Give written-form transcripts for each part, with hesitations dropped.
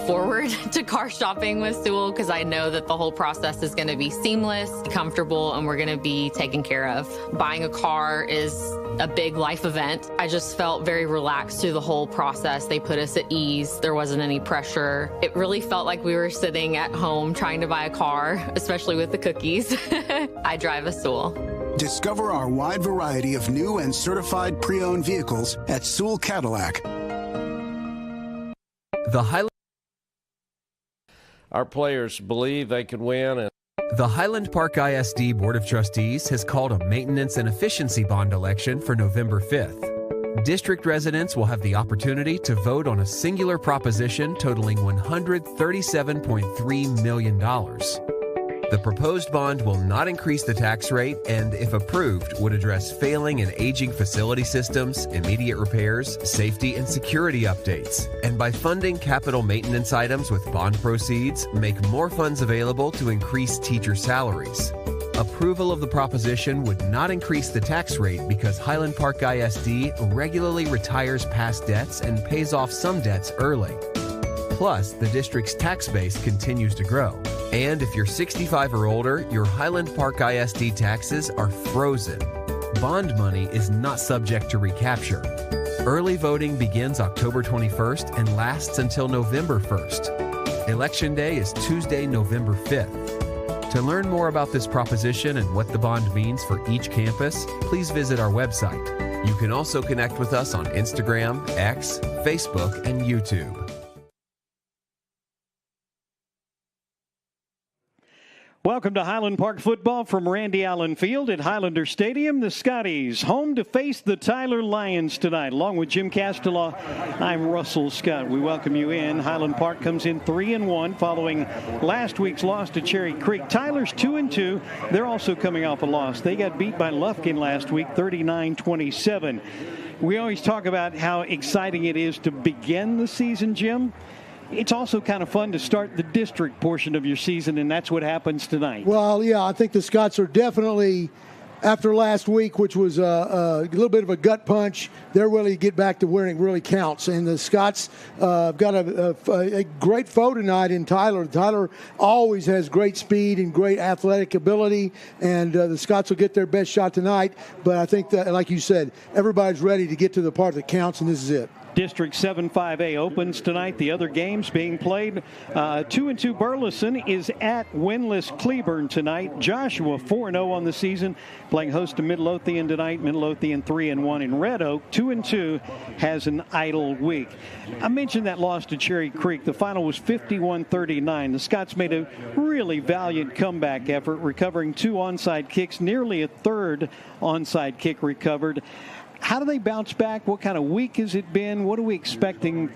forward to car shopping with Sewell because I know that the whole process is going to be seamless, comfortable, and we're going to be taken care of. Buying a car is a big life event. I just felt very relaxed through the whole process. They put us at ease. There wasn't any pressure. It really felt like we were sitting at home trying to buy a car, especially with the cookies. I drive a Sewell. Discover our wide variety of new and certified pre-owned vehicles at Sewell Cadillac. The Highland. Our players believe they can win. The Highland Park ISD Board of Trustees has called a maintenance and efficiency bond election for November 5th. District residents will have the opportunity to vote on a singular proposition totaling $137.3 million. The proposed bond will not increase the tax rate and, if approved, would address failing and aging facility systems, immediate repairs, safety and security updates, and by funding capital maintenance items with bond proceeds, make more funds available to increase teacher salaries. Approval of the proposition would not increase the tax rate because Highland Park ISD regularly retires past debts and pays off some debts early. Plus, the district's tax base continues to grow. And if you're 65 or older, your Highland Park ISD taxes are frozen. Bond money is not subject to recapture. Early voting begins October 21st and lasts until November 1st. Election Day is Tuesday, November 5th. To learn more about this proposition and what the bond means for each campus, please visit our website. You can also connect with us on Instagram, X, Facebook, and YouTube. Welcome to Highland Park football from Randy Allen Field at Highlander Stadium. The Scotties home to face the Tyler Lions tonight. Along with Jim Castelaw, I'm Russell Scott. We welcome you in. Highland Park comes in 3-1 following last week's loss to Cherry Creek. Tyler's 2-2. They're also coming off a loss. They got beat by Lufkin last week, 39-27. We always talk about how exciting it is to begin the season, Jim. It's also kind of fun to start the district portion of your season, and that's what happens tonight. Well, yeah, I think the Scots are definitely, after last week, which was a little bit of a gut punch, they're ready to get back to where it really counts. And the Scots got a great foe tonight in Tyler. Tyler always has great speed and great athletic ability, and the Scots will get their best shot tonight. But I think that, like you said, everybody's ready to get to the part that counts, and this is it. District 7-5A opens tonight. The other games being played. 2-2 Burleson is at winless Cleburne tonight. Joshua 4-0 on the season, playing host to Midlothian tonight. Midlothian 3-1 in Red Oak. 2-2 has an idle week. I mentioned that loss to Cherry Creek. The final was 51-39. The Scots made a really valiant comeback effort, recovering 2 onside kicks, nearly a third onside kick recovered. How do they bounce back? What kind of week has it been? What are we expecting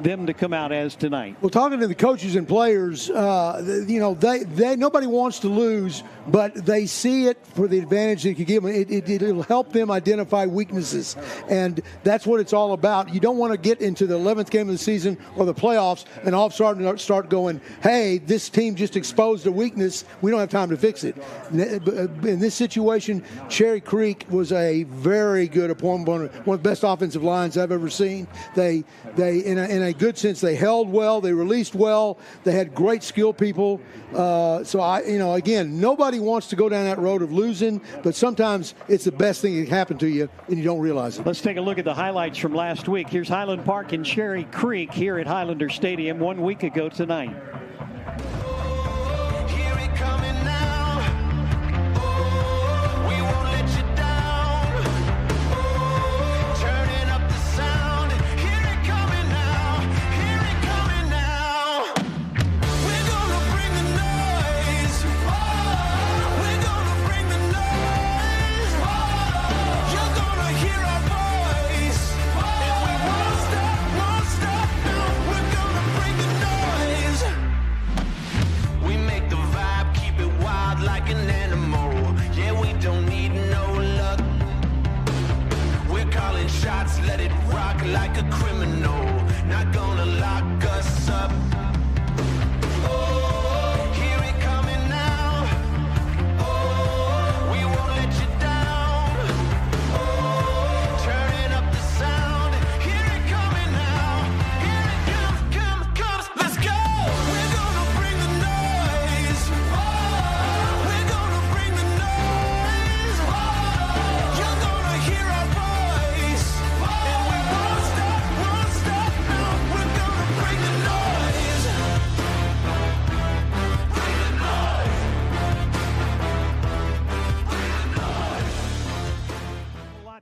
them to come out as tonight? Well, talking to the coaches and players, they nobody wants to lose, but they see it for the advantage it can give them. It'll help them identify weaknesses, and that's what it's all about. You don't want to get into the 11th game of the season or the playoffs and all of a sudden start going, hey, this team just exposed a weakness. We don't have time to fix it. In this situation, Cherry Creek was a very good opponent, one of the best offensive lines I've ever seen. They in a good sense, they held well, they released well, they had great skill people. Again, nobody wants to go down that road of losing, but sometimes it's the best thing that can happen to you and you don't realize it. Let's take a look at the highlights from last week. Here's Highland Park and Cherry Creek here at Highlander Stadium 1 week ago tonight.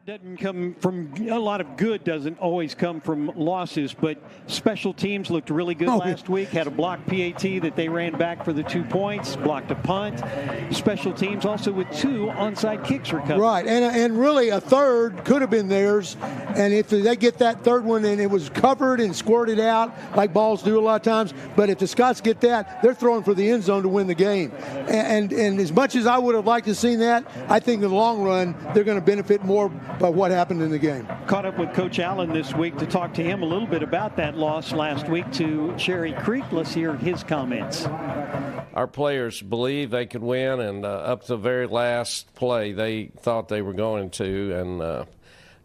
doesn't come from a lot of good doesn't always come from losses, but special teams looked really good last week. Had a blocked PAT that they ran back for the 2 points, blocked a punt. Special teams also with 2 onside kicks recovered. Right, and really a third could have been theirs, and if they get that third one and it was covered and squirted out like balls do a lot of times, but if the Scots get that, they're throwing for the end zone to win the game. And as much as I would have liked to have seen that, I think in the long run they're going to benefit more by what happened in the game. Caught up with Coach Allen this week to talk to him a little bit about that loss last week to Cherry Creek. Let's hear his comments. Our players believed they could win, and up to the very last play, they thought they were going to. And,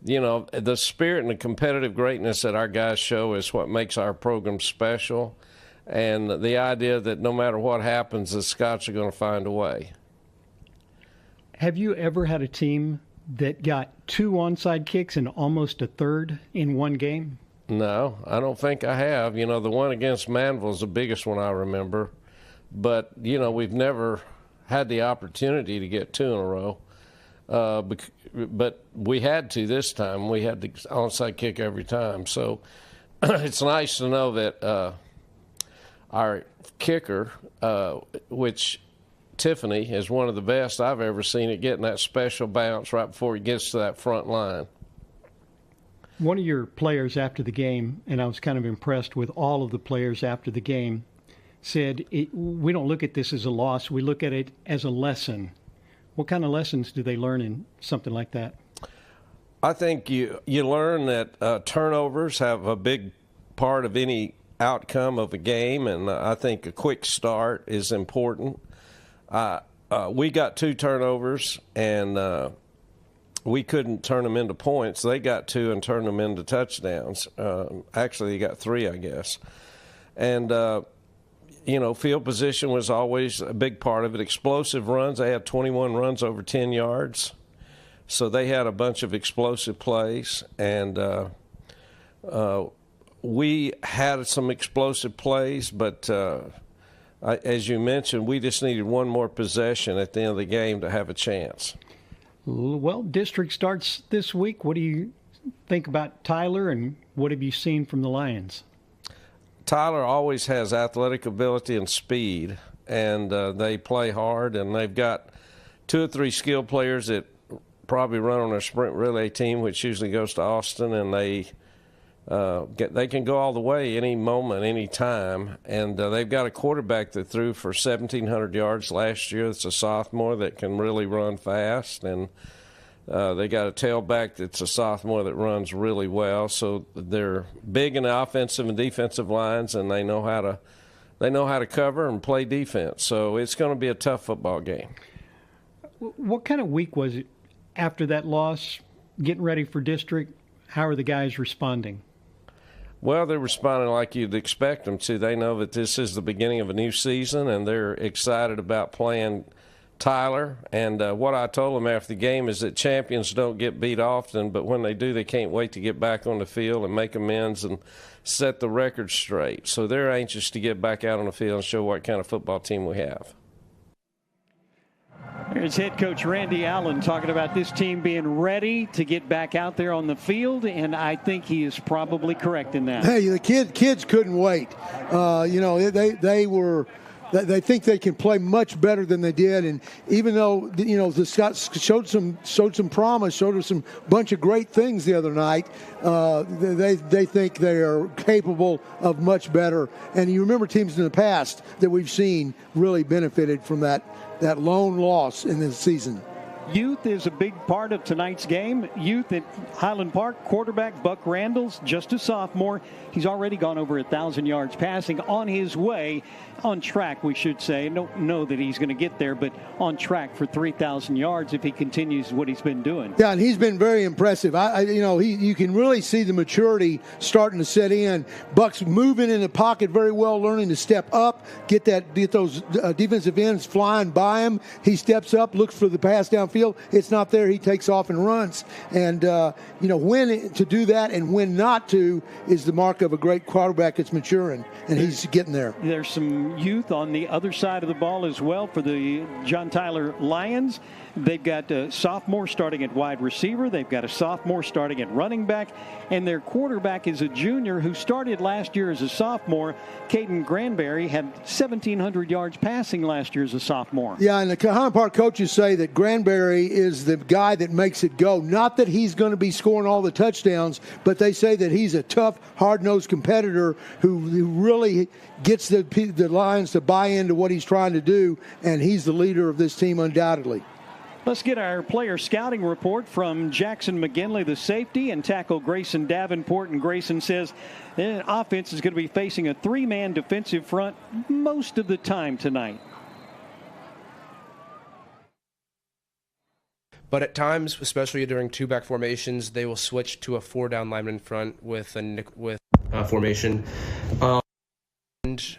you know, the spirit and the competitive greatness that our guys show is what makes our program special. And the idea that no matter what happens, the Scots are going to find a way. Have you ever had a team that got 2 onside kicks and almost a third in one game? No, I don't think I have. You know, the one against Manville is the biggest one I remember. But, you know, we've never had the opportunity to get 2 in a row. But we had to this time. We had the onside kick every time. So it's nice to know that our kicker, which Tiffany is one of the best I've ever seen at getting that special bounce right before he gets to that front line. One of your players after the game, and I was kind of impressed with all of the players after the game, said, we don't look at this as a loss, we look at it as a lesson. What kind of lessons do they learn in something like that? I think you learn that turnovers have a big part of any outcome of a game, and I think a quick start is important. We got 2 turnovers, and we couldn't turn them into points. They got 2 and turned them into touchdowns. Actually, they got 3, I guess. And, you know, field position was always a big part of it. Explosive runs, they had 21 runs over 10 yards. So they had a bunch of explosive plays. And we had some explosive plays, but as you mentioned, we just needed one more possession at the end of the game to have a chance. Well, district starts this week. What do you think about Tyler, and what have you seen from the Lions? Tyler always has athletic ability and speed, and they play hard, and they've got 2 or 3 skilled players that probably run on their sprint relay team, which usually goes to Austin, and they can go all the way any moment, any time. And they've got a quarterback that threw for 1,700 yards last year. That's a sophomore that can really run fast. And they got a tailback that's a sophomore that runs really well. So they're big in the offensive and defensive lines, and they know how to cover and play defense. So it's going to be a tough football game. What kind of week was it after that loss, getting ready for district? How are the guys responding? Well, they're responding like you'd expect them to. They know that this is the beginning of a new season, and they're excited about playing Tyler. And what I told them after the game is that champions don't get beat often, but when they do, they can't wait to get back on the field and make amends and set the record straight. So they're anxious to get back out on the field and show what kind of football team we have. There's head coach Randy Allen talking about this team being ready to get back out there on the field, and I think he is probably correct in that. Hey, the kids couldn't wait. You know, they think they can play much better than they did, and even though, you know, the Scots showed some promise, showed us some bunch of great things the other night, they think they are capable of much better. And you remember teams in the past that we've seen really benefited from that lone loss in this season. Youth is a big part of tonight's game. Youth at Highland Park, quarterback Buck Randall's just a sophomore. He's already gone over 1,000 yards passing, on his way, on track, we should say. Don't know that he's going to get there, but on track for 3,000 yards if he continues what he's been doing. Yeah, and he's been very impressive. You can really see the maturity starting to set in. Buck's moving in the pocket very well, learning to step up, get those defensive ends flying by him. He steps up, looks for the pass downfield, field, it's not there, he takes off and runs. And, when to do that and when not to is the mark of a great quarterback that's maturing, and he's getting there. There's some youth on the other side of the ball as well for the John Tyler Lions. They've got a sophomore starting at wide receiver. They've got a sophomore starting at running back. And their quarterback is a junior who started last year as a sophomore. Caden Granberry had 1,700 yards passing last year as a sophomore. Yeah, and the Highland Park coaches say that Granberry is the guy that makes it go. Not that he's going to be scoring all the touchdowns, but they say that he's a tough, hard-nosed competitor who really gets the Lions to buy into what he's trying to do, and he's the leader of this team undoubtedly. Let's get our player scouting report from Jackson McGinley, the safety, and tackle Grayson Davenport. And Grayson says the offense is going to be facing a three-man defensive front most of the time tonight. But at times, especially during two-back formations, they will switch to a four-down lineman front with a formation.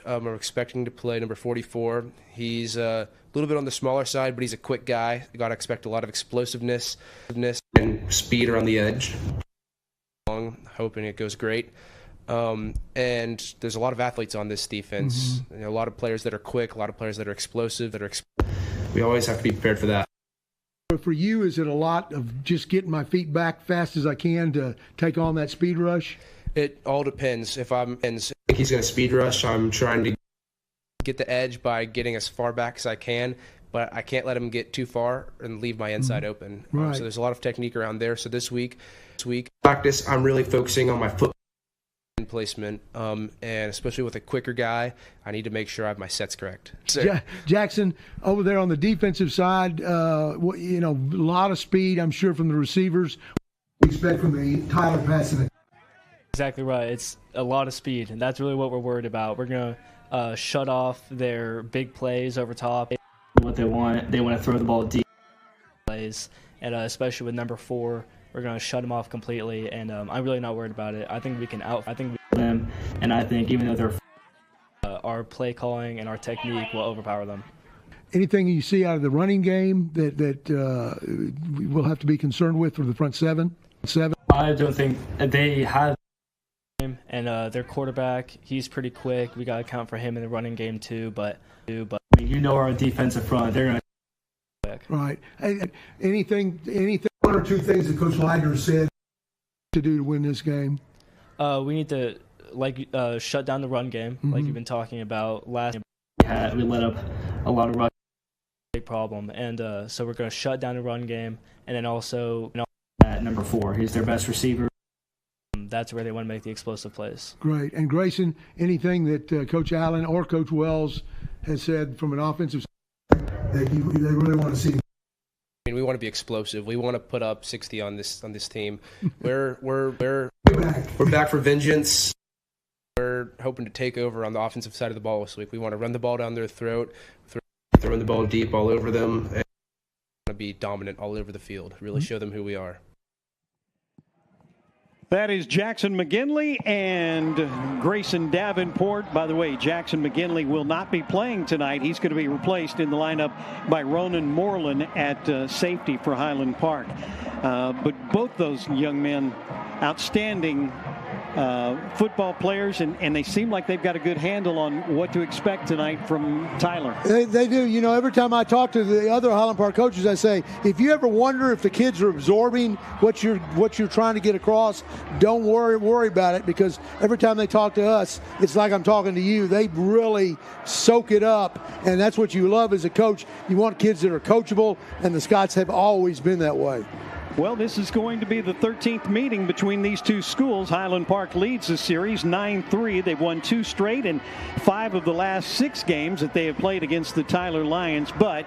We're expecting to play number 44. He's a little bit on the smaller side, but he's a quick guy. You got to expect a lot of explosiveness and speed around the edge. Hoping it goes great. And there's a lot of athletes on this defense. A lot of players that are quick, a lot of players that are explosive. We always have to be prepared for that. For you, is it a lot of just getting my feet back fast as I can to take on that speed rush? It all depends. If I think he's going to speed rush, I'm trying to get the edge by getting as far back as I can, but I can't let him get too far and leave my inside open. Right. So there's a lot of technique around there. So this week practice, I'm really focusing on my foot placement, and especially with a quicker guy, I need to make sure I have my sets correct. So, Jackson, over there on the defensive side, a lot of speed, I'm sure, from the receivers. What do you expect from the Tyler passing? Exactly right. It's a lot of speed, and that's really what we're worried about. We're going to shut off their big plays over top. What they want to throw the ball deep plays, and especially with number 4, we're going to shut them off completely. And I'm really not worried about it. I think we can them, and I think even though they're our play calling and our technique will overpower them. Anything you see out of the running game that we'll have to be concerned with for the front seven? I don't think they have. And their quarterback, he's pretty quick. We got to account for him in the running game too. But our defensive front, they're going to quick. Right. Anything, one or two things that Coach Leitner said to do to win this game? We need to shut down the run game, like you've been talking about. Last we let up a lot of run, big problem, and so we're going to shut down the run game, and then also at number 4, he's their best receiver. That's where they want to make the explosive plays. Great. And Grayson, anything that Coach Allen or Coach Wells has said from an offensive side that they really want to see? We want to be explosive. We want to put up 60 on this team. We're back for vengeance. We're hoping to take over on the offensive side of the ball this week. We want to run the ball down their throat, throwing the ball deep all over them, and we want to be dominant all over the field. Really show them who we are. That is Jackson McGinley and Grayson Davenport. By the way, Jackson McGinley will not be playing tonight. He's going to be replaced in the lineup by Ronan Moreland at safety for Highland Park. But both those young men, outstanding football players, and they seem like they've got a good handle on what to expect tonight from Tyler. They do. Every time I talk to the other Highland Park coaches, I say, if you ever wonder if the kids are absorbing what you're trying to get across, don't worry about it, because every time they talk to us, it's like I'm talking to you. They really soak it up, and that's what you love as a coach. You want kids that are coachable, and the Scots have always been that way. Well, this is going to be the 13th meeting between these two schools. Highland Park leads the series 9-3. They've won 2 straight and 5 of the last 6 games that they have played against the Tyler Lions. But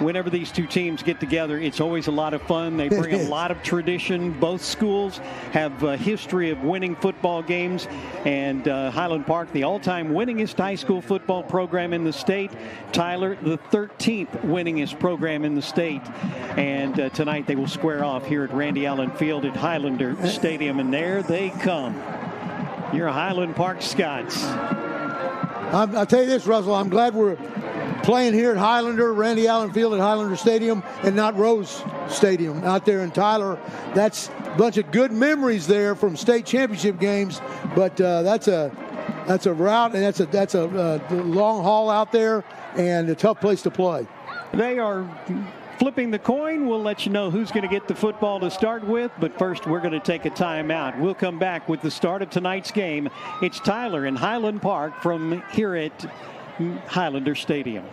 whenever these two teams get together, it's always a lot of fun. They bring a lot of tradition. Both schools have a history of winning football games. And Highland Park, the all-time winningest high school football program in the state. Tyler, the 13th winningest program in the state. And tonight they will square off here at Randy Allen Field at Highlander Stadium. And there they come. Your Highland Park Scots. I'll tell you this, Russell, I'm glad we're playing here at Highlander, Randy Allen Field at Highlander Stadium, and not Rose Stadium out there in Tyler. That's a bunch of good memories there from state championship games, but that's a route, and that's a long haul out there and a tough place to play. They are flipping the coin. We'll let you know who's going to get the football to start with, but first we're going to take a timeout. We'll come back with the start of tonight's game. It's Tyler in Highland Park from here at Highlander Stadium.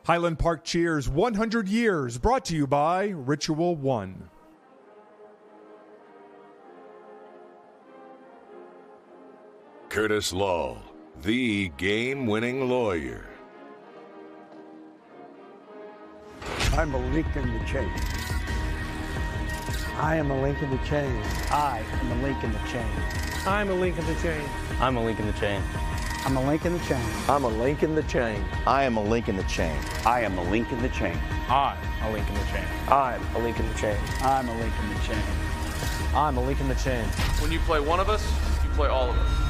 Highland Park Cheers 100 Years, brought to you by Ritual One. Curtis Law, the game-winning lawyer. I'm a link in the chain. I am a link in the chain. I am a link in the chain. I'm a link in the chain. I'm a link in the chain. I'm a link in the chain. I'm a link in the chain. I am a link in the chain. I am a link in the chain. I'm a link in the chain. I'm a link in the chain. I'm a link in the chain. I'm a link in the chain. When you play one of us, you play all of us.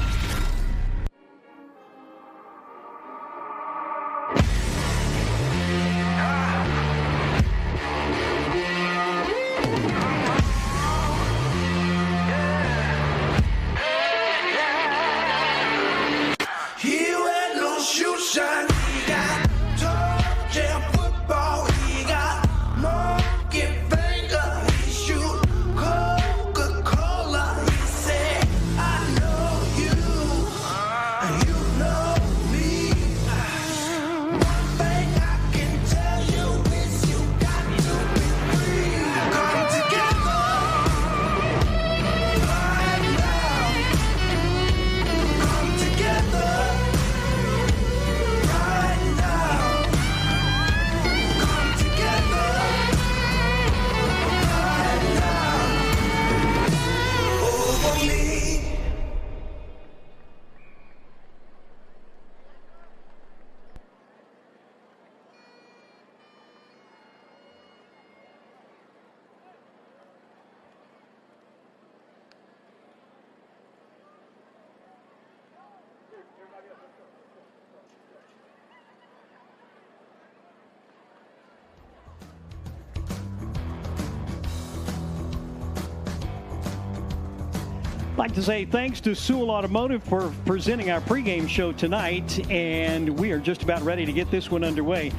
I'd like to say thanks to Sewell Automotive for presenting our pregame show tonight, and we are just about ready to get this one underway.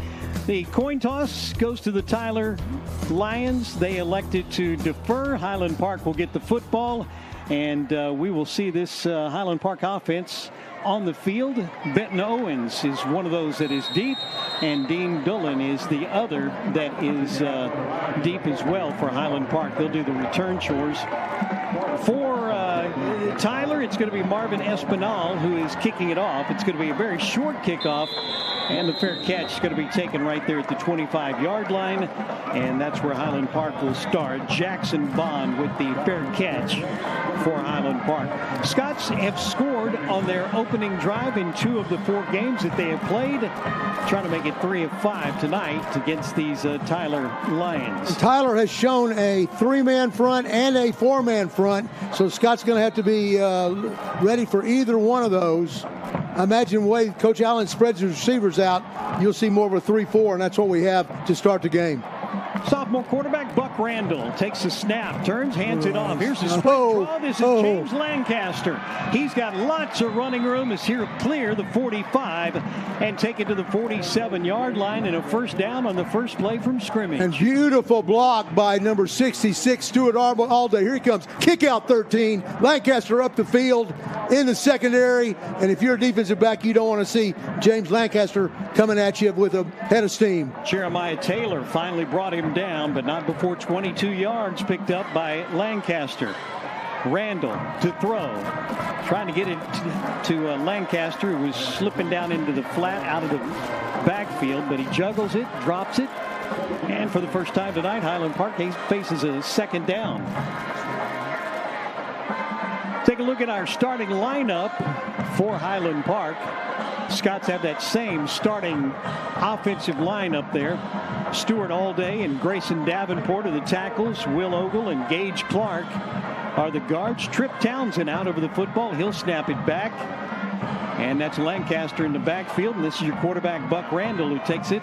The coin toss goes to the Tyler Lions. They elected to defer. Highland Park will get the football, and we will see this Highland Park offense on the field. Benton Owens is one of those that is deep, and Dean Dullen is the other that is deep as well for Highland Park. They'll do the return chores. For Tyler, it's going to be Marvin Espinal who is kicking it off. It's going to be a very short kickoff, and the fair catch is going to be taken right there at the 25-yard line, and that's where Highland Park will start. Jackson Bond with the fair catch for Highland Park. Scots have scored on their opening drive in 2 of the 4 games that they have played, trying to make it 3 of 5 tonight against these Tyler Lions. Tyler has shown a 3-man front and a 4-man front, so Scott's going to have to be ready for either one of those. I imagine the way Coach Allen spreads his receivers out, you'll see more of a 3-4, and that's what we have to start the game. Sophomore quarterback Buck Randall takes the snap, turns, hands it off. Here's the sprint draw. This is James Lancaster. He's got lots of running room as he'll clear the 45 and take it to the 47-yard line, and a first down on the first play from scrimmage. And beautiful block by number 66, Stuart Alday. Here he comes. Kick out 13. Lancaster up the field in the secondary. And if you're a defensive back, you don't want to see James Lancaster coming at you with a head of steam. Jeremiah Taylor finally brought him down, but not before 22 yards picked up by Lancaster. Randall to throw. Trying to get it to Lancaster, who was slipping down into the flat out of the backfield, but he juggles it, drops it, and for the first time tonight, Highland Park faces a second down. Take a look at our starting lineup for Highland Park. Scots have that same starting offensive lineup there. Stuart Alday and Grayson Davenport are the tackles. Will Ogle and Gage Clark are the guards. Trip Townsend out over the football. He'll snap it back. And that's Lancaster in the backfield. And this is your quarterback, Buck Randall, who takes it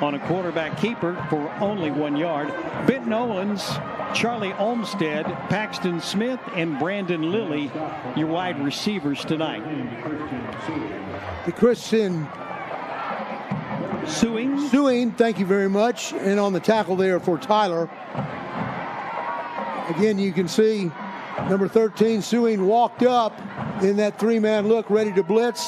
on a quarterback keeper for only 1 yard. Benton Owens, Charlie Olmstead, Paxton Smith, and Brandon Lilly, your wide receivers tonight. The Christian Suing, thank you very much. And on the tackle there for Tyler. Again, you can see number 13, Suing, walked up in that three-man look, ready to blitz.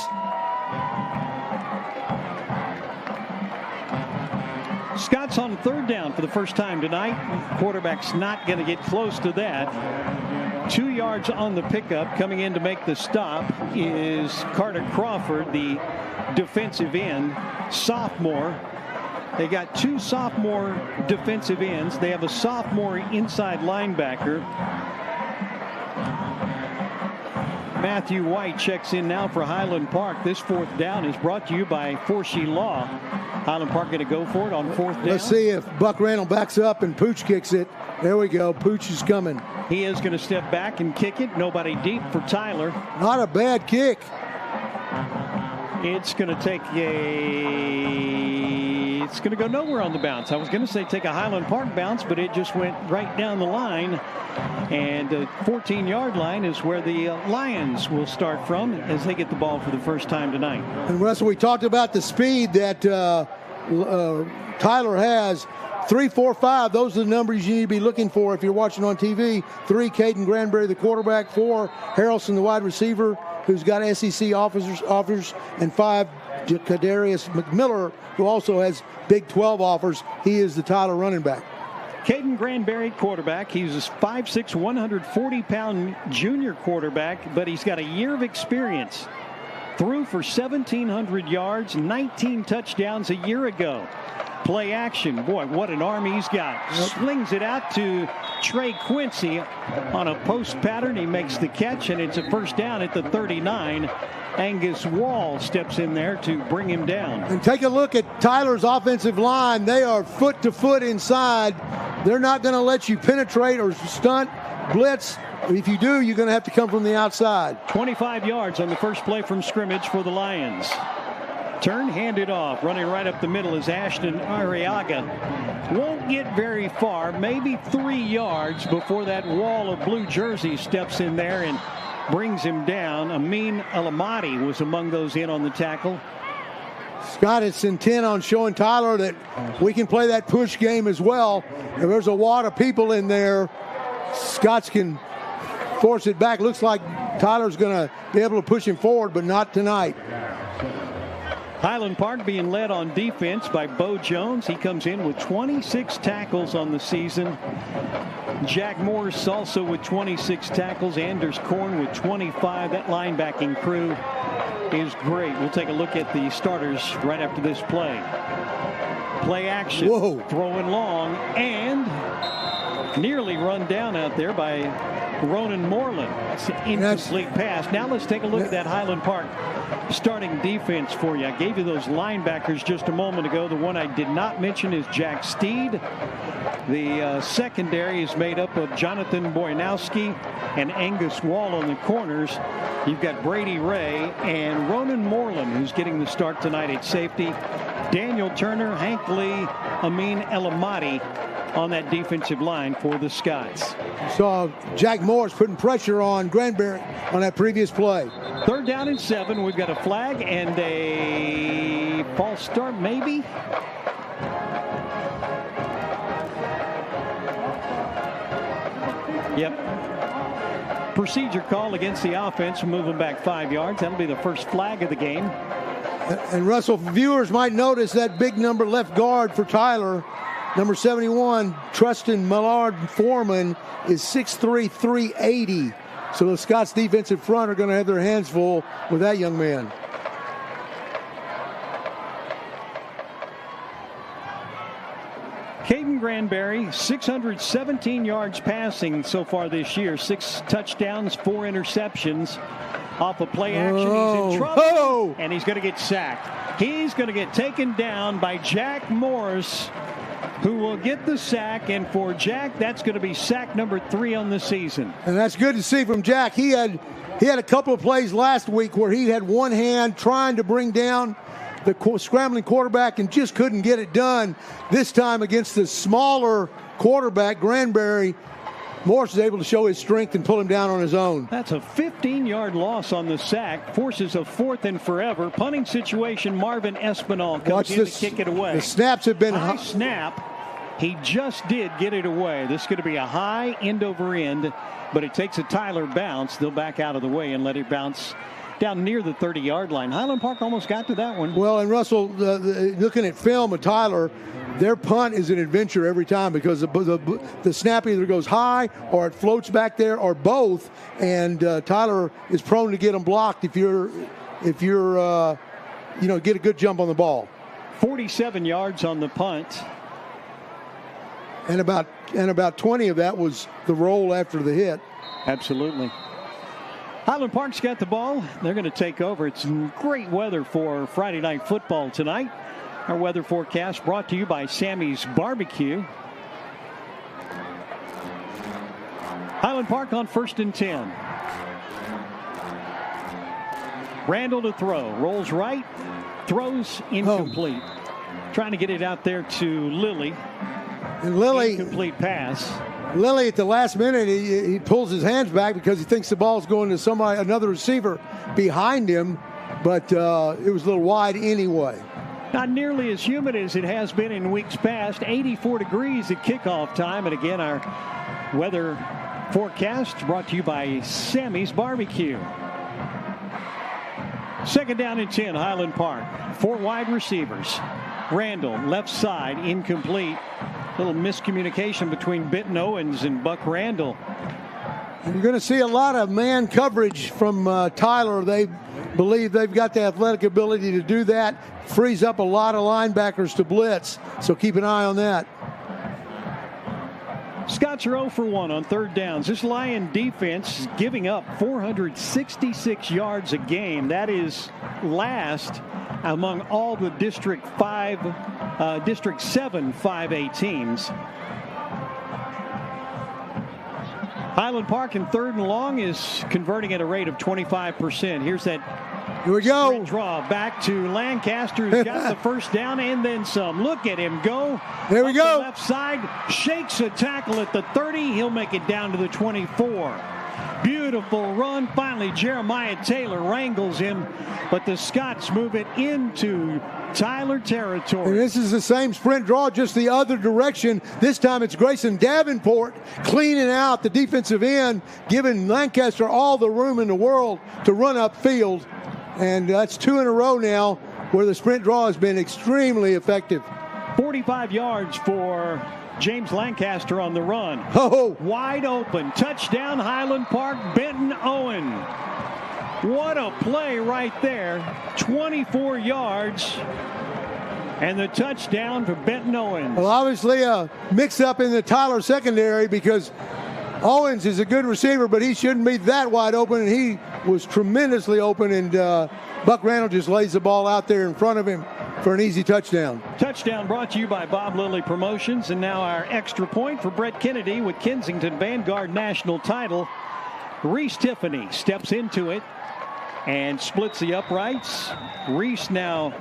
Scott's on third down for the first time tonight. Quarterback's not going to get close to that. 2 yards on the pickup. Coming in to make the stop is Carter Crawford, the defensive end, sophomore. They got two sophomore defensive ends. They have a sophomore inside linebacker. Matthew White checks in now for Highland Park. This fourth down is brought to you by Forshee Law. Highland Park going to go for it on fourth down. Let's see if Buck Randall backs up and Pooch kicks it. There we go. Pooch is coming. He is going to step back and kick it. Nobody deep for Tyler. Not a bad kick. It's going to take it's going to go nowhere on the bounce. I was going to say take a Highland Park bounce, but it just went right down the line. And the 14-yard line is where the Lions will start from as they get the ball for the first time tonight. And Russell, we talked about the speed that Tyler has. 3, 4, 5, those are the numbers you need to be looking for if you're watching on TV. 3, Caden Granberry, the quarterback. 4, Harrelson, the wide receiver, who's got SEC offers. And 5, Kadarius McMiller, who also has Big 12 offers. He is the Tyler running back. Caden Granberry, quarterback. He's a 5'6", 140-pound junior quarterback, but he's got a year of experience. Threw for 1,700 yards, 19 touchdowns a year ago. Play action. Boy, what an arm he's got. Slings it out to Trey Quincy on a post pattern. He makes the catch, and it's a first down at the 39. Angus Wall steps in there to bring him down. And take a look at Tyler's offensive line. They are foot to foot inside. They're not going to let you penetrate or stunt, blitz. If you do, you're going to have to come from the outside. 25 yards on the first play from scrimmage for the Lions. Turn, hand it off. Running right up the middle is Ashton Arriaga. Won't get very far, maybe 3 yards before that wall of blue jerseys steps in there and brings him down. Amin Elamati was among those in on the tackle. Scott, it's intent on showing Tyler that we can play that push game as well. If there's a lot of people in there, Scots can force it back. Looks like Tyler's going to be able to push him forward, but not tonight. Highland Park being led on defense by Bo Jones. He comes in with 26 tackles on the season. Jack Morris also with 26 tackles. Anders Korn with 25. That linebacking crew is great. We'll take a look at the starters right after this play. Play action. Whoa. Throwing long and nearly run down out there by Ronan Moreland. It's an incomplete pass. Now let's take a look at that Highland Park starting defense for you. I gave you those linebackers just a moment ago. The one I did not mention is Jack Steed. The secondary is made up of Jonathan Boyanowski and Angus Wall on the corners. You've got Brady Ray and Ronan Moreland, who's getting the start tonight at safety. Daniel Turner, Hank Lee, Amin Elamati on that defensive line for the Scots. Saw Jack Morris putting pressure on Granbury on that previous play. 3rd down and 7. We've got a flag and a false start, maybe. Yep. Procedure call against the offense, moving back 5 yards. That'll be the first flag of the game. And Russell, viewers might notice that big number left guard for Tyler, number 71, Trustin Millard Foreman, is 6'3", 380. So the Scots defensive front are going to have their hands full with that young man. Caden Granbury, 617 yards passing so far this year, 6 touchdowns, 4 interceptions. Off of play action, he's in trouble, and he's going to get sacked. He's going to get taken down by Jack Morris, who will get the sack, and for Jack, that's going to be sack number 3 on the season. And that's good to see from Jack. He had a couple of plays last week where he had one hand trying to bring down the scrambling quarterback and just couldn't get it done. This time against the smaller quarterback, Granbury, Morris is able to show his strength and pull him down on his own. That's a 15-yard loss on the sack. Forces a 4th and forever. Punting situation, Marvin Espinal comes in to kick it away. The snaps have been high snap. He just did get it away. This is going to be a high end over end, but it takes a Tyler bounce. They'll back out of the way and let it bounce down near the 30-yard line. Highland Park almost got to that one. Well, and Russell, looking at film of Tyler, their punt is an adventure every time because the snap either goes high or it floats back there or both, and Tyler is prone to get them blocked if you're get a good jump on the ball. 47 yards on the punt. And about 20 of that was the roll after the hit. Absolutely. Highland Park's got the ball. They're going to take over. It's great weather for Friday Night Football tonight. Our weather forecast brought to you by Sammy's Barbecue. Highland Park on 1st and 10. Randall to throw. Rolls right. Throws incomplete. Trying to get it out there to Lilly. And Lilly. Incomplete pass. Lilly at the last minute, he pulls his hands back because he thinks the ball's going to another receiver behind him, but it was a little wide anyway. Not nearly as humid as it has been in weeks past. 84 degrees at kickoff time. And again, our weather forecast brought to you by Sammy's Barbecue. 2nd down and 10, Highland Park. 4 wide receivers. Randall, left side, incomplete. Little miscommunication between Benton Owens and Buck Randall. And you're going to see a lot of man coverage from Tyler. They believe they've got the athletic ability to do that. Frees up a lot of linebackers to blitz, so keep an eye on that. Scots are 0 for 1 on 3rd downs. This Lion defense is giving up 466 yards a game. That is last among all the District 7 5A teams. Highland Park in 3rd and long is converting at a rate of 25%. Here's that. Here we go. Sprint draw back to Lancaster, who's got the first down and then some. Look at him go. There we go. The left side, shakes a tackle at the 30. He'll make it down to the 24. Beautiful run. Finally, Jeremiah Taylor wrangles him, but the Scots move it into Tyler territory. And this is the same sprint draw, just the other direction. This time it's Grayson Davenport cleaning out the defensive end, giving Lancaster all the room in the world to run upfield. And that's 2 in a row now where the sprint draw has been extremely effective. 45 yards for James Lancaster on the run. Oh, wide open. Touchdown, Highland Park. Benton Owen. What a play right there. 24 yards. And the touchdown for Benton Owens. Well, obviously a mix-up in the Tyler secondary because Owens is a good receiver, but he shouldn't be that wide open, and he was tremendously open, and Buck Randall just lays the ball out there in front of him for an easy touchdown. Touchdown brought to you by Bob Lilly Promotions, and now our extra point for Brett Kennedy with Kensington Vanguard National title. Reese Tiffany steps into it. and splits the uprights. Reese now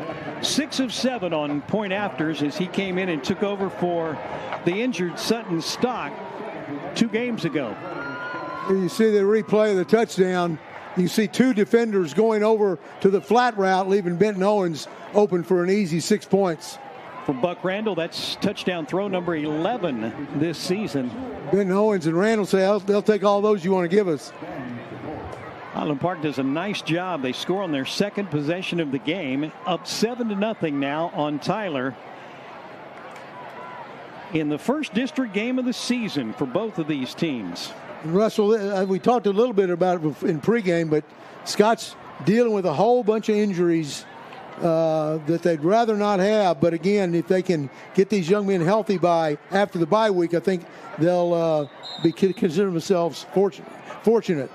6 of 7 on point afters as he came in and took over for the injured Sutton Stock 2 games ago. You see the replay of the touchdown. You see 2 defenders going over to the flat route, leaving Benton Owens open for an easy 6 points. For Buck Randall, that's touchdown throw number 11 this season. Benton Owens and Randall say they'll take all those you want to give us. Highland Park does a nice job. They score on their second possession of the game, up 7-0 now on Tyler. In the first district game of the season for both of these teams. Russell, we talked a little bit about it in pregame, but Scott's dealing with a whole bunch of injuries that they'd rather not have. But again, if they can get these young men healthy by after the bye week, I think they'll consider themselves fortunate.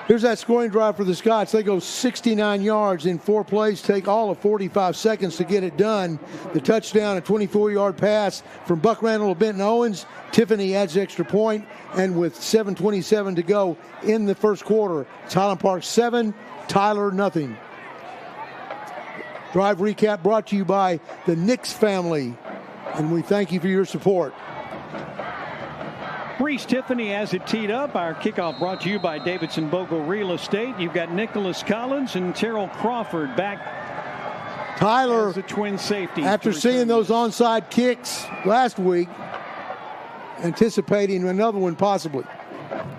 Here's that scoring drive for the Scots. They go 69 yards in 4 plays, take all of 45 seconds to get it done. The touchdown, a 24-yard pass from Buck Randall to Benton Owens. Tiffany adds extra point, and with 7:27 to go in the first quarter, it's Highland Park 7, Tyler nothing. Drive recap brought to you by the Nix family, and we thank you for your support. Reese Tiffany has it teed up. Our kickoff brought to you by Davidson Bogle Real Estate. You've got Nicholas Collins and Terrell Crawford back. Tyler, as the twin safety. After seeing those onside kicks last week, anticipating another one possibly.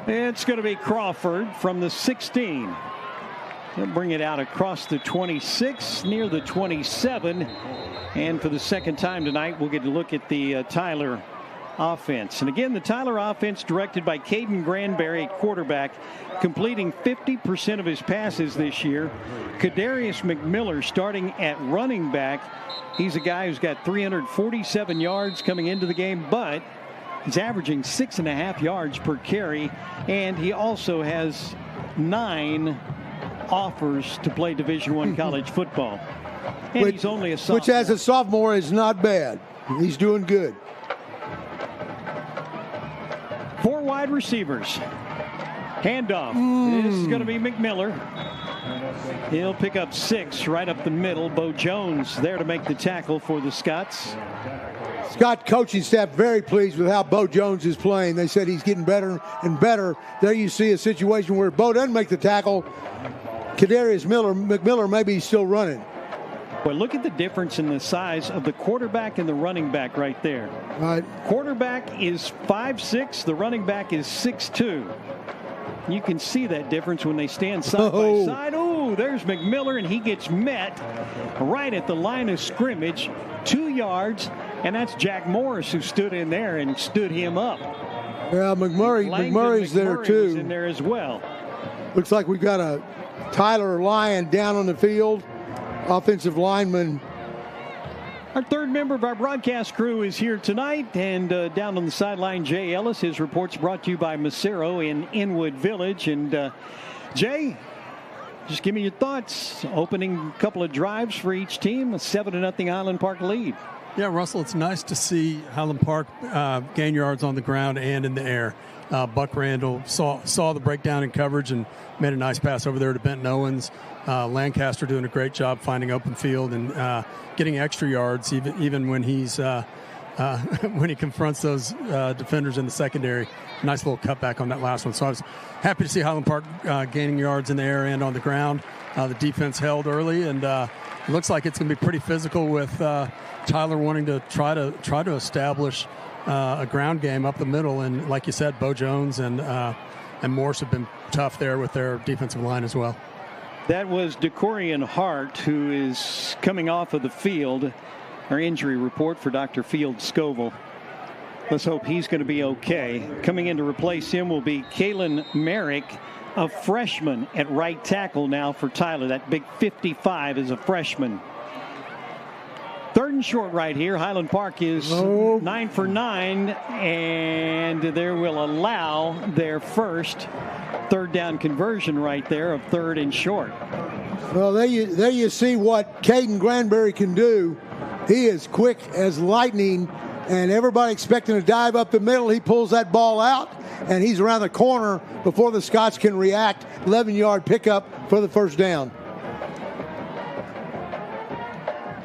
It's going to be Crawford from the 16. He'll bring it out across the 26, near the 27. And for the second time tonight, we'll get to look at the Tyler offense. And again, the Tyler offense directed by Caden Granberry at quarterback, completing 50% of his passes this year. Kadarius McMiller starting at running back. He's a guy who's got 347 yards coming into the game, but he's averaging 6.5 yards per carry, and he also has 9 offers to play Division I college football. And he's only a sophomore. Which as a sophomore is not bad. He's doing good. 4 wide receivers. Handoff. This is going to be McMiller. He'll pick up 6 right up the middle. Bo Jones there to make the tackle for the Scots. Scott coaching staff very pleased with how Bo Jones is playing. They said he's getting better and better. There you see a situation where Bo doesn't make the tackle. Kadarius McMiller maybe he's still running. But look at the difference in the size of the quarterback and the running back right there. Right. Quarterback is 5'6", the running back is 6'2". You can see that difference when they stand side by side. Oh, there's McMiller, and he gets met right at the line of scrimmage, 2 yards, and that's Jack Morris who stood in there and stood him up. Yeah, McMurray's there too. Was in there as well. Looks like we've got a Tyler Lyon down on the field. Offensive lineman. Our third member of our broadcast crew is here tonight, and down on the sideline, Jay Ellis. His report's brought to you by Macero in Inwood Village. And Jay, just give me your thoughts. Opening couple of drives for each team, a 7-0 Highland Park lead. Yeah, Russell, it's nice to see Highland Park gain yards on the ground and in the air. Buck Randall saw the breakdown in coverage and made a nice pass over there to Benton Owens. Lancaster doing a great job finding open field and getting extra yards, even when he's when he confronts those defenders in the secondary. Nice little cutback on that last one. So I was happy to see Highland Park gaining yards in the air and on the ground. The defense held early, and it looks like it's going to be pretty physical with Tyler wanting to try to establish a ground game up the middle. And like you said, Bo Jones and Morse have been tough there with their defensive line as well. That was DeCorian Hart, who is coming off of the field. Our injury report for Dr. Field Scoville. Let's hope he's going to be okay. Coming in to replace him will be Kalen Merrick, a freshman at right tackle now for Tyler. That big 55 is a freshman. 3rd and short right here. Highland Park is 9 for 9, and they will allow their first 3rd down conversion right there of 3rd and short. Well, there you see what Caden Granberry can do. He is quick as lightning, and everybody expecting to dive up the middle. He pulls that ball out, and he's around the corner before the Scots can react. 11-yard pickup for the first down.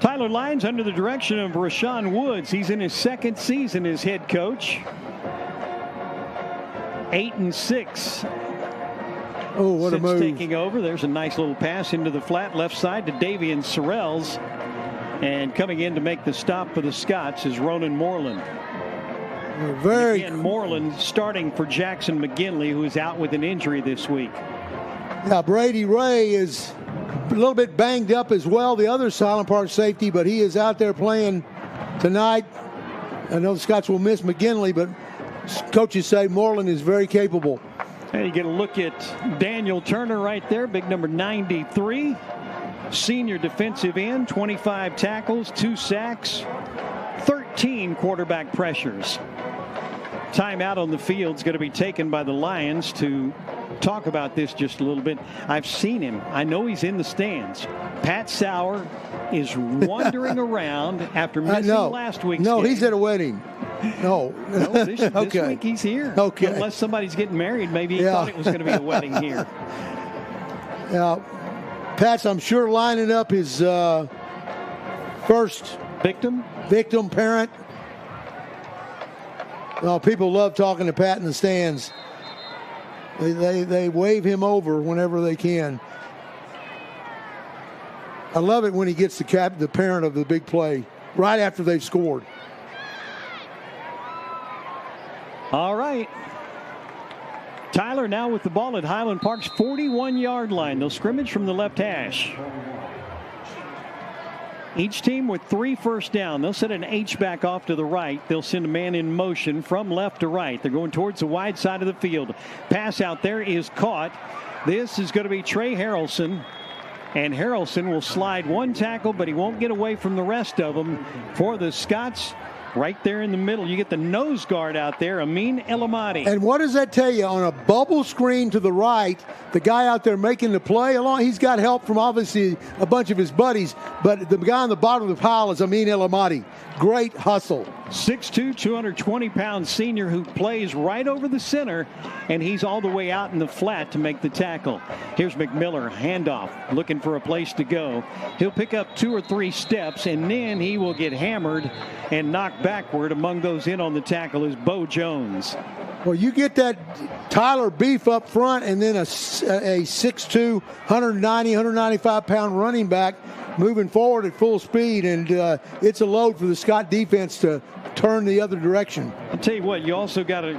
Tyler Lyons under the direction of Rashawn Woods. He's in his second season as head coach. 8-6. Oh, what a move. Taking over. There's a nice little pass into the flat left side to Davian Sorrells. And coming in to make the stop for the Scots is Ronan Moreland. Again, Moreland starting for Jackson McGinley, who is out with an injury this week. Yeah, Brady Ray is a little bit banged up as well, the other Highland Park safety, but he is out there playing tonight. I know the Scots will miss McGinley, but coaches say Moreland is very capable. And you get a look at Daniel Turner right there, big number 93. Senior defensive end, 25 tackles, 2 sacks, 13 quarterback pressures. Timeout on the field is going to be taken by the Lions to talk about this just a little bit. I've seen him. I know he's in the stands. Pat Sauer is wandering around after missing last week's game. He's at a wedding. No, this week he's here. Okay. Unless somebody's getting married, maybe he thought it was going to be a wedding here. Yeah, Pat's, I'm sure, lining up his first victim parent. Well, people love talking to Pat in the stands. They wave him over whenever they can. I love it when he gets the parent of the big play right after they've scored. All right. Tyler now with the ball at Highland Park's 41-yard line. They'll scrimmage from the left hash. Each team with 3 first down. They'll set an H-back off to the right. They'll send a man in motion from left to right. They're going towards the wide side of the field. Pass out there is caught. This is going to be Trey Harrelson. And Harrelson will slide 1 tackle, but he won't get away from the rest of them. For the Scots, right there in the middle, you get the nose guard out there, Amin El-Amadi. And what does that tell you? On a bubble screen to the right, the guy out there making the play, he's got help from obviously a bunch of his buddies, but the guy on the bottom of the pile is Amin El-Amadi. Great hustle. 6'2", 220-pound senior who plays right over the center, and he's all the way out in the flat to make the tackle. Here's McMiller, handoff, looking for a place to go. He'll pick up 2 or 3 steps, and then he will get hammered and knocked backward. Among those in on the tackle is Bo Jones. Well, you get that Tyler beef up front and then a 6'2", 190, 195-pound running back moving forward at full speed, and it's a load for the Scott defense to turn the other direction. I'll tell you what, you also got a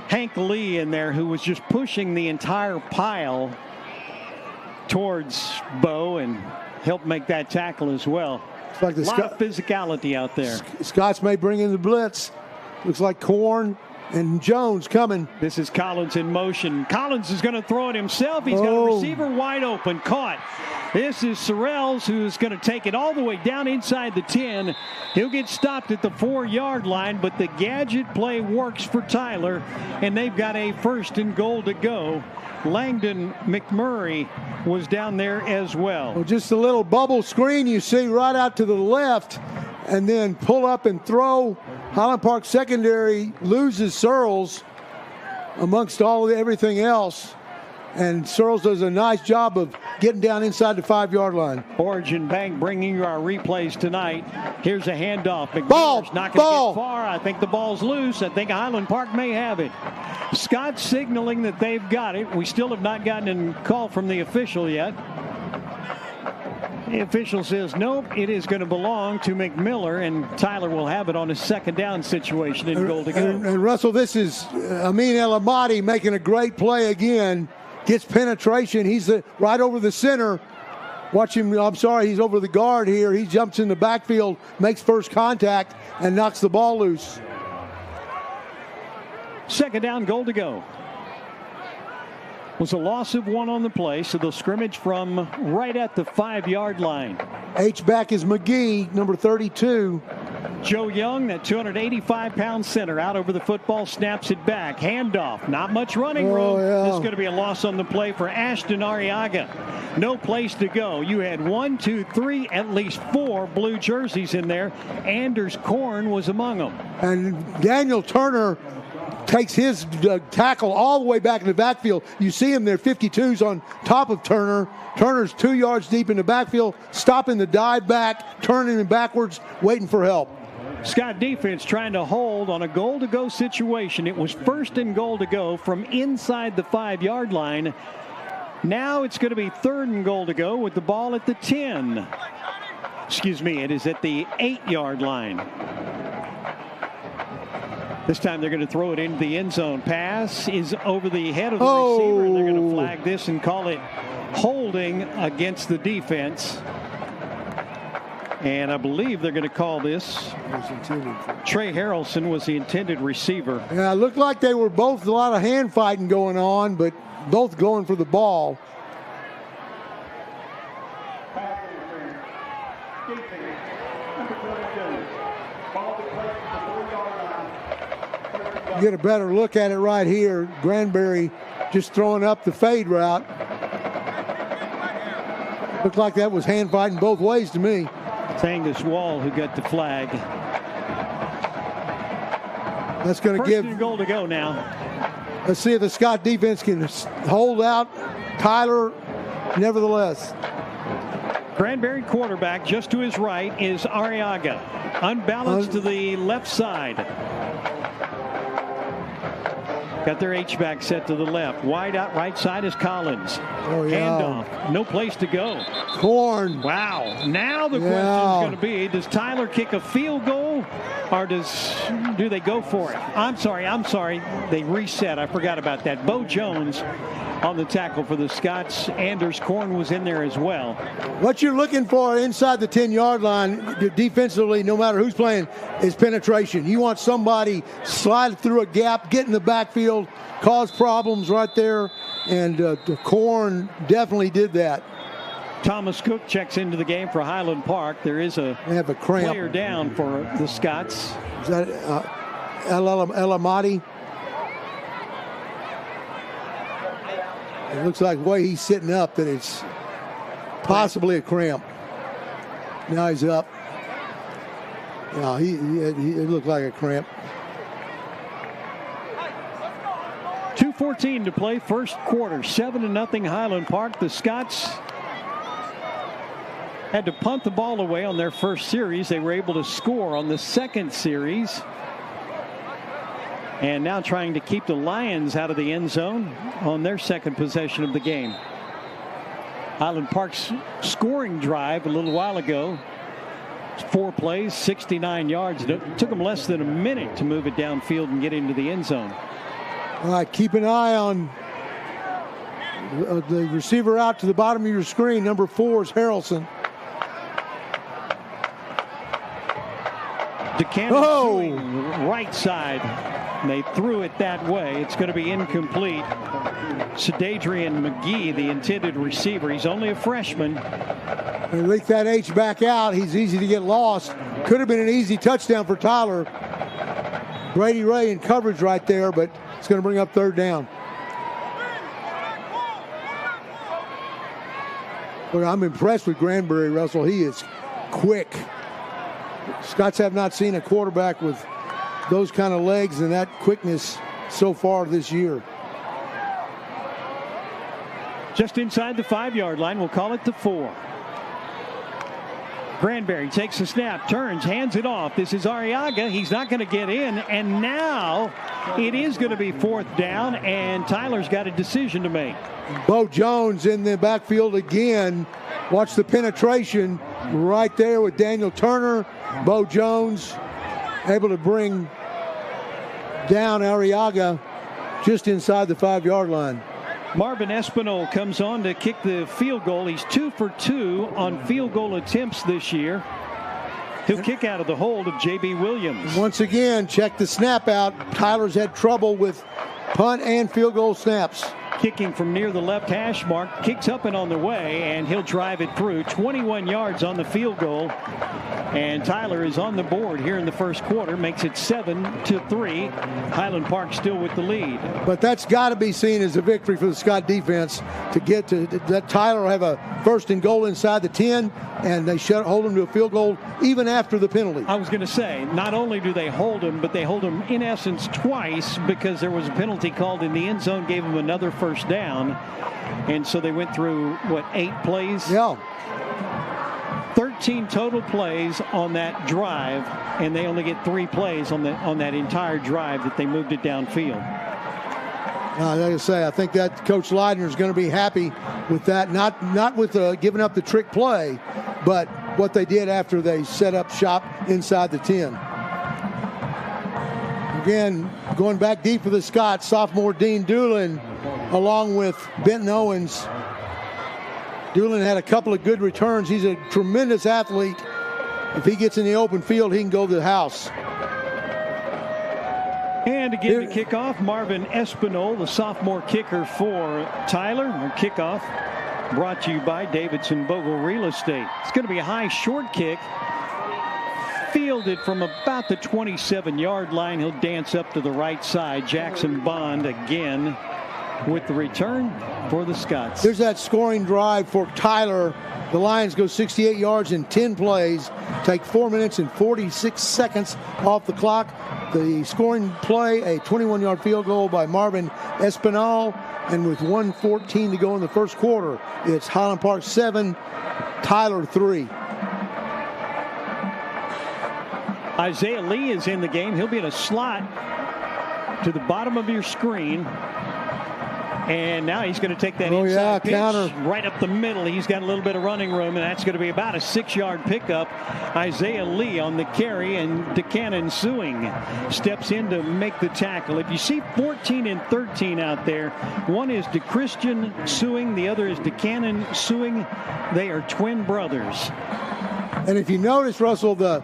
Hank Lee in there who was just pushing the entire pile towards Bo and helped make that tackle as well. It's like a lot of physicality out there. Scots may bring in the blitz. Looks like Korn and Jones coming. This is Collins in motion. Collins is going to throw it himself. He's got a receiver wide open. Caught. This is Sorrells, who's going to take it all the way down inside the 10. He'll get stopped at the 4-yard line, but the gadget play works for Tyler, and they've got a 1st and goal to go. Langdon McMurray was down there as well. Just a little bubble screen you see right out to the left, and then pull up and throw. Highland Park secondary loses Searles amongst everything else. And Searles does a nice job of getting down inside the 5-yard line. Origin Bank bringing you our replays tonight. Here's a handoff. McMiller's not going to get far. I think the ball's loose. I think Highland Park may have it. Scott signaling that they've got it. We still have not gotten a call from the official yet. The official says, nope, it is going to belong to McMiller, and Tyler will have it on his 2nd down situation and goal to go. And Russell, this is Amin El-Amadi making a great play again. Gets penetration. He's right over the center. Watch him. I'm sorry, he's over the guard here. He jumps in the backfield, makes first contact, and knocks the ball loose. 2nd down, goal to go. Was a loss of 1 on the play, so they'll scrimmage from right at the 5-yard line. H-back is McGee, number 32. Joe Young, that 285-pound center, out over the football, snaps it back. Handoff, not much running room. Yeah. This is going to be a loss on the play for Ashton Arriaga. No place to go. You had 1, 2, 3, at least 4 blue jerseys in there. Anders Korn was among them. And Daniel Turner takes his tackle all the way back in the backfield. You see him there, 52s on top of Turner. Turner's 2 yards deep in the backfield, stopping the dive back, turning him backwards, waiting for help. Scott defense trying to hold on a goal-to-go situation. It was first and goal to go from inside the 5-yard line. Now it's going to be third and goal to go with the ball at the 10. Excuse me, it is at the 8-yard line. This time they're going to throw it into the end zone. Pass is over the head of the receiver. And they're going to flag this and call it holding against the defense. And I believe they're going to call this. Trey Harrelson was the intended receiver. Yeah, it looked like they were both a lot of hand fighting going on, but both going for the ball. Get a better look at it right here. Granberry just throwing up the fade route. Looked like that was hand fighting both ways to me. It's Angus Wall who got the flag. That's going to give. First and goal to go now. Let's see if the Scott defense can hold out Tyler. Nevertheless, Granberry quarterback just to his right is Arriaga. Unbalanced to the left side. Got their H-back set to the left. Wide out right side is Collins. Oh, yeah. Handoff. No place to go. Korn. Wow. Now the question is going to be, does Tyler kick a field goal or do they go for it? I'm sorry. They reset. I forgot about that. Bo Jones on the tackle for the Scots. Anders Korn was in there as well. What you're looking for inside the 10-yard line defensively, no matter who's playing, is penetration. You want somebody slide through a gap, get in the backfield, cause problems right there, and Korn definitely did that. Thomas Cook checks into the game for Highland Park. There is a player down for the Scots. Is that El Amadi? It looks like the way he's sitting up that it's possibly a cramp. Now he's up. Yeah, he looked like a cramp. 2:14 to play, first quarter. 7-0 Highland Park. The Scots had to punt the ball away on their first series. They were able to score on the second series. And now trying to keep the Lions out of the end zone on their second possession of the game. Highland Park's scoring drive a little while ago, 4 plays, 69 yards. It took them less than a minute to move it downfield and get into the end zone. All right, keep an eye on the receiver out to the bottom of your screen. Number 4 is Harrelson. DeCannon right side. They threw it that way. It's going to be incomplete. Sadadrian McGee, the intended receiver. He's only a freshman. They leak that H back out. He's easy to get lost. Could have been an easy touchdown for Tyler. Brady Ray in coverage right there, but it's going to bring up third down. Well, I'm impressed with Granberry, Russell. He is quick. Scots have not seen a quarterback with those kind of legs and that quickness so far this year. Just inside the 5-yard line. We'll call it the 4. Granberry takes the snap, turns, hands it off. This is Arriaga. He's not going to get in. And now it is going to be 4th down, and Tyler's got a decision to make. Bo Jones in the backfield again. Watch the penetration right there with Daniel Turner. Bo Jones able to bring down Arriaga just inside the 5-yard line. Marvin Espinal comes on to kick the field goal. He's 2 for 2 on field goal attempts this year. He'll kick out of the hold of J.B. Williams. Once again, check the snap out. Tyler's had trouble with punt and field goal snaps. kicking from near the left hash mark, kicks up and on the way, and he'll drive it through. 21 yards on the field goal, and Tyler is on the board here in the first quarter, makes it 7-3. Highland Park still with the lead. But that's got to be seen as a victory for the Scott defense to get to let Tyler have a first and goal inside the 10, and they hold him to a field goal even after the penalty. I was going to say, not only do they hold him, but they hold him in essence twice because there was a penalty called in the end zone, gave him another first down. And so they went through, 8 plays? Yeah. 13 total plays on that drive, and they only get 3 plays on that entire drive that they moved it downfield. Like I say, I think that Coach Leidner is going to be happy with that. Not with giving up the trick play, but what they did after they set up shop inside the 10. Again, going back deep for the Scots, sophomore Dean Doolin, along with Benton Owens. Doolin had a couple of good returns. He's a tremendous athlete. If he gets in the open field, he can go to the house. And again to kick off, Marvin Espinol, the sophomore kicker for Tyler. Our kickoff brought to you by Davidson Bogle Real Estate. It's going to be a high short kick. Fielded from about the 27-yard line. He'll dance up to the right side. Jackson Bond again with the return for the Scots. There's that scoring drive for Tyler. The Lions go 68 yards in 10 plays, take 4 minutes and 46 seconds off the clock. The scoring play, a 21-yard field goal by Marvin Espinal, and with 1:14 to go in the first quarter, it's Highland Park 7, Tyler 3. Isaiah Lee is in the game. He'll be in a slot to the bottom of your screen. And now he's going to take that inside pitch counter right up the middle. He's got a little bit of running room, and that's going to be about a 6-yard pickup. Isaiah Lee on the carry, and DeCannon Suing steps in to make the tackle. If you see 14 and 13 out there, one is DeChristian Suing, the other is DeCannon Suing. They are twin brothers. And if you notice, Russell, the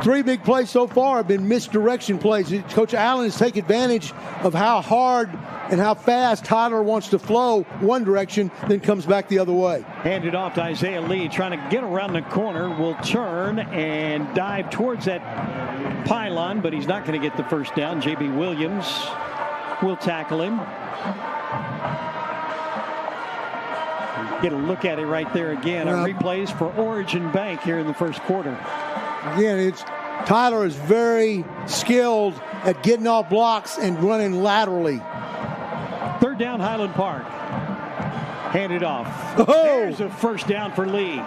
3 big plays so far have been misdirection plays. Coach Allen has taken advantage of how hard and how fast Tyler wants to flow one direction, then comes back the other way. Handed off to Isaiah Lee, trying to get around the corner, will turn and dive towards that pylon, but he's not going to get the first down. J.B. Williams will tackle him. Get a look at it right there again. Our replays for Origin Bank here in the first quarter. Again, Tyler is very skilled at getting off blocks and running laterally. Third down, Highland Park. Handed off. Oh! There's a first down for Lee.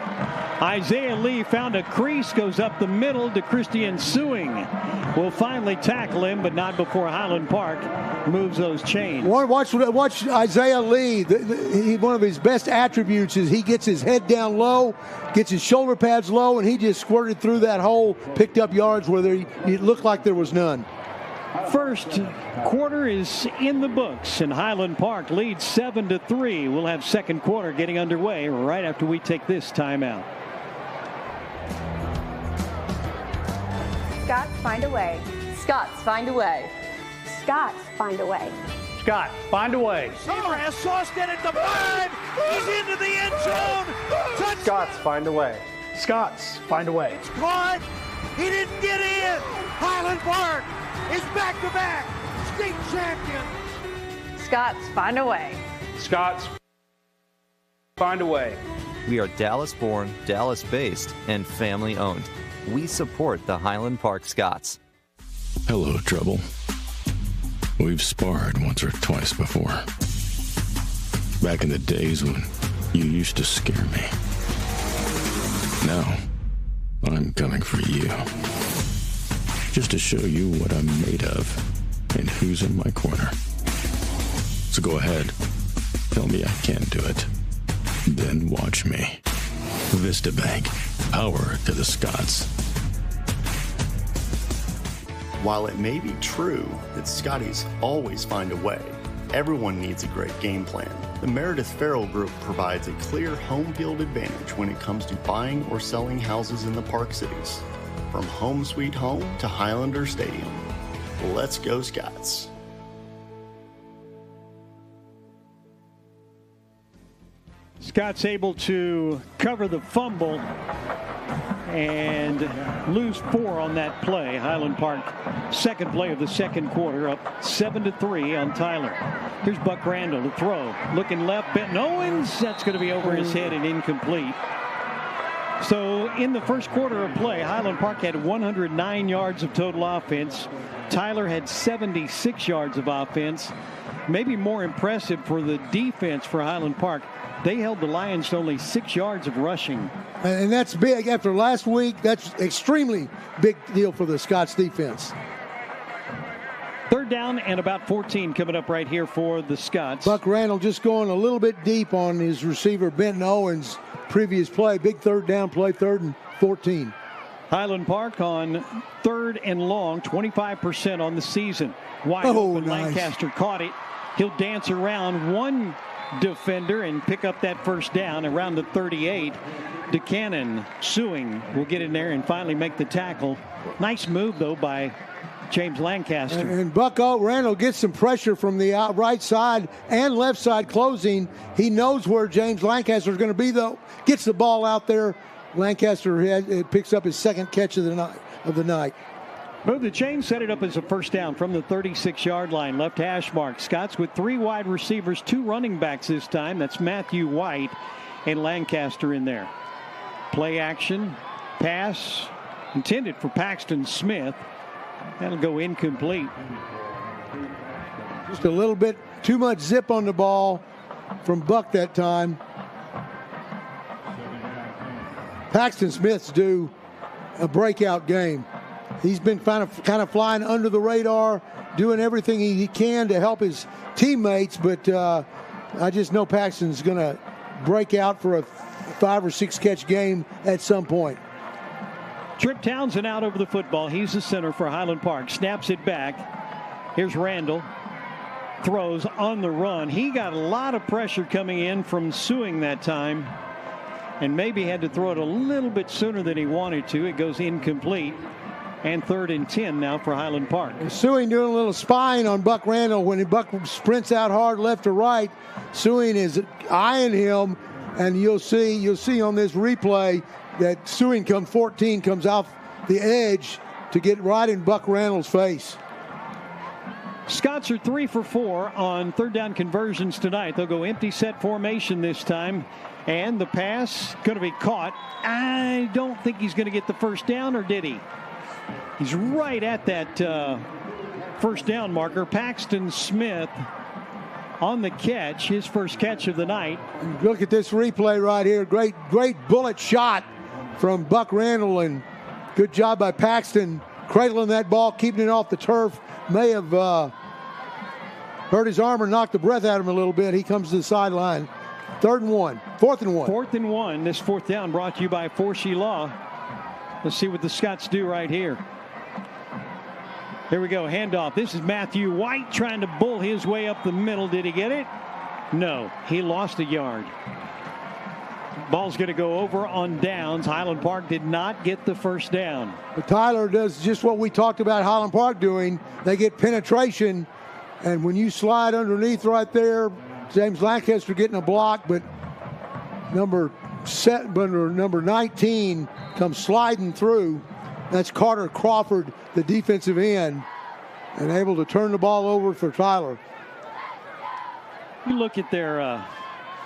Isaiah Lee found a crease, goes up the middle to Christian Suing. Will finally tackle him, but not before Highland Park moves those chains. Watch Isaiah Lee. One of his best attributes is he gets his head down low, gets his shoulder pads low, and he just squirted through that hole, picked up yards where it looked like there was none. First quarter is in the books, and Highland Park leads 7-3. We'll have second quarter getting underway right after we take this timeout. Scots find a way. Scots find a way. Scots find a way. Scott, find a way. Seymour has sauced in at the 5. He's into the end zone. Touchdown. Scots find a way. Scots find a way. It's caught. He didn't get in. Highland Park is back-to-back state champion. Scots find a way. Scots find a way. We are Dallas-born, Dallas-based, and family-owned. We support the Highland Park Scots. Hello, Trouble. We've sparred once or twice before. Back in the days when you used to scare me. Now, I'm coming for you. Just to show you what I'm made of and who's in my corner. So go ahead. Tell me I can do it. Then watch me. Vista Bank. Power to the Scots. While it may be true that Scotties always find a way, everyone needs a great game plan. The Meredith Farrell Group provides a clear home field advantage when it comes to buying or selling houses in the Park Cities. From home sweet home to Highlander Stadium. Let's go Scots. Scott's able to cover the fumble and lose 4 on that play. Highland Park, second play of the second quarter, up 7-3 on Tyler. Here's Buck Randall to throw. Looking left, Benton Owens. That's going to be over his head and incomplete. So in the first quarter of play, Highland Park had 109 yards of total offense. Tyler had 76 yards of offense. Maybe more impressive for the defense for Highland Park. They held the Lions to only 6 yards of rushing. And that's big. After last week, that's extremely big deal for the Scots defense. Third down and about 14 coming up right here for the Scots. Buck Randall just going a little bit deep on his receiver, Benton Owens. Previous play, big third down play, 3rd and 14. Highland Park on 3rd and long, 25% on the season. Wide open, nice. Lancaster caught it. He'll dance around one defender and pick up that first down around the 38. Buchanan suing will get in there and finally make the tackle. Nice move, though, by James Lancaster. And Buck Randall gets some pressure from the right side and left side closing. He knows where James Lancaster is going to be, though. Gets the ball out there. Lancaster picks up his second catch of the night. Move the chain, set it up as a first down from the 36-yard line. Left hash mark. Scots with 3 wide receivers, 2 running backs this time. That's Matthew White and Lancaster in there. Play action. Pass intended for Paxton Smith. That'll go incomplete. Just a little bit too much zip on the ball from Buck that time. Paxton Smith's due a breakout game. He's been kind of flying under the radar, doing everything he can to help his teammates, but I just know Paxton's going to break out for a 5 or 6 catch game at some point. Trip Townsend out over the football. He's the center for Highland Park. Snaps it back. Here's Randall. Throws on the run. He got a lot of pressure coming in from Suing that time, and maybe had to throw it a little bit sooner than he wanted to. It goes incomplete. And 3rd and 10 now for Highland Park. Suing doing a little spying on Buck Randall. When Buck sprints out hard left to right, Suing is eyeing him, and you'll see on this replay that Suing comes off the edge to get right in Buck Randall's face. Scots are 3 for 4 on 3rd down conversions tonight. They'll go empty set formation this time. And the pass going to be caught. I don't think he's going to get the first down, or did he? He's right at that first down marker. Paxton Smith on the catch, his first catch of the night. Look at this replay right here. Great bullet shot from Buck Randall, and good job by Paxton cradling that ball, keeping it off the turf. May have hurt his arm or knocked the breath out of him a little bit. He comes to the sideline. 4th and 1. 4th and 1. This 4th down brought to you by Forsey Law. Let's see what the Scots do right here. Here we go, handoff. This is Matthew White trying to bull his way up the middle. Did he get it? No, he lost a yard. Ball's going to go over on downs. Highland Park did not get the first down. But Tyler does just what we talked about Highland Park doing. They get penetration, and when you slide underneath right there, James Lancaster getting a block, but number 19 comes sliding through. That's Carter Crawford, the defensive end, and able to turn the ball over for Tyler. You look at their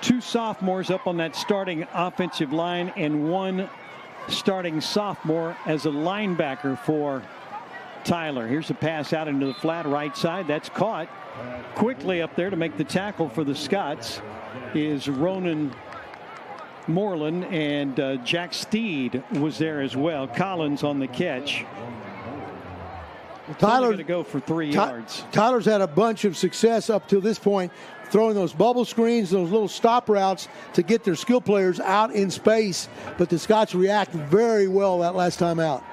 2 sophomores up on that starting offensive line and 1 starting sophomore as a linebacker for Tyler. Here's a pass out into the flat right side. That's caught quickly up there to make the tackle for the Scots is Ronan Moreland, and Jack Steed was there as well. Collins on the catch. Tyler's going to go for 3 yards. Tyler's had a bunch of success up to this point, throwing those bubble screens, those little stop routes to get their skill players out in space, but the Scots react very well that last time out.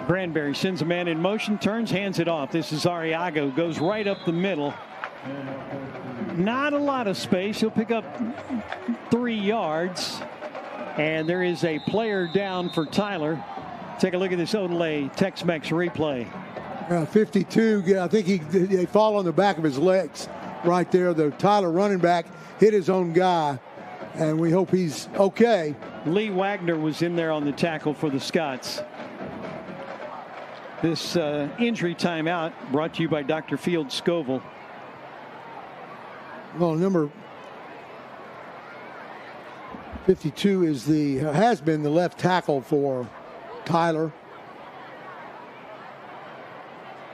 Granberry sends a man in motion, turns, hands it off. This is Arriago, goes right up the middle. Not a lot of space. He'll pick up 3 yards. And there is a player down for Tyler. Take a look at this Odelay Tex-Mex replay. 52, I think they fall on the back of his legs right there. The Tyler running back hit his own guy, and we hope he's okay. Lee Wagner was in there on the tackle for the Scots. This injury timeout brought to you by Dr. Field Scoville. Well, number 52 has been the left tackle for Tyler.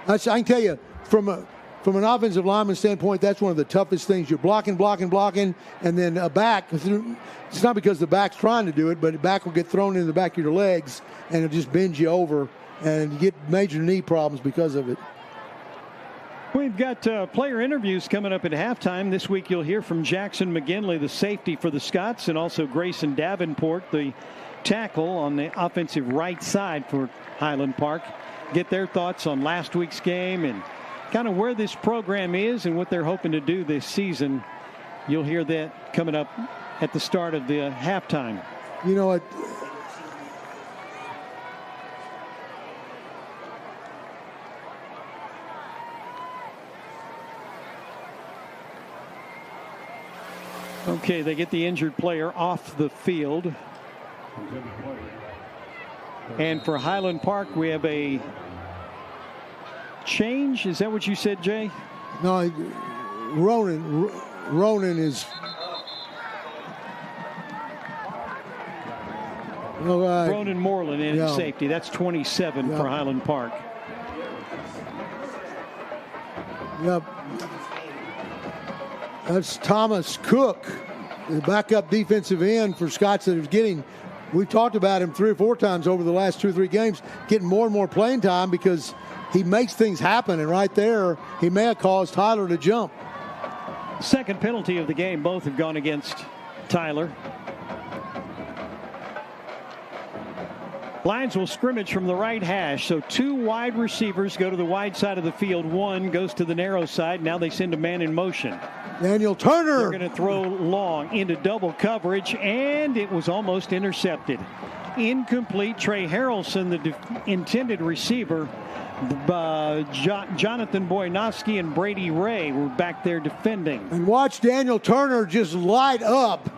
I can tell you, from an offensive lineman standpoint, that's one of the toughest things. You're blocking, and then a back. It's not because the back's trying to do it, but the back will get thrown in the back of your legs, and it'll just bend you over, and you get major knee problems because of it. We've got player interviews coming up at halftime. This week you'll hear from Jackson McGinley, the safety for the Scots, and also Grayson Davenport, the tackle on the offensive right side for Highland Park. Get their thoughts on last week's game and kind of where this program is and what they're hoping to do this season. You'll hear that coming up at the start of the halftime. You know what? Okay, they get the injured player off the field. And for Highland Park, we have a change. Is that what you said, Jay? No, Ronan is. Ronan Moreland in at safety. That's 27 for Highland Park. Yep. That's Thomas Cook, the backup defensive end for Scots that is getting. We've talked about him 3 or 4 times over the last 2 or 3 games, getting more and more playing time because he makes things happen. And right there, he may have caused Tyler to jump. Second penalty of the game. Both have gone against Tyler. Lions will scrimmage from the right hash. So 2 wide receivers go to the wide side of the field. 1 goes to the narrow side. Now they send a man in motion. Daniel Turner. They're going to throw long into double coverage, and it was almost intercepted. Incomplete. Trey Harrelson, the intended receiver. Jonathan Boyanowski and Brady Ray were back there defending. And watch Daniel Turner just light up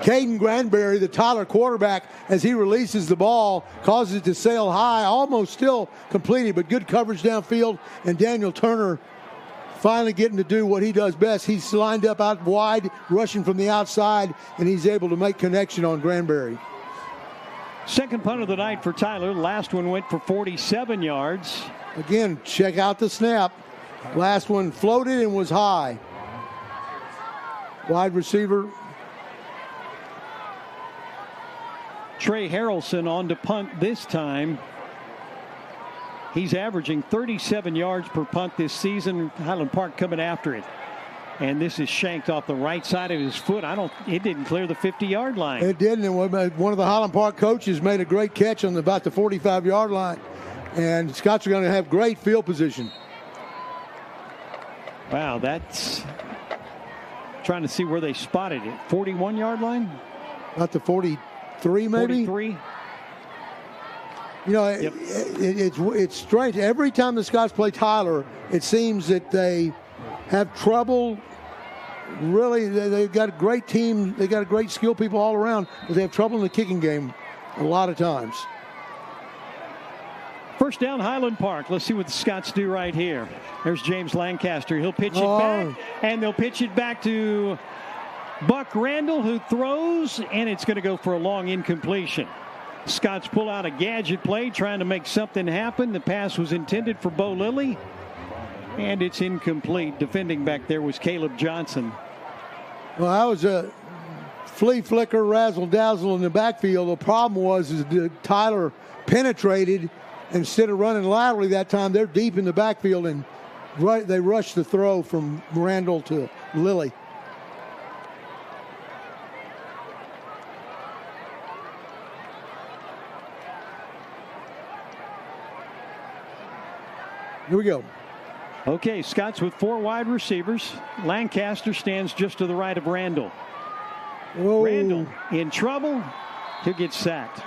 Caden Granberry, the Tyler quarterback, as he releases the ball, causes it to sail high, almost still completed, but good coverage downfield, and Daniel Turner finally getting to do what he does best. He's lined up out wide, rushing from the outside, and he's able to make connection on Granberry. Second punt of the night for Tyler. Last one went for 47 yards. Again, check out the snap. Last one floated and was high. Wide receiver. Trey Harrelson on to punt this time. He's averaging 37 yards per punt this season. Highland Park coming after it. And this is shanked off the right side of his foot. It didn't clear the 50-yard line. It didn't. And one of the Highland Park coaches made a great catch on about the 45-yard line. And Scots are going to have great field position. Wow, that's trying to see where they spotted it. 41-yard line? About the 43, maybe? 43. You know, it's strange. Every time the Scots play Tyler, it seems that they have trouble. Really, they've got a great team. They got great skill people all around, but they have trouble in the kicking game a lot of times. First down, Highland Park. Let's see what the Scots do right here. There's James Lancaster. He'll pitch it back, and they'll pitch it back to Buck Randall, who throws, and it's going to go for a long incompletion. Scots pull out a gadget play, trying to make something happen. The pass was intended for Bo Lilly, and it's incomplete. Defending back there was Caleb Johnson. Well, that was a flea flicker, razzle dazzle in the backfield. The problem was Tyler penetrated. Instead of running laterally that time, they're deep in the backfield, and they rushed the throw from Randall to Lilly. Here we go. Okay, Scots with 4 wide receivers. Lancaster stands just to the right of Randall. Whoa. Randall in trouble. He'll get sacked.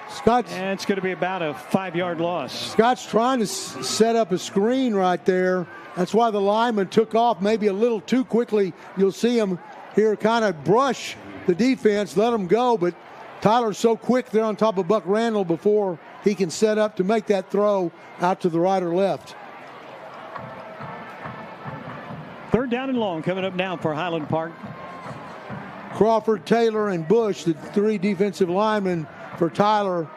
Scott's, and it's going to be about a 5-yard loss. Scott's trying to set up a screen right there. That's why the lineman took off maybe a little too quickly. You'll see him here kind of brush the defense, let him go, but Tyler's so quick there on top of Buck Randall before he can set up to make that throw out to the right or left. 3rd down and long coming up now for Highland Park. Crawford, Taylor, and Bush, the 3 defensive linemen for Tyler.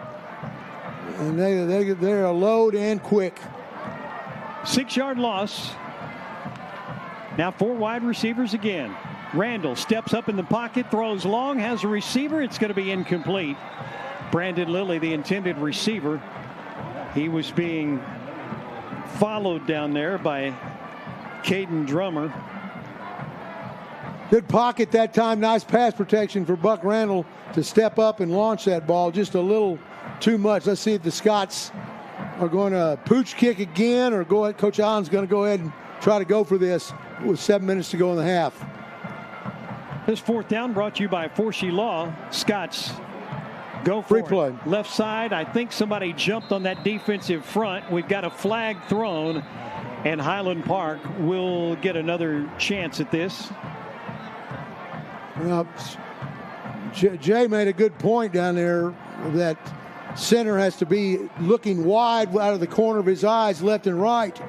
And they're a load and quick. 6-yard loss. Now 4 wide receivers again. Randall steps up in the pocket, throws long, has a receiver. It's going to be incomplete. Brandon Lilly, the intended receiver. He was being followed down there by Caden Drummer. Good pocket that time. Nice pass protection for Buck Randall to step up and launch that ball. Just a little too much. Let's see if the Scots are going to pooch kick again or go ahead. Coach Allen's going to go ahead and try to go for this with 7 minutes to go in the half. This 4th down brought to you by Forsey Law. Scots go for free play. Left side. I think somebody jumped on that defensive front. We've got a flag thrown, and Highland Park will get another chance at this. Jay made a good point down there that center has to be looking wide out of the corner of his eyes, left and right,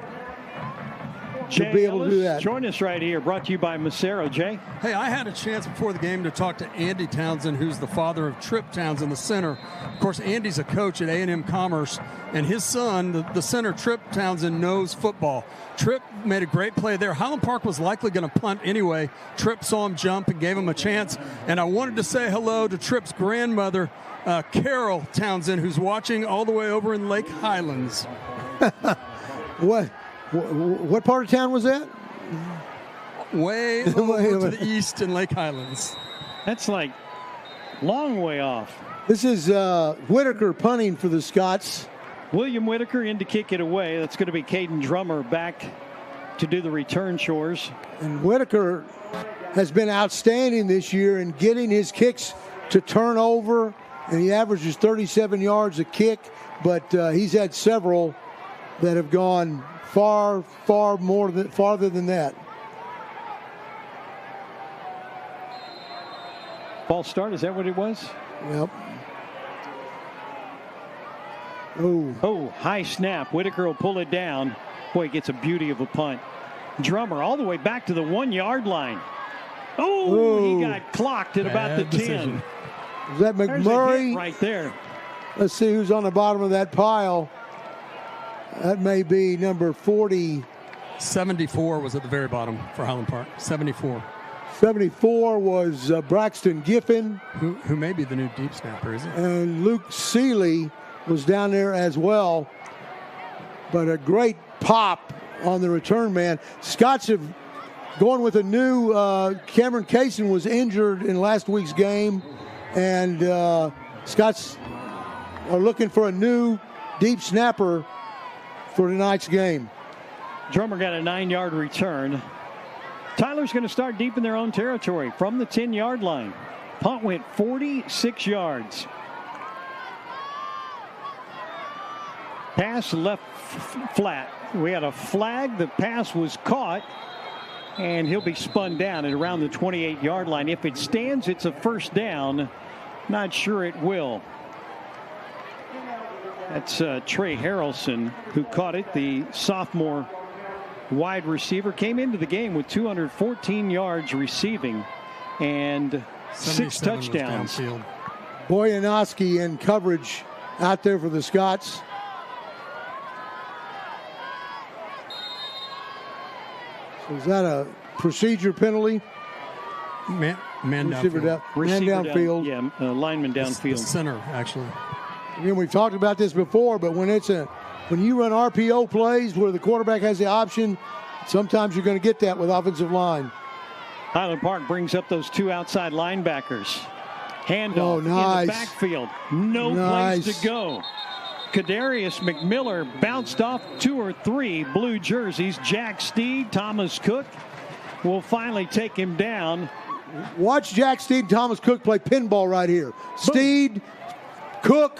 to be able to do that. Join us right here, brought to you by Macero. Jay? Hey, I had a chance before the game to talk to Andy Townsend, who's the father of Trip Townsend, the center. Of course, Andy's a coach at A&M Commerce, and his son, the center, Trip Townsend, knows football. Trip made a great play there. Highland Park was likely going to punt anyway. Trip saw him jump and gave him a chance. And I wanted to say hello to Trip's grandmother, Carol Townsend, who's watching all the way over in Lake Highlands. What part of town was that? Way over to the east in Lake Highlands. That's like long way off. This is Whitaker punting for the Scots. William Whitaker in to kick it away. That's going to be Caden Drummer back to do the return chores. And Whitaker has been outstanding this year in getting his kicks to turn over, and he averages 37 yards a kick, but he's had several that have gone farther than that. False start, is that what it was? Yep. Oh, high snap. Whitaker will pull it down. Boy, he gets a beauty of a punt. Drummer all the way back to the 1-yard line. He got clocked at about the 10. Is that McMurray? Right there. Let's see who's on the bottom of that pile. That may be number 40. 74 was at the very bottom for Highland Park. 74. 74 was Braxton Giffen. Who may be the new deep snapper, is it? And Luke Seeley was down there as well. But a great pop on the return man. Scots have going with a new Cameron Kaysen was injured in last week's game. And Scots are looking for a new deep snapper for tonight's game. Drummer got a 9-yard return. Tyler's going to start deep in their own territory from the 10-yard line. Punt went 46 yards. Pass left flat. We had a flag. The pass was caught, and he'll be spun down at around the 28-yard line. If it stands, it's a first down. Not sure it will. That's Trey Harrelson who caught it, the sophomore wide receiver. Came into the game with 214 yards receiving and 6 touchdowns. Boyanowski in coverage out there for the Scots. So is that a procedure penalty? Man downfield. Man downfield. Lineman downfield. The center, actually. Again, we've talked about this before, but when you run RPO plays where the quarterback has the option, sometimes you're going to get that with offensive line. Highland Park brings up those 2 outside linebackers. Handoff in the backfield. No place to go. Kadarius McMiller bounced off 2 or 3 blue jerseys. Jack Steed, Thomas Cook will finally take him down. Watch Jack Steed and Thomas Cook play pinball right here. Steed, Cook,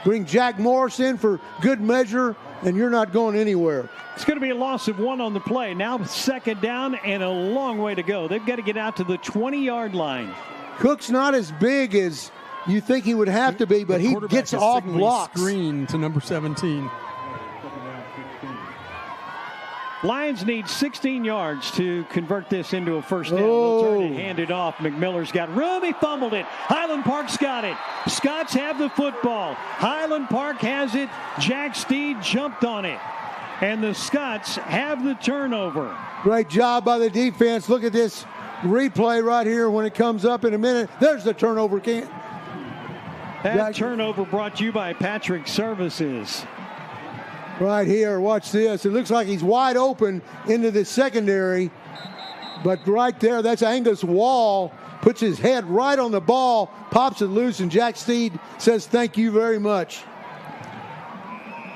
Bring Jack Morris in for good measure, and you're not going anywhere. It's going to be a loss of 1 on the play. Now second down and a long way to go. They've got to get out to the 20-yard line. Cook's not as big as you think he would have to be, but he gets off blocks. Screen to number 17. Lions need 16 yards to convert this into a first down. They'll turn it, hand it off. McMiller's got room. He fumbled it. Highland Park's got it. Scots have the football. Highland Park has it. Jack Steed jumped on it. And the Scots have the turnover. Great job by the defense. Look at this replay right here when it comes up in a minute. There's the turnover. That turnover brought to you by Patrick Services. Right here, watch this. It looks like he's wide open into the secondary. But right there, that's Angus Wall. Puts his head right on the ball, pops it loose, and Jack Steed says thank you very much.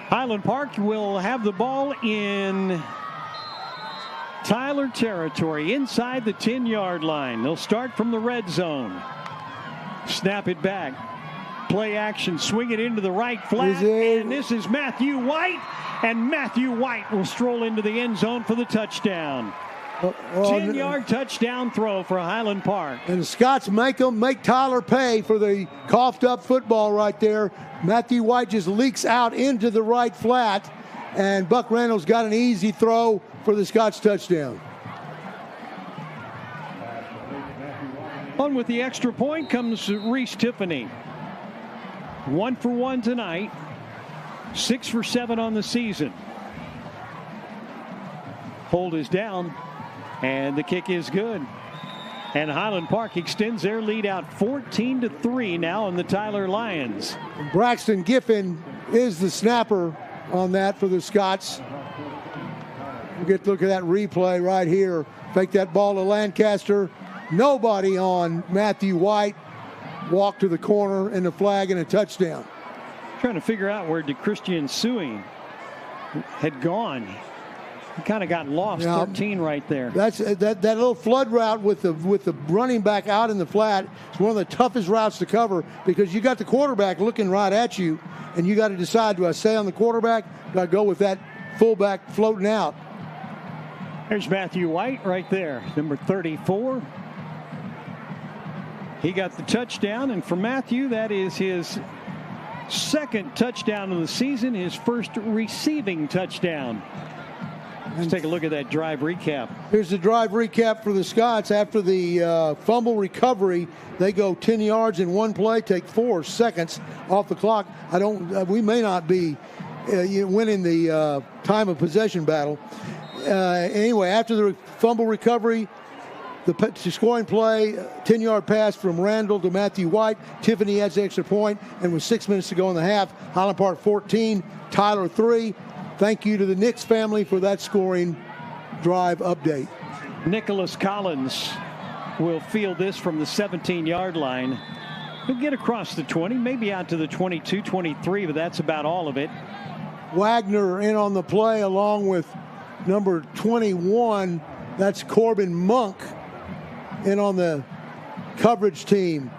Highland Park will have the ball in Tyler territory, inside the 10-yard line. They'll start from the red zone. Snap it back. Play action, swing it into the right flat, and this is Matthew White, and Matthew White will stroll into the end zone for the touchdown. 10-yard touchdown throw for Highland Park. And the Scots make Tyler pay for the coughed-up football right there. Matthew White just leaks out into the right flat, and Buck Randall's got an easy throw for the Scots touchdown. On with the extra point comes Reese Tiffany. 1 for 1 tonight. 6 for 7 on the season. Hold is down, and the kick is good. And Highland Park extends their lead out 14-3 now on the Tyler Lions. Braxton Giffen is the snapper on that for the Scots. We'll get a look at that replay right here. Fake that ball to Lancaster. Nobody on Matthew White. Walk to the corner and the flag and a touchdown. Trying to figure out where DeChristian Suing had gone. He kind of got lost. 13 right there. That's that little flood route with the running back out in the flat. It's one of the toughest routes to cover because you got the quarterback looking right at you, and you got to decide: do I stay on the quarterback? Do I go with that fullback floating out? There's Matthew White right there, number 34. He got the touchdown, and for Matthew, that is his second touchdown of the season, his first receiving touchdown. Let's take a look at that drive recap. Here's the drive recap for the Scots. After the fumble recovery, they go 10 yards in one play, take 4 seconds off the clock. We may not be winning the time of possession battle. Anyway, after the fumble recovery, the scoring play, 10-yard pass from Randall to Matthew White. Tiffany adds the extra point, and with 6 minutes to go in the half, Highland Park 14, Tyler 3. Thank you to the Nix family for that scoring drive update. Nicholas Collins will field this from the 17-yard line. He'll get across the 20, maybe out to the 22, 23, but that's about all of it. Wagner in on the play along with number 21. That's Corbin Monk in on the coverage team.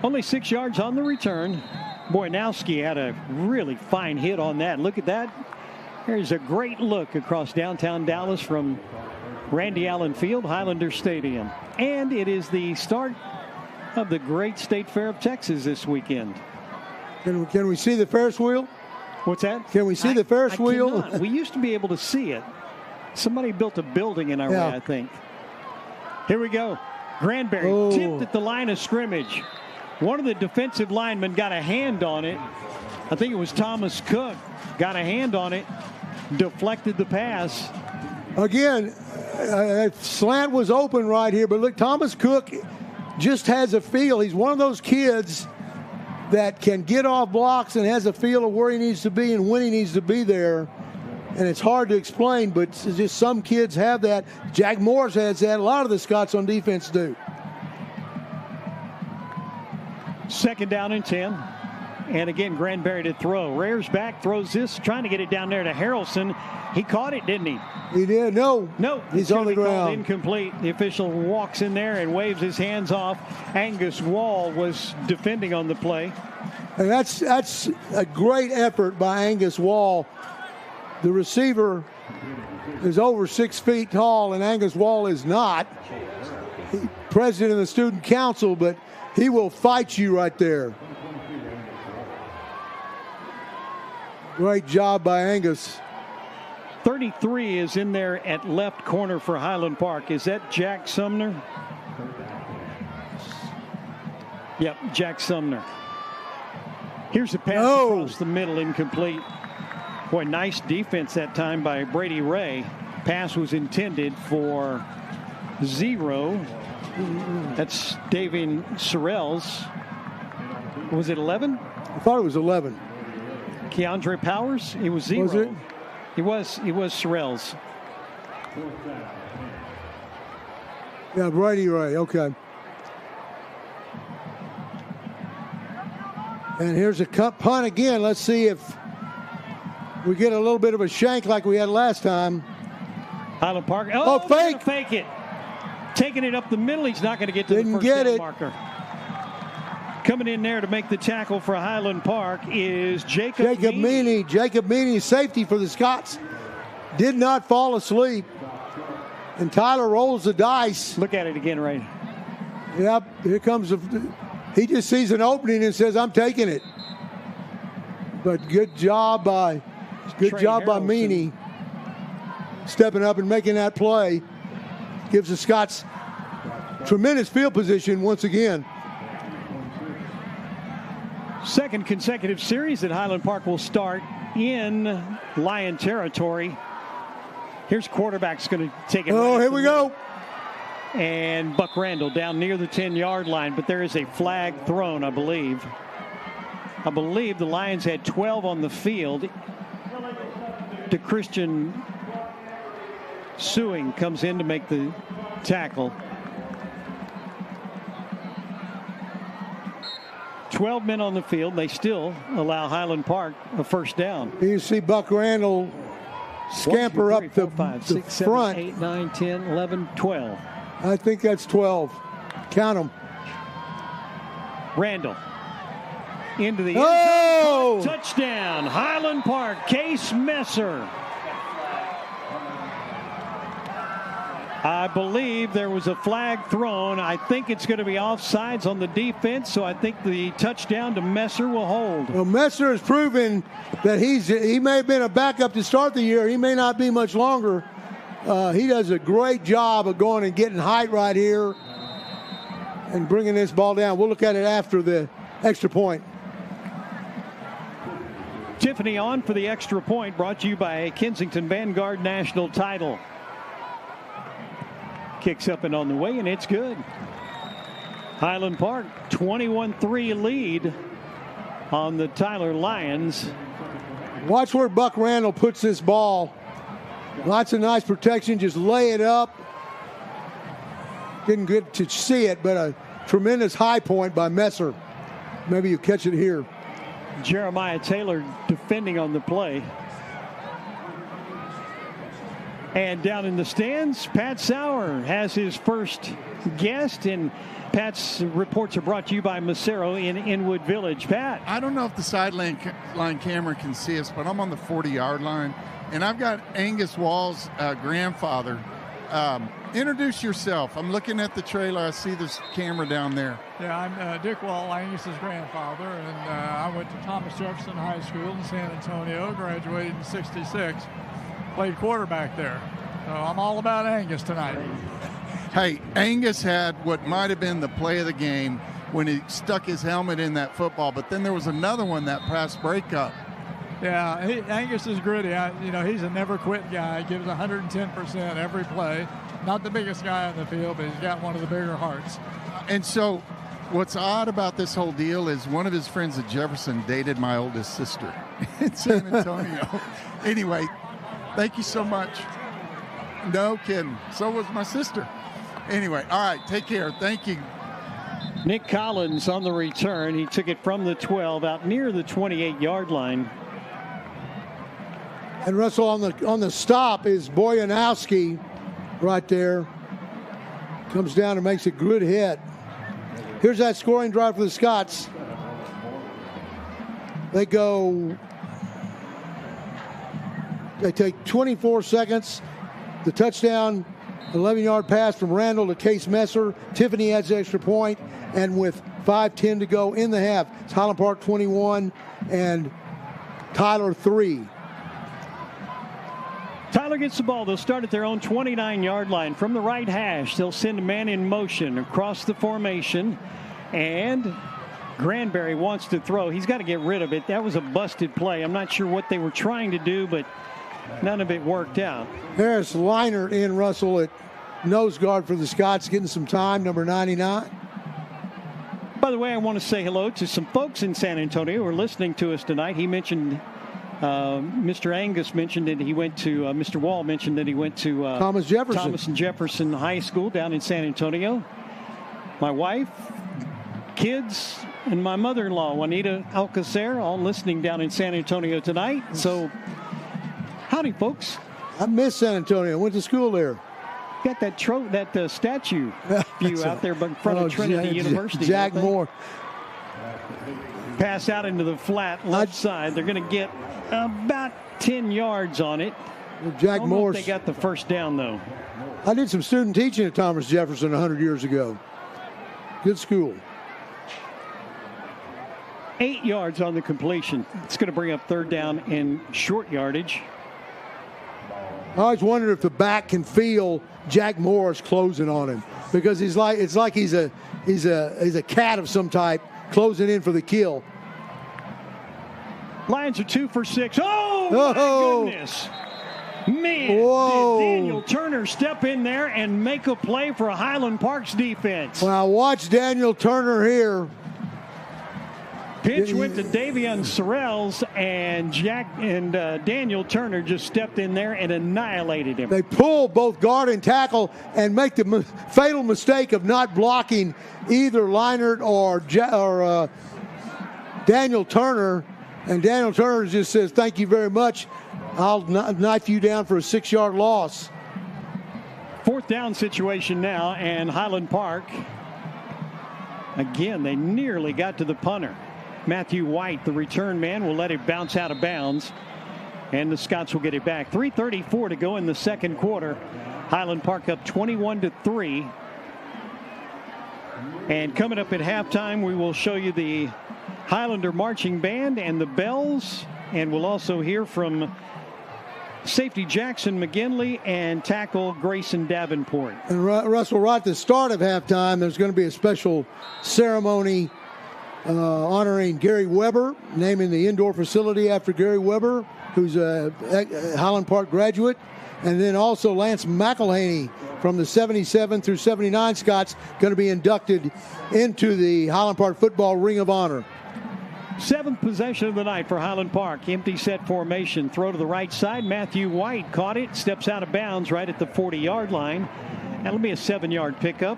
Only 6 yards on the return. Boynowski had a really fine hit on that. Look at that. There's a great look across downtown Dallas from Randy Allen Field, Highlander Stadium. And it is the start of the great State Fair of Texas this weekend. Can we see the Ferris wheel? What's that? Can we see the Ferris wheel? Cannot. We used to be able to see it. Somebody built a building in our way, I think. Here we go. Granberry tipped at the line of scrimmage. One of the defensive linemen got a hand on it. I think it was Thomas Cook. Got a hand on it. Deflected the pass. Again, slant was open right here, but look, Thomas Cook just has a feel. He's one of those kids that can get off blocks and has a feel of where he needs to be and when he needs to be there. And it's hard to explain, but it's just some kids have that. Jack Morris has that. A lot of the Scots on defense do. 2nd down and 10. And again, Granberry to throw. Rare's back, throws this, trying to get it down there to Harrelson. He caught it, didn't he? He did. No, he's on the ground. Incomplete. The official walks in there and waves his hands off. Angus Wall was defending on the play. And that's a great effort by Angus Wall. The receiver is over 6 feet tall, and Angus Wall is not. President of the student council, but he will fight you right there. Great job by Angus. 33 is in there at left corner for Highland Park. Is that Jack Sumner? Yep, Jack Sumner. Here's a pass across the middle, incomplete. Boy, nice defense that time by Brady Ray. Pass was intended for 0. That's Davian Sorrells. Was it 11? I thought it was 11. Keandre Powers? It was 0. Was it? It was Sorrells. Yeah, Brady Ray. Okay. And here's a punt again. Let's see if we get a little bit of a shank like we had last time. Highland Park. Oh, fake. Fake it. Taking it up the middle. He's not going to get to the first down marker. Coming in there to make the tackle for Highland Park is Jacob Meany. Jacob Meany, safety for the Scots, did not fall asleep. And Tyler rolls the dice. Look at it again, Ray. Yep, here comes he just sees an opening and says, I'm taking it. But good job by Meany stepping up and making that play. Gives the Scots tremendous field position once again. Second consecutive series that Highland Park will start in Lion territory. Here's quarterback's going to take it. Oh, here we go. And Buck Randall down near the 10-yard line, but there is a flag thrown, I believe. I believe the Lions had 12 on the field. To Christian Suing comes in to make the tackle. 12 men on the field. They still allow Highland Park a first down. You see Buck Randall scamper 1, 2, 3, 4, 5, 6, 7, front. 8, 9, 10, 11, 12. I think that's 12. Count them. Randall into the end zone. Touchdown, Highland Park. Case Messer. I believe there was a flag thrown. I think it's going to be offsides on the defense, so I think the touchdown to Messer will hold. Well, Messer has proven that he may have been a backup to start the year. He may not be much longer. He does a great job of going and getting height right here and bringing this ball down. We'll look at it after the extra point. Tiffany on for the extra point, brought to you by Kensington Vanguard National Title. Kicks up and on the way, and it's good. Highland Park, 21-3 lead on the Tyler Lions. Watch where Buck Randall puts this ball. Lots of nice protection. Just lay it up. Didn't get to see it, but a tremendous high point by Messer. Maybe you catch it here. Jeremiah Taylor defending on the play. And down in the stands, Pat Sauer has his first guest, and Pat's reports are brought to you by Macero in Inwood Village. Pat. I don't know if the sideline camera can see us, but I'm on the 40-yard line, and I've got Angus Wall's grandfather. Introduce yourself. I'm looking at the trailer. I see this camera down there. Yeah, I'm Dick Wall, Angus's grandfather, and I went to Thomas Jefferson High School in San Antonio, graduated in '66. Played quarterback there. So I'm all about Angus tonight. Hey, Angus had what might have been the play of the game when he stuck his helmet in that football, but then there was another one, that pass breakup. Yeah, Angus is gritty. He's a never-quit guy. He gives 110% every play. Not the biggest guy on the field, but he's got one of the bigger hearts. And so what's odd about this whole deal is one of his friends at Jefferson dated my oldest sister in San Antonio. Anyway, thank you so much. No kidding. So was my sister. Anyway, all right, take care. Thank you. Nick Collins on the return. He took it from the 12 out near the 28-yard line. And Russell on the stop is Boyanowski right there. Comes down and makes a good hit. Here's that scoring drive for the Scots. They take 24 seconds. The touchdown, 11-yard pass from Randall to Case Messer. Tiffany adds the extra point, and with 5:10 to go in the half, it's Highland Park 21 and Tyler 3. Tyler gets the ball. They'll start at their own 29-yard line. From the right hash, they'll send a man in motion across the formation. And Granberry wants to throw. He's got to get rid of it. That was a busted play. I'm not sure what they were trying to do, but none of it worked out. Harris Leinert in, Russell, at nose guard for the Scots, getting some time, number 99. By the way, I want to say hello to some folks in San Antonio who are listening to us tonight. He mentioned... Mr. Angus mentioned that he went to, Mr. Wall mentioned that he went to Thomas and Jefferson High School down in San Antonio. My wife, kids, and my mother-in-law, Juanita Alcacer, all listening down in San Antonio tonight. So, howdy, folks. I miss San Antonio. Went to school there. Got that statue view out there in front of Trinity University. Jack Moore. Pass out into the flat left side. They're going to get about 10 yards on it. Jack Moore. They got the first down, though. I did some student teaching at Thomas Jefferson 100 years ago. Good school. 8 yards on the completion. It's going to bring up third down and short yardage. I always wondered if the back can feel Jack Morris closing on him, because it's like he's a cat of some type closing in for the kill. Lions are 2 for 6. Oh, my goodness. Man, did Daniel Turner step in there and make a play for Highland Park's defense. Well, watch Daniel Turner here. Pitch went to Davion Sorrells, and Daniel Turner just stepped in there and annihilated him. They pull both guard and tackle and make the fatal mistake of not blocking either Leinert or Daniel Turner. And Daniel Turner just says, "Thank you very much. I'll knife you down for a 6-yard loss." Fourth down situation now, and Highland Park, again, they nearly got to the punter. Matthew White, the return man, will let it bounce out of bounds, and the Scots will get it back. 3:34 to go in the second quarter. Highland Park up 21-3. And coming up at halftime, we will show you the Highlander Marching Band and the bells, and we'll also hear from safety Jackson McGinley and tackle Grayson Davenport. And Russell, right at the start of halftime, there's going to be a special ceremony honoring Gary Weber, naming the indoor facility after Gary Weber, who's a Highland Park graduate. And then also Lance McElhaney from the 77 through 79 Scots going to be inducted into the Highland Park Football Ring of Honor. Seventh possession of the night for Highland Park. Empty set formation. Throw to the right side. Matthew White caught it. Steps out of bounds right at the 40-yard line. That'll be a 7-yard pickup.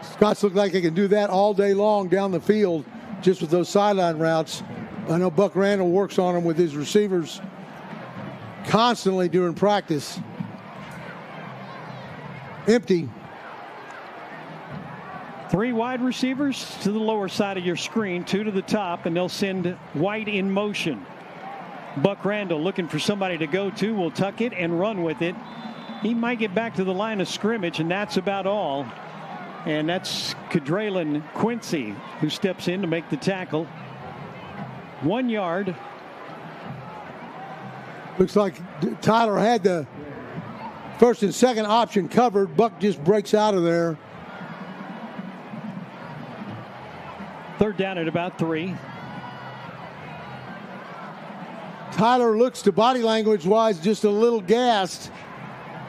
Scots look like they can do that all day long down the field just with those sideline routes. I know Buck Randall works on them with his receivers constantly during practice. Empty. 3 wide receivers to the lower side of your screen, 2 to the top, and they'll send White in motion. Buck Randall looking for somebody to go to, will tuck it and run with it. He might get back to the line of scrimmage, and that's about all. And that's Cadraylon Quincy who steps in to make the tackle. 1 yard. Looks like Tyler had the first and second option covered. Buck just breaks out of there. Third down at about 3. Tyler looks, to body language wise, just a little gassed.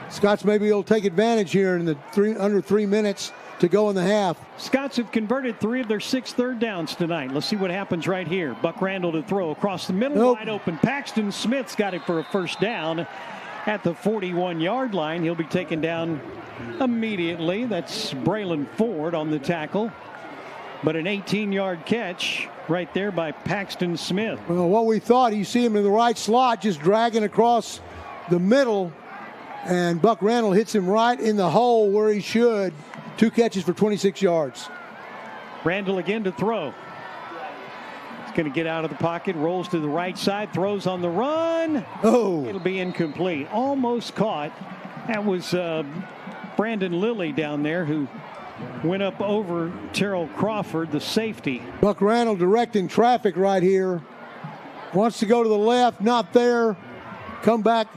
Scots maybe will take advantage here in the under 3 minutes to go in the half. Scots have converted 3 of their 6 third downs tonight. Let's see what happens right here. Buck Randall to throw across the middle, wide open. Paxton Smith's got it for a first down. at the 41-yard line. He'll be taken down immediately. That's Braylon Ford on the tackle. But an 18-yard catch right there by Paxton Smith. Well, what we thought, you see him in the right slot, just dragging across the middle, and Buck Randall hits him right in the hole where he should. 2 catches for 26 yards. Randall again to throw. He's going to get out of the pocket, rolls to the right side, throws on the run. Oh! It'll be incomplete. Almost caught. That was Brandon Lilly down there who went up over Terrell Crawford, the safety. Buck Randall directing traffic right here. Wants to go to the left, not there. Come back,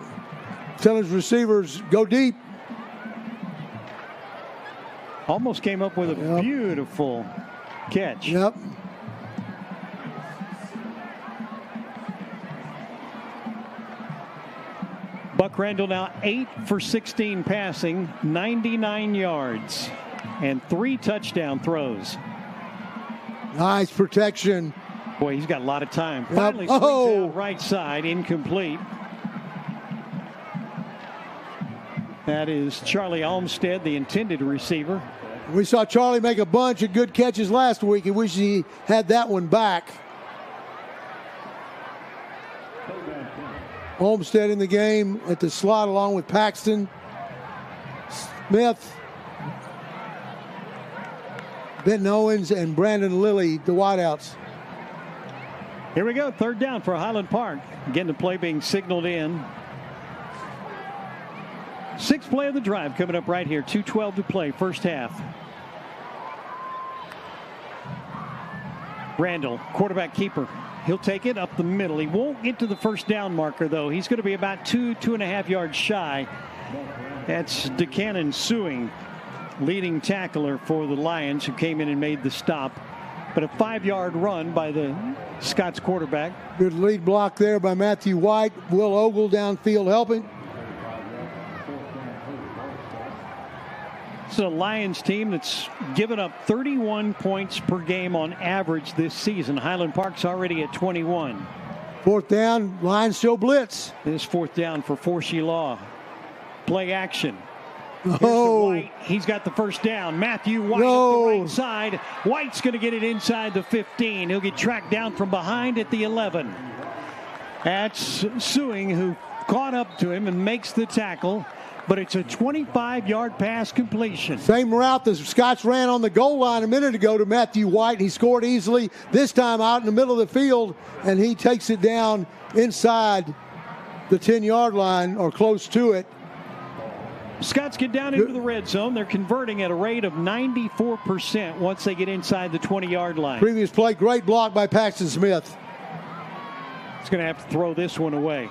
tell his receivers, go deep. Almost came up with a beautiful catch. Yep. Buck Randall now 8 for 16 passing, 99 yards, and 3 touchdown throws. Nice protection. Boy, he's got a lot of time. Yep. Finally swings out right side, incomplete. That is Charlie Olmstead, the intended receiver. We saw Charlie make a bunch of good catches last week. I wish he had that one back. Olmstead in the game at the slot along with Paxton Smith, Benton Owens, and Brandon Lilly, the wideouts. Here we go, 3rd down for Highland Park. Again, the play being signaled in. 6th play of the drive coming up right here. 2:12 to play, first half. Randall, quarterback keeper. He'll take it up the middle. He won't get to the first down marker, though. He's going to be about 2.5 yards shy. That's DeCannon Suing, leading tackler for the Lions, who came in and made the stop. But a 5-yard run by the Scots quarterback. Good lead block there by Matthew White. Will Ogle downfield helping. It's a Lions team that's given up 31 points per game on average this season. Highland Park's already at 21. 4th down, Lions show blitz. This 4th down for Forshee Law. Play action. Oh, White. He's got the first down. Matthew White up the right side. White's going to get it inside the 15. He'll get tracked down from behind at the 11. That's Suing, who caught up to him and makes the tackle. But it's a 25-yard pass completion. Same route the Scots ran on the goal line a minute ago to Matthew White. He scored easily, this time out in the middle of the field, and he takes it down inside the 10-yard line or close to it. Scots get down into the red zone. They're converting at a rate of 94% once they get inside the 20-yard line. Previous play, great block by Paxton Smith. He's going to have to throw this one away.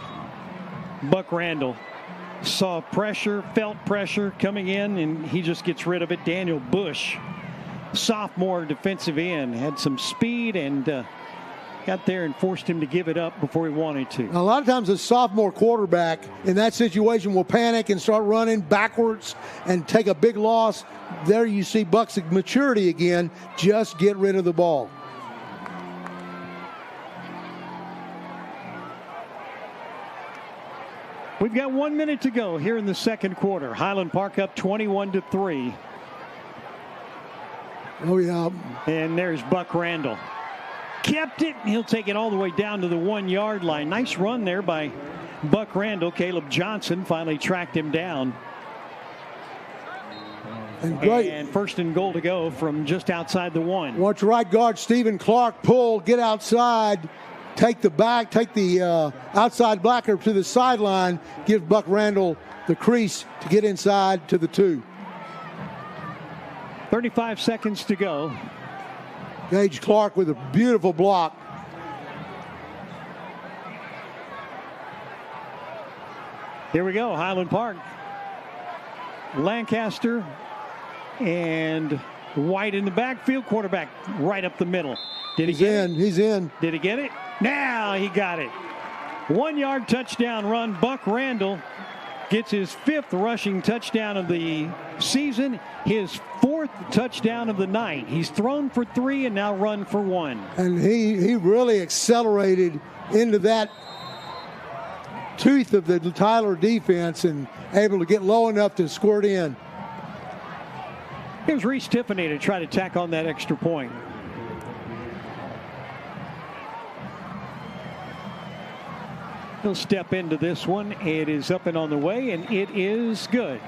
Buck Randall saw pressure, felt pressure coming in, and he just gets rid of it. Daniel Bush, sophomore defensive end, had some speed and got there and forced him to give it up before he wanted to. A lot of times a sophomore quarterback in that situation will panic and start running backwards and take a big loss. There you see Buck's maturity again. Just get rid of the ball. We've got 1 minute to go here in the second quarter. Highland Park up 21-3. Oh, yeah. And there's Buck Randall. Kept it. He'll take it all the way down to the 1-yard line. Nice run there by Buck Randall. Caleb Johnson finally tracked him down. And 1st and goal to go from just outside the 1. Watch right guard Stephen Clark pull, get outside. Take the outside blocker to the sideline, give Buck Randall the crease to get inside to the 2. 35 seconds to go. Gage Clark with a beautiful block. Here we go, Highland Park. Lancaster and White in the backfield, quarterback right up the middle. Did he get it? He's in. Did he get it? Now he got it. 1-yard touchdown run. Buck Randall gets his 5th rushing touchdown of the season, his 4th touchdown of the night. He's thrown for 3 and now run for 1. And he really accelerated into that tooth of the Tyler defense and able to get low enough to squirt in. Here's Reese Tiffany to try to tack on that extra point. He'll step into this one. It is up and on the way, and it is good.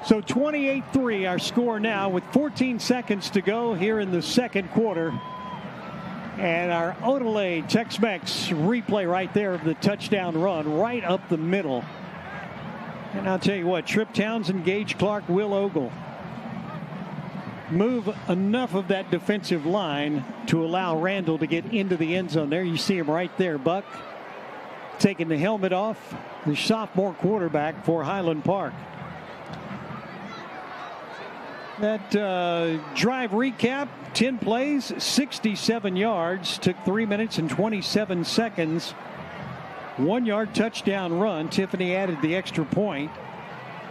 So 28-3 our score now with 14 seconds to go here in the second quarter. And our Odelay Tex-Mex replay right there of the touchdown run right up the middle. And I'll tell you what, Trip Townsend, Gage Clark, Will Ogle move enough of that defensive line to allow Randall to get into the end zone there. You see him right there, Buck, taking the helmet off, the sophomore quarterback for Highland Park. That drive recap, 10 plays, 67 yards, took 3 minutes and 27 seconds. 1 yard touchdown run. Tiffany added the extra point,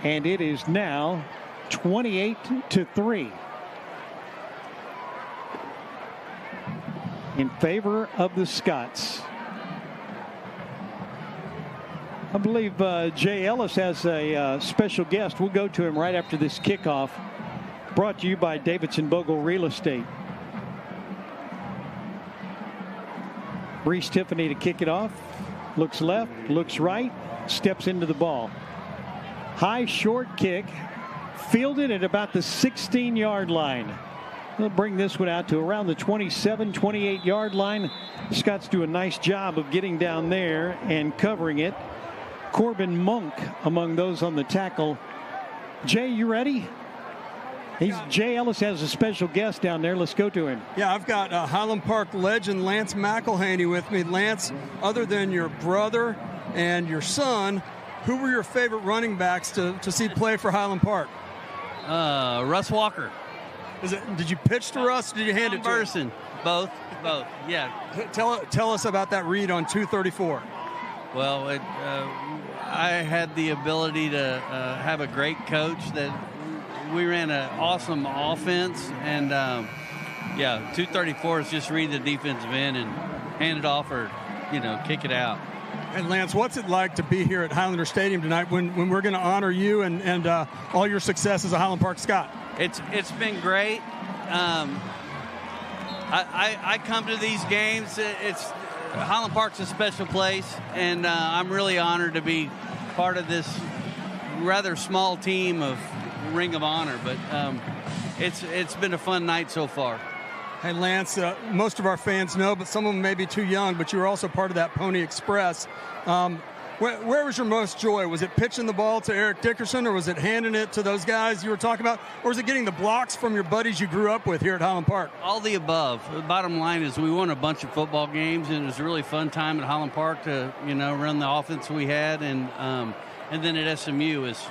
and it is now 28-3 in favor of the Scots. I believe Jay Ellis has a special guest. We'll go to him right after this kickoff. Brought to you by Davidson Bogle Real Estate. Reese Tiffany to kick it off. Looks left, looks right, steps into the ball. High short kick, fielded at about the 16-yard line. They'll bring this one out to around the 27, 28-yard line. Scots do a nice job of getting down there and covering it. Corbin Monk among those on the tackle. Jay, you ready? Jay Ellis has a special guest down there. Let's go to him. Yeah, I've got Highland Park legend Lance McElhaney with me. Lance, other than your brother and your son, who were your favorite running backs to see play for Highland Park? Russ Walker. Did you pitch to Russ? Or did you hand it to him? Both. Yeah. Tell us about that read on 234. Well, I had the ability to have a great coach that. We ran an awesome offense, and 234 is just read the defensive end and hand it off or, kick it out. And Lance, what's it like to be here at Highlander Stadium tonight when we're going to honor you and all your success as a Highland Park Scot? It's been great. I come to these games. Highland Park's a special place, and I'm really honored to be part of this rather small team of Ring of Honor, but it's been a fun night so far. Hey, Lance, most of our fans know, but some of them may be too young, but you were also part of that Pony Express. Where was your most joy? Was it pitching the ball to Eric Dickerson, or was it handing it to those guys you were talking about, or was it getting the blocks from your buddies you grew up with here at Highland Park? All the above. The bottom line is we won a bunch of football games, and it was a really fun time at Highland Park to, run the offense we had, and then at SMU is,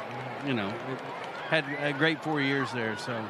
had a great 4 years there. So,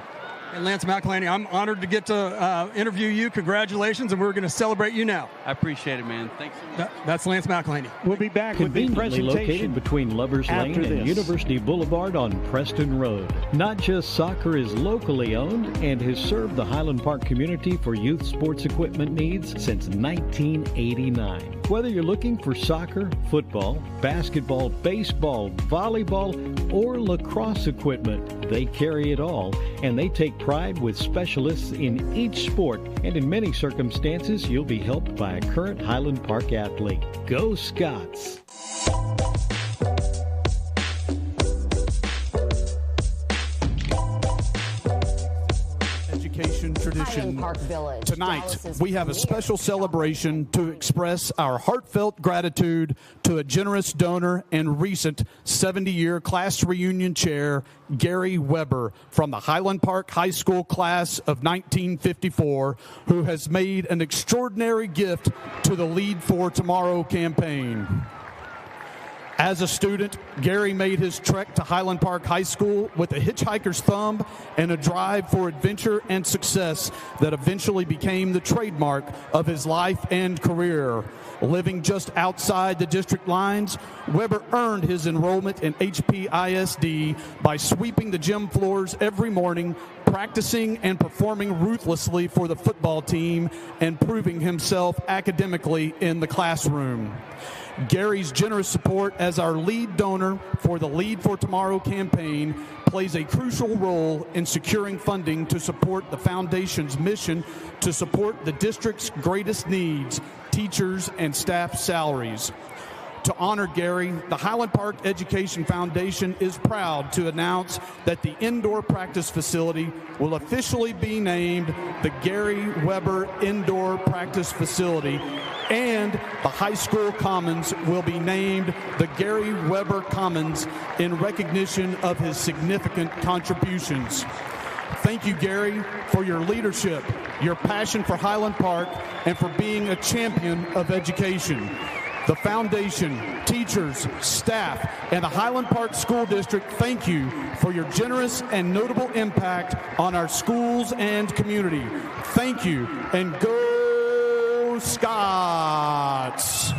and Lance McElhaney, I'm honored to get to interview you. Congratulations, and we're going to celebrate you now. I appreciate it, man. Thanks so much. That's Lance McElhaney. We'll be back with the presentation. Located between Lovers Lane and University Boulevard on Preston Road. Not Just Soccer is locally owned and has served the Highland Park community for youth sports equipment needs since 1989. Whether you're looking for soccer, football, basketball, baseball, volleyball, or lacrosse equipment, they carry it all, and they take pride with specialists in each sport, and in many circumstances, you'll be helped by a current Highland Park athlete. Go Scots! Tradition. Tonight, we have a special celebration to express our heartfelt gratitude to a generous donor and recent 70-year class reunion chair, Gary Weber, from the Highland Park High School class of 1954, who has made an extraordinary gift to the Lead for Tomorrow campaign. As a student, Gary made his trek to Highland Park High School with a hitchhiker's thumb and a drive for adventure and success that eventually became the trademark of his life and career. Living just outside the district lines, Weber earned his enrollment in HP ISD by sweeping the gym floors every morning, practicing and performing ruthlessly for the football team, and proving himself academically in the classroom. Gary's generous support as our lead donor for the Lead for Tomorrow campaign plays a crucial role in securing funding to support the foundation's mission to support the district's greatest needs, teachers and staff salaries. To honor Gary, the Highland Park Education Foundation is proud to announce that the indoor practice facility will officially be named the Gary Weber Indoor Practice Facility, and the high school commons will be named the Gary Weber Commons in recognition of his significant contributions. Thank you, Gary, for your leadership, your passion for Highland Park, and for being a champion of education. The foundation, teachers, staff, and the Highland Park School District thank you for your generous and notable impact on our schools and community. Thank you, and go Scots!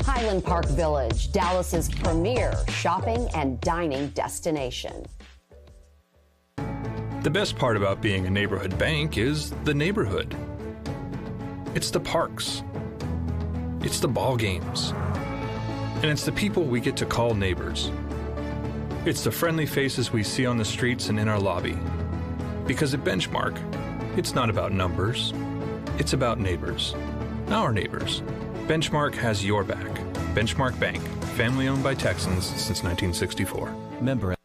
Highland Park Village, Dallas's premier shopping and dining destination. The best part about being a neighborhood bank is the neighborhood. It's the parks. It's the ball games. And it's the people we get to call neighbors. It's the friendly faces we see on the streets and in our lobby. Because at Benchmark, it's not about numbers. It's about neighbors. Our neighbors. Benchmark has your back. Benchmark Bank, family owned by Texans since 1964. Member.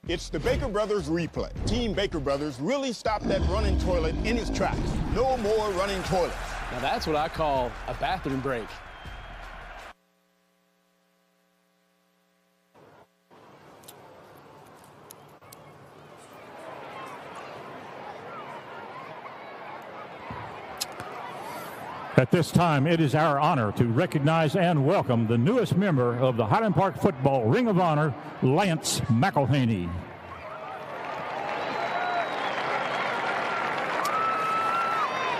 It's the Baker Brothers replay. Team Baker Brothers really stopped that running toilet in its tracks. No more running toilets. Now that's what I call a bathroom break. At this time, it is our honor to recognize and welcome the newest member of the Highland Park Football Ring of Honor, Lance McElhaney.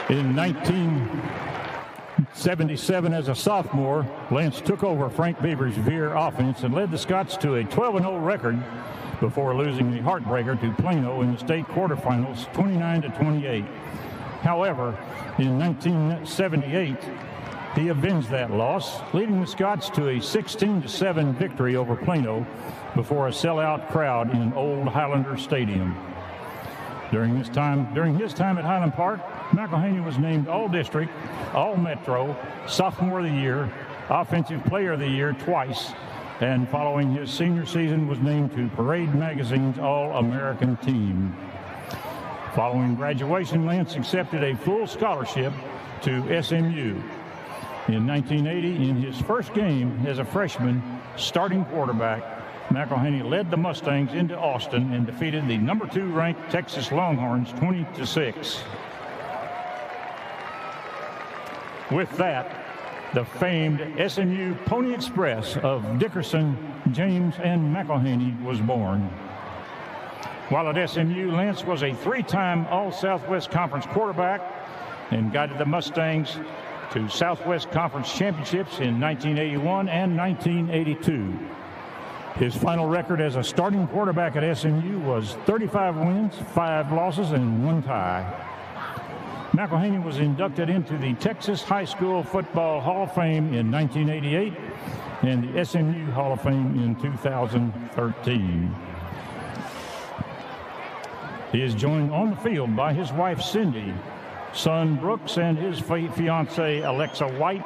In 1977, as a sophomore, Lance took over Frank Beaver's Veer offense and led the Scots to a 12-0 record before losing the heartbreaker to Plano in the state quarterfinals, 29-28. However, in 1978, he avenged that loss, leading the Scots to a 16-7 victory over Plano before a sellout crowd in Old Highlander Stadium. During his time at Highland Park, McElhaney was named All-District, All-Metro, Sophomore of the Year, Offensive Player of the Year twice, and following his senior season was named to Parade Magazine's All-American Team. Following graduation, Lance accepted a full scholarship to SMU. In 1980, in his first game as a freshman starting quarterback, McElhaney led the Mustangs into Austin and defeated the number 2 ranked Texas Longhorns 20-6. With that, the famed SMU Pony Express of Dickerson, James, and McElhaney was born. While at SMU, Lance was a 3-time All-Southwest Conference quarterback and guided the Mustangs to Southwest Conference championships in 1981 and 1982. His final record as a starting quarterback at SMU was 35 wins, 5 losses, and 1 tie. McElhaney was inducted into the Texas High School Football Hall of Fame in 1988 and the SMU Hall of Fame in 2013. He is joined on the field by his wife, Cindy, son Brooks, and his fiancee, Alexa White,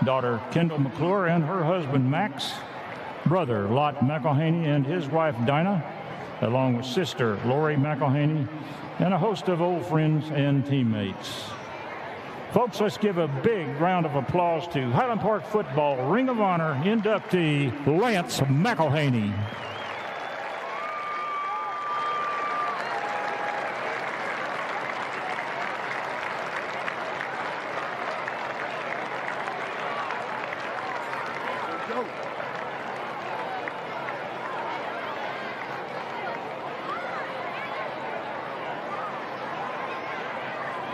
daughter Kendall McClure, and her husband, Max, brother Lot McElhaney and his wife Dinah, along with sister Lori McElhaney, and a host of old friends and teammates. Folks, let's give a big round of applause to Highland Park Football Ring of Honor inductee Lance McElhaney.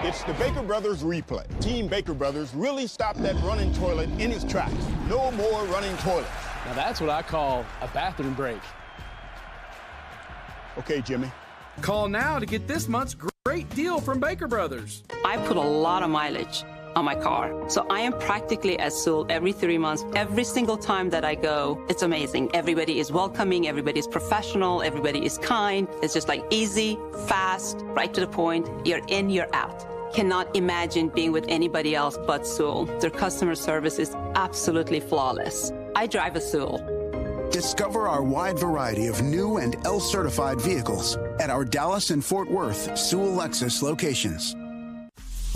It's the Baker Brothers replay. Team Baker Brothers really stopped that running toilet in its tracks. No more running toilets. Now that's what I call a bathroom break. Okay, Jimmy. Call now to get this month's great deal from Baker Brothers. I put a lot of mileage on my car, so I am practically at Sewell every 3 months. Every single time that I go, it's amazing. Everybody is welcoming, everybody is professional, everybody is kind. It's just like easy, fast, right to the point. You're in, you're out. Cannot imagine being with anybody else but Sewell. Their customer service is absolutely flawless. I drive a Sewell. Discover our wide variety of new and L-certified vehicles at our Dallas and Fort Worth Sewell Lexus locations.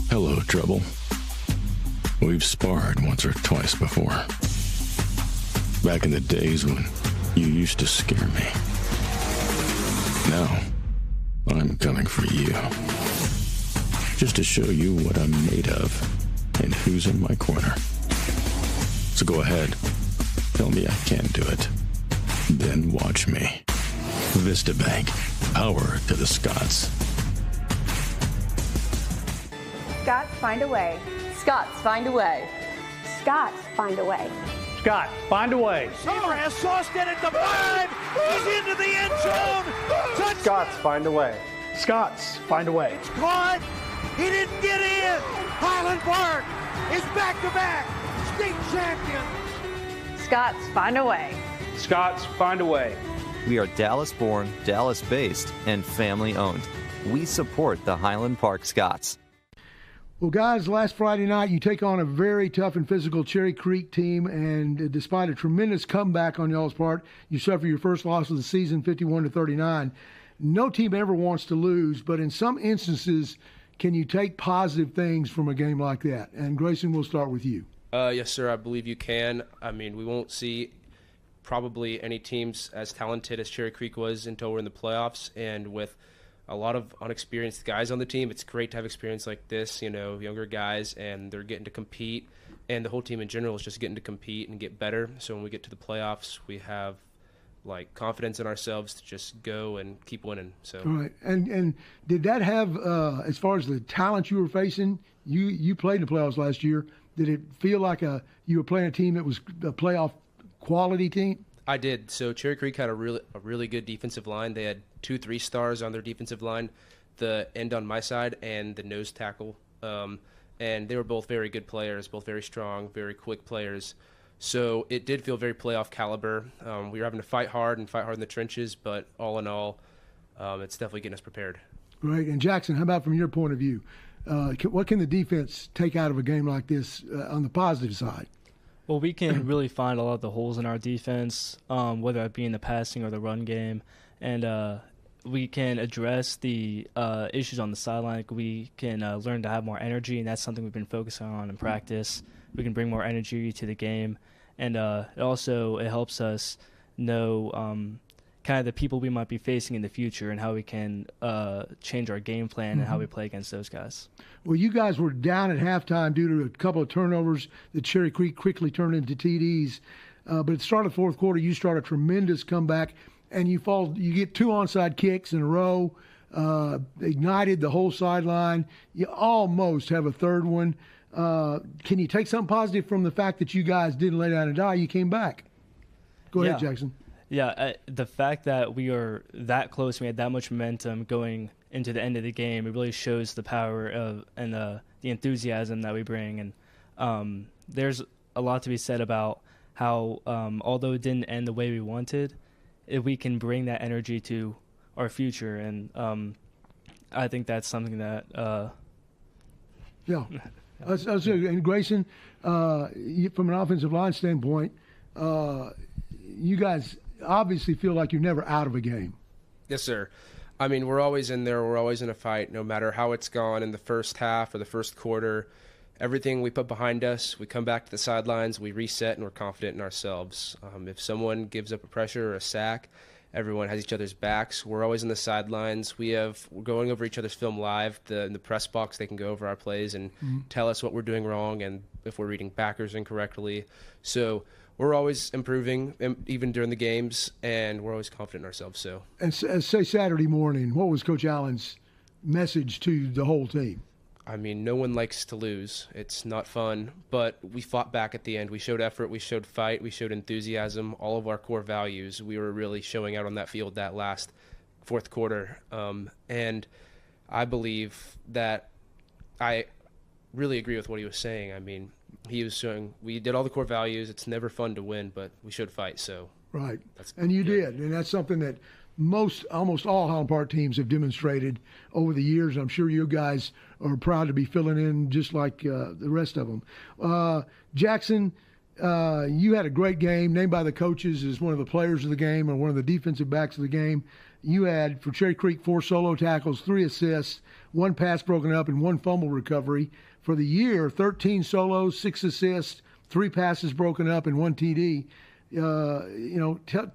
Hello, Trouble. We've sparred once or twice before. Back in the days when you used to scare me. Now, I'm coming for you. Just to show you what I'm made of and who's in my corner. So go ahead. Tell me I can do it. Then watch me. Vista Bank. Power to the Scots. Scots find a way. Scots find a way. Scots find a way. Scott, find a way. Summer has sauced it at the 5. He's into the end zone. Touchdown. Scots find a way. Scots find a way. It's caught. He didn't get in. Highland Park is back-to-back state champion. Scots find a way. Scots find a way. We are Dallas-born, Dallas-based, and family-owned. We support the Highland Park Scots. Well, guys, last Friday night you take on a very tough and physical Cherry Creek team, and despite a tremendous comeback on y'all's part, you suffer your first loss of the season, 51-39. No team ever wants to lose, but in some instances, can you take positive things from a game like that? And Grayson, we'll start with you. Yes, sir. I believe you can. I mean, we won't see probably any teams as talented as Cherry Creek was until we're in the playoffs, and with a lot of unexperienced guys on the team, it's great to have experience like this, younger guys, and they're getting to compete, and the whole team in general is just getting to compete and get better. So when we get to the playoffs, we have confidence in ourselves to just go and keep winning. So all right. And did that have as far as the talent you were facing, you played in the playoffs last year, did it feel like you were playing a team that was a playoff quality team? I did. So Cherry Creek had a really good defensive line. They had 2 3-stars on their defensive line, the end on my side and the nose tackle. And they were both very good players, both very strong, very quick players. So it did feel very playoff caliber. We were having to fight hard in the trenches, but all in all, it's definitely getting us prepared. Great. And Jackson, how about from your point of view? What can the defense take out of a game like this on the positive side? Well, we can really find a lot of the holes in our defense, whether it be in the passing or the run game, and we can address the issues on the sideline. We can learn to have more energy, and that's something we've been focusing on in practice. We can bring more energy to the game, and it helps us know kind of the people we might be facing in the future and how we can change our game plan and how we play against those guys. Well, you guys were down at halftime due to a couple of turnovers that Cherry Creek quickly turned into TDs. But at the start of the fourth quarter, you start a tremendous comeback, and you get 2 onside kicks in a row, ignited the whole sideline. You almost have a third one. Can you take something positive from the fact that you guys didn't lay down and die? You came back. Go ahead, Jackson. Yeah, the fact that we are that close, we had that much momentum going into the end of the game, it really shows the power of and the enthusiasm that we bring. And there's a lot to be said about how, although it didn't end the way we wanted, if we can bring that energy to our future. And I think that's something that And Grayson, from an offensive line standpoint, you guys obviously feel like you're never out of a game. Yes, sir. I mean, we're always in there. We're always in a fight, no matter how it's gone in the first half or the first quarter. Everything we put behind us, we come back to the sidelines, we reset, and we're confident in ourselves. If someone gives up a pressure or a sack, everyone has each other's backs. We're always in the sidelines. We're going over each other's film live. In the press box, they can go over our plays and tell us what we're doing wrong and if we're reading backers incorrectly. So we're always improving, even during the games, and we're always confident in ourselves. So, and say Saturday morning, what was Coach Allen's message to the whole team? I mean, no one likes to lose. It's not fun, but we fought back at the end. We showed effort, we showed fight, we showed enthusiasm, all of our core values. We were really showing out on that field that last fourth quarter. And I believe that I really agree with what he was saying. I mean, he was showing we did all the core values. It's never fun to win, but we showed fight. So right, and you did, and that's something that almost all Highland Park teams have demonstrated over the years. I'm sure you guys are proud to be filling in just like the rest of them. Jackson, you had a great game, named by the coaches as one of the players of the game or one of the defensive backs of the game. You had, for Cherry Creek, 4 solo tackles, 3 assists, 1 pass broken up, and 1 fumble recovery. For the year, 13 solos, 6 assists, 3 passes broken up, and 1 TD.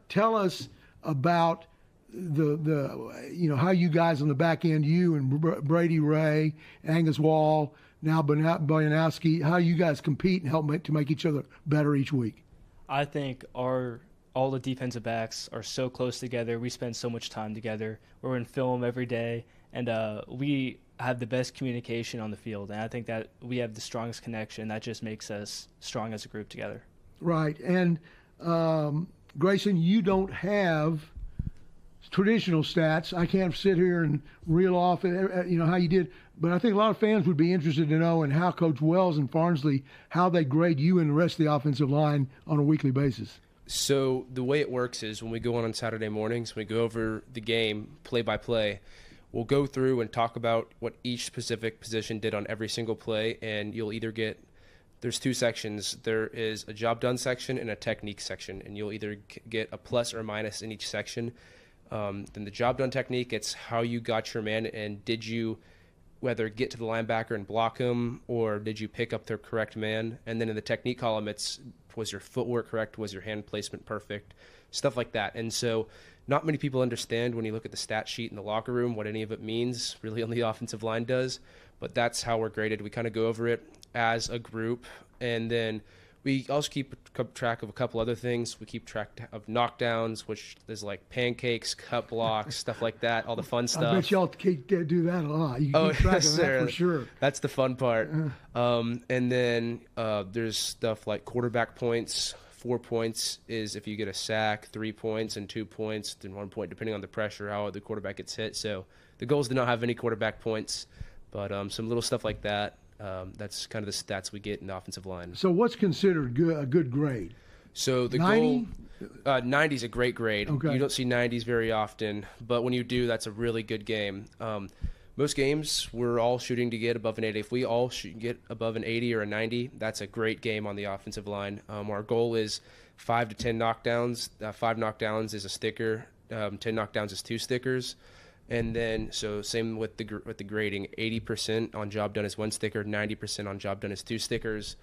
Tell us about how you guys on the back end, you and Brady Ray, Angus Wall, now Bojanowski, how you guys compete and help to make each other better each week. I think all the defensive backs are so close together. We spend so much time together. We're in film every day, and we have the best communication on the field. And I think that we have the strongest connection. That just makes us strong as a group together. Right. And Grayson, you don't have traditional stats. I can't sit here and reel off, how you did. But I think a lot of fans would be interested to know in how Coach Wells and Farnsley, how they grade you and the rest of the offensive line on a weekly basis. So the way it works is when we go on Saturday mornings, we go over the game play by play. We'll go through and talk about what each specific position did on every single play, and you'll either get – there's 2 sections. There is a job done section and a technique section, and you'll either get a plus or minus in each section. Then the job done technique, it's how you got your man, and did you whether get to the linebacker and block him, or did you pick up the correct man? And then in the technique column, it's was your footwork correct, was your hand placement perfect, stuff like that. And so not many people understand when you look at the stat sheet in the locker room what any of it means. Really only the offensive line does, but that's how we're graded. We kind of go over it as a group, and then we also keep track of a couple other things. We keep track of knockdowns, which is like pancakes, cut blocks, stuff like that, all the fun stuff. I bet y'all do that a lot. You keep track of that for sure. That's the fun part. And then there's stuff like quarterback points. 4 points is if you get a sack, 3 points, and 2 points, then 1 point, depending on the pressure, how the quarterback gets hit. So the goal is to not have any quarterback points, but some little stuff like that. That's kind of the stats we get in the offensive line. So what's considered a good grade? So the 90? Goal, 90 is a great grade. Okay. You don't see 90s very often, but when you do, that's a really good game. Most games, we're all shooting to get above an 80. If we all get above an 80 or a 90, that's a great game on the offensive line. Our goal is 5 to 10 knockdowns. 5 knockdowns is a sticker. 10 knockdowns is 2 stickers. And then, so same with the grading, 80% on job done is 1 sticker, 90% on job done is 2 stickers.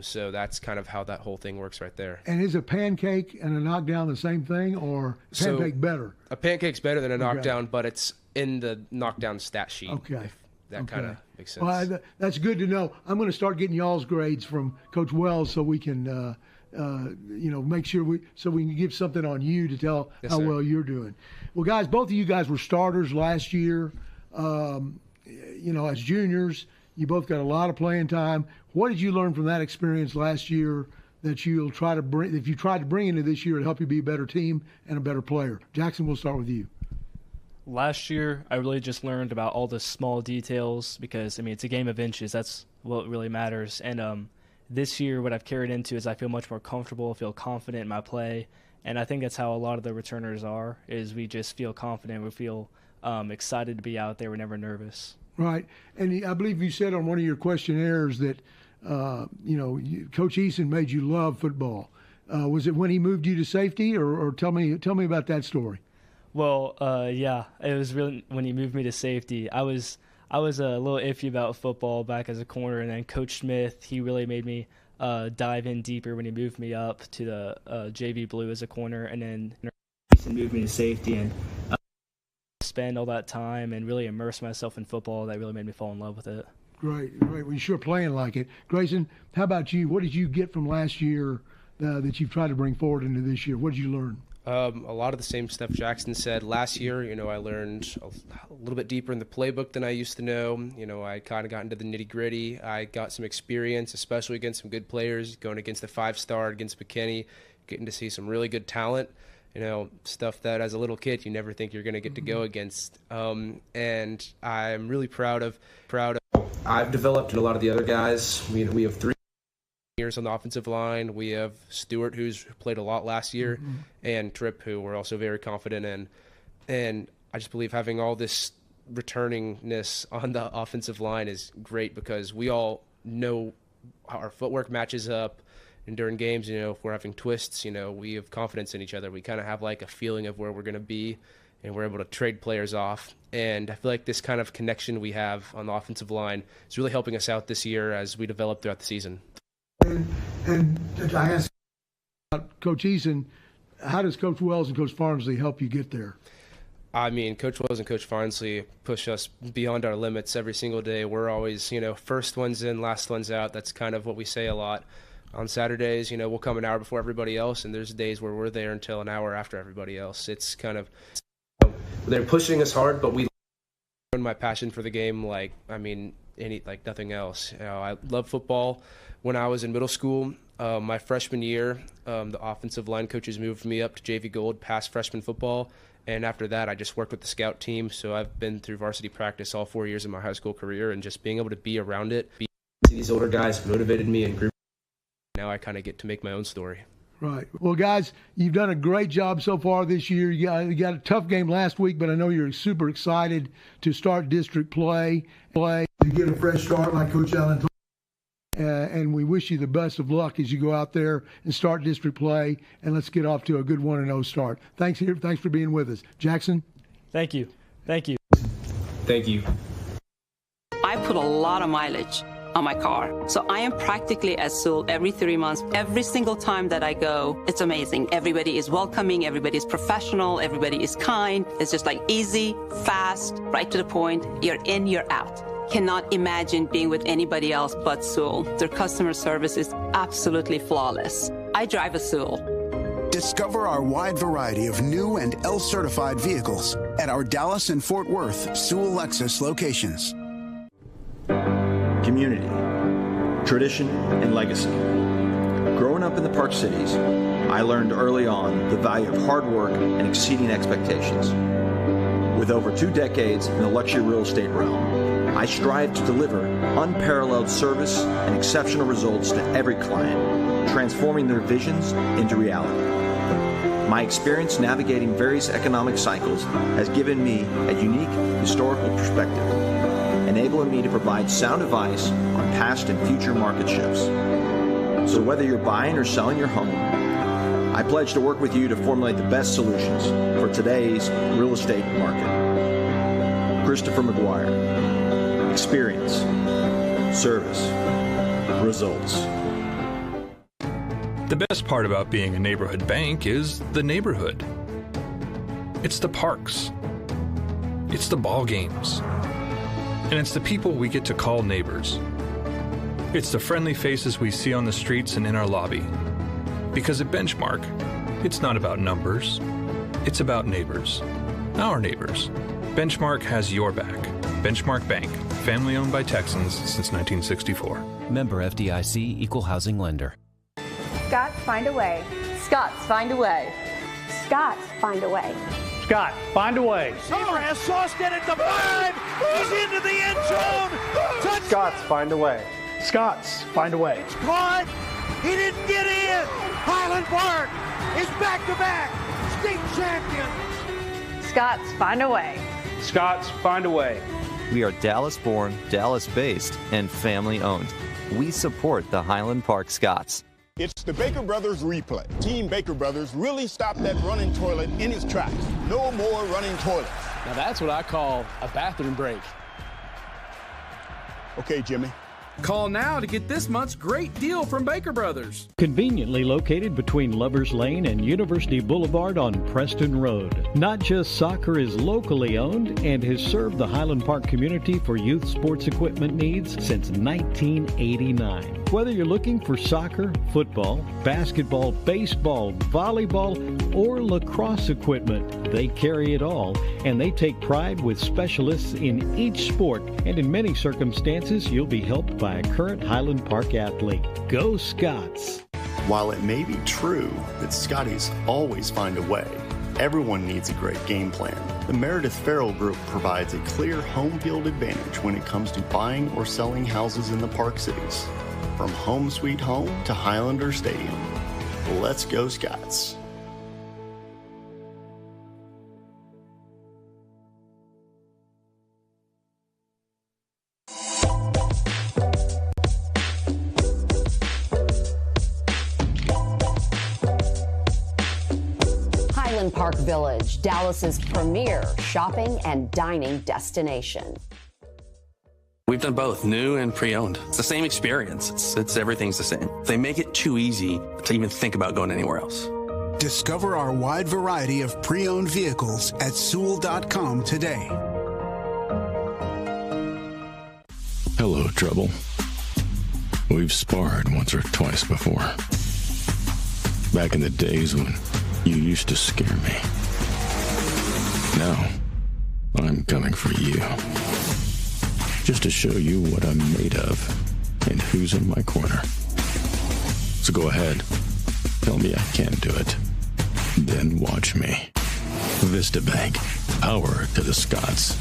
So that's kind of how that whole thing works right there. And is a pancake and a knockdown the same thing, or pancake better? A pancake's better than a knockdown, but it's in the knockdown stat sheet. Okay. That kind of makes sense. Well, that's good to know. I'm going to start getting y'all's grades from Coach Wells so we can make sure we can give something on you to tell how well you're doing. Well, guys, both of you guys were starters last year. As juniors, you both got a lot of playing time. What did you learn from that experience last year that you'll try to bring, if you tried to bring into this year to help you be a better team and a better player? Jackson, we'll start with you. Last year, I really just learned about all the small details because, it's a game of inches. That's what really matters. And this year, what I've carried into is I feel much more comfortable, feel confident in my play. And I think that's how a lot of the returners are, is we just feel confident. We feel excited to be out there. We're never nervous. Right. And I believe you said on one of your questionnaires that, Coach Eason made you love football. Was it when he moved you to safety, or tell me about that story? Well, yeah, it was really when he moved me to safety. I was a little iffy about football back as a corner, and then Coach Smith, he really made me dive in deeper when he moved me up to the JV Blue as a corner, and then moved me to safety, and spend all that time and really immerse myself in football. That really made me fall in love with it. Great. Well, you're sure playing like it. Grayson, how about you? What did you get from last year that you've tried to bring forward into this year? What did you learn? A lot of the same stuff Jackson said. Last year, I learned a little bit deeper in the playbook than I used to know. I kind of got into the nitty-gritty. I got some experience, especially against some good players, going against the 5-star, against McKinney, getting to see some really good talent, stuff that as a little kid you never think you're going to get to go against. And I'm really proud of. I've developed a lot of the other guys. We have 3 years on the offensive line. We have Stewart, who's played a lot last year, and Tripp, who we're also very confident in. And I just believe having all this returningness on the offensive line is great because we all know how our footwork matches up. And during games, if we're having twists, we have confidence in each other. We kind of have like a feeling of where we're going to be, and we're able to trade players off. And I feel like this kind of connection we have on the offensive line is really helping us out this year as we develop throughout the season. And I asked Coach Eason, how does Coach Wells and Coach Farnsley help you get there? I mean, Coach Wells and Coach Farnsley push us beyond our limits every single day. We're always, first ones in, last ones out. That's kind of what we say a lot. On Saturdays, we'll come an hour before everybody else, and there's days where we're there until an hour after everybody else. It's kind of, they're pushing us hard, but we my passion for the game like nothing else. I love football. When I was in middle school, my freshman year, the offensive line coaches moved me up to JV Gold past freshman football, and after that I just worked with the scout team. So I've been through varsity practice all 4 years of my high school career, and just being able to be around it, see these older guys motivated me and grew. Now I kind of get to make my own story. Right. Well, guys, you've done a great job so far this year. You got a tough game last week, but I know you're super excited to start district play, to get a fresh start like Coach Allen told. And we wish you the best of luck as you go out there and start district play, and let's get off to a good 1-0 start. Thanks for being with us. Jackson? Thank you. Thank you. Thank you. I put a lot of mileage on my car. So I am practically at Sewell every 3 months. Every single time that I go, it's amazing. Everybody is welcoming, everybody is professional, everybody is kind. It's just like easy, fast, right to the point. You're in, you're out. Cannot imagine being with anybody else but Sewell. Their customer service is absolutely flawless. I drive a Sewell. Discover our wide variety of new and L-certified vehicles at our Dallas and Fort Worth Sewell Lexus locations. Community, tradition, and legacy. Growing up in the Park Cities, I learned early on the value of hard work and exceeding expectations. With over 2 decades in the luxury real estate realm, I strive to deliver unparalleled service and exceptional results to every client, transforming their visions into reality. My experience navigating various economic cycles has given me a unique historical perspective, enabling me to provide sound advice on past and future market shifts. So whether you're buying or selling your home, I pledge to work with you to formulate the best solutions for today's real estate market. Christopher McGuire. Experience, service, results. The best part about being a neighborhood bank is the neighborhood. It's the parks. It's the ball games. And it's the people we get to call neighbors. It's the friendly faces we see on the streets and in our lobby. Because at Benchmark, it's not about numbers. It's about neighbors. Our neighbors. Benchmark has your back. Benchmark Bank, family owned by Texans since 1964. Member FDIC, Equal Housing Lender. Scots find a way. Scots find a way. Scots find a way. Scott, find a way. Receiver has sauced it at the 5. He's into the end zone. Touchdown. Scots find a way. Scots find a way. It's caught. He didn't get in. Highland Park is back-to-back state champions. Scots find a way. Scots find a way. We are Dallas-born, Dallas-based, and family-owned. We support the Highland Park Scots. It's the Baker Brothers replay. Team Baker Brothers really stopped that running toilet in its tracks. No more running toilets. Now that's what I call a bathroom break. Okay, Jimmy. Call now to get this month's great deal from Baker Brothers. Conveniently located between Lovers Lane and University Boulevard on Preston Road. Not Just Soccer is locally owned and has served the Highland Park community for youth sports equipment needs since 1989. Whether you're looking for soccer, football, basketball, baseball, volleyball, or lacrosse equipment, they carry it all, and they take pride with specialists in each sport, and in many circumstances, you'll be helped by a current Highland Park athlete. Go Scots! While it may be true that Scotties always find a way, everyone needs a great game plan. The Meredith Farrell Group provides a clear home field advantage when it comes to buying or selling houses in the Park Cities. From home sweet home to Highlander Stadium. Let's go Scots. Highland Park Village, Dallas's premier shopping and dining destination. We've done both, new and pre-owned. It's the same experience. It's everything's the same. They make it too easy to even think about going anywhere else. Discover our wide variety of pre-owned vehicles at Sewell.com today. Hello, Trouble. We've sparred once or twice before. Back in the days when you used to scare me. Now, I'm coming for you. Just to show you what I'm made of and who's in my corner. So go ahead, tell me I can do it. Then watch me. Vista Bank, power to the Scots.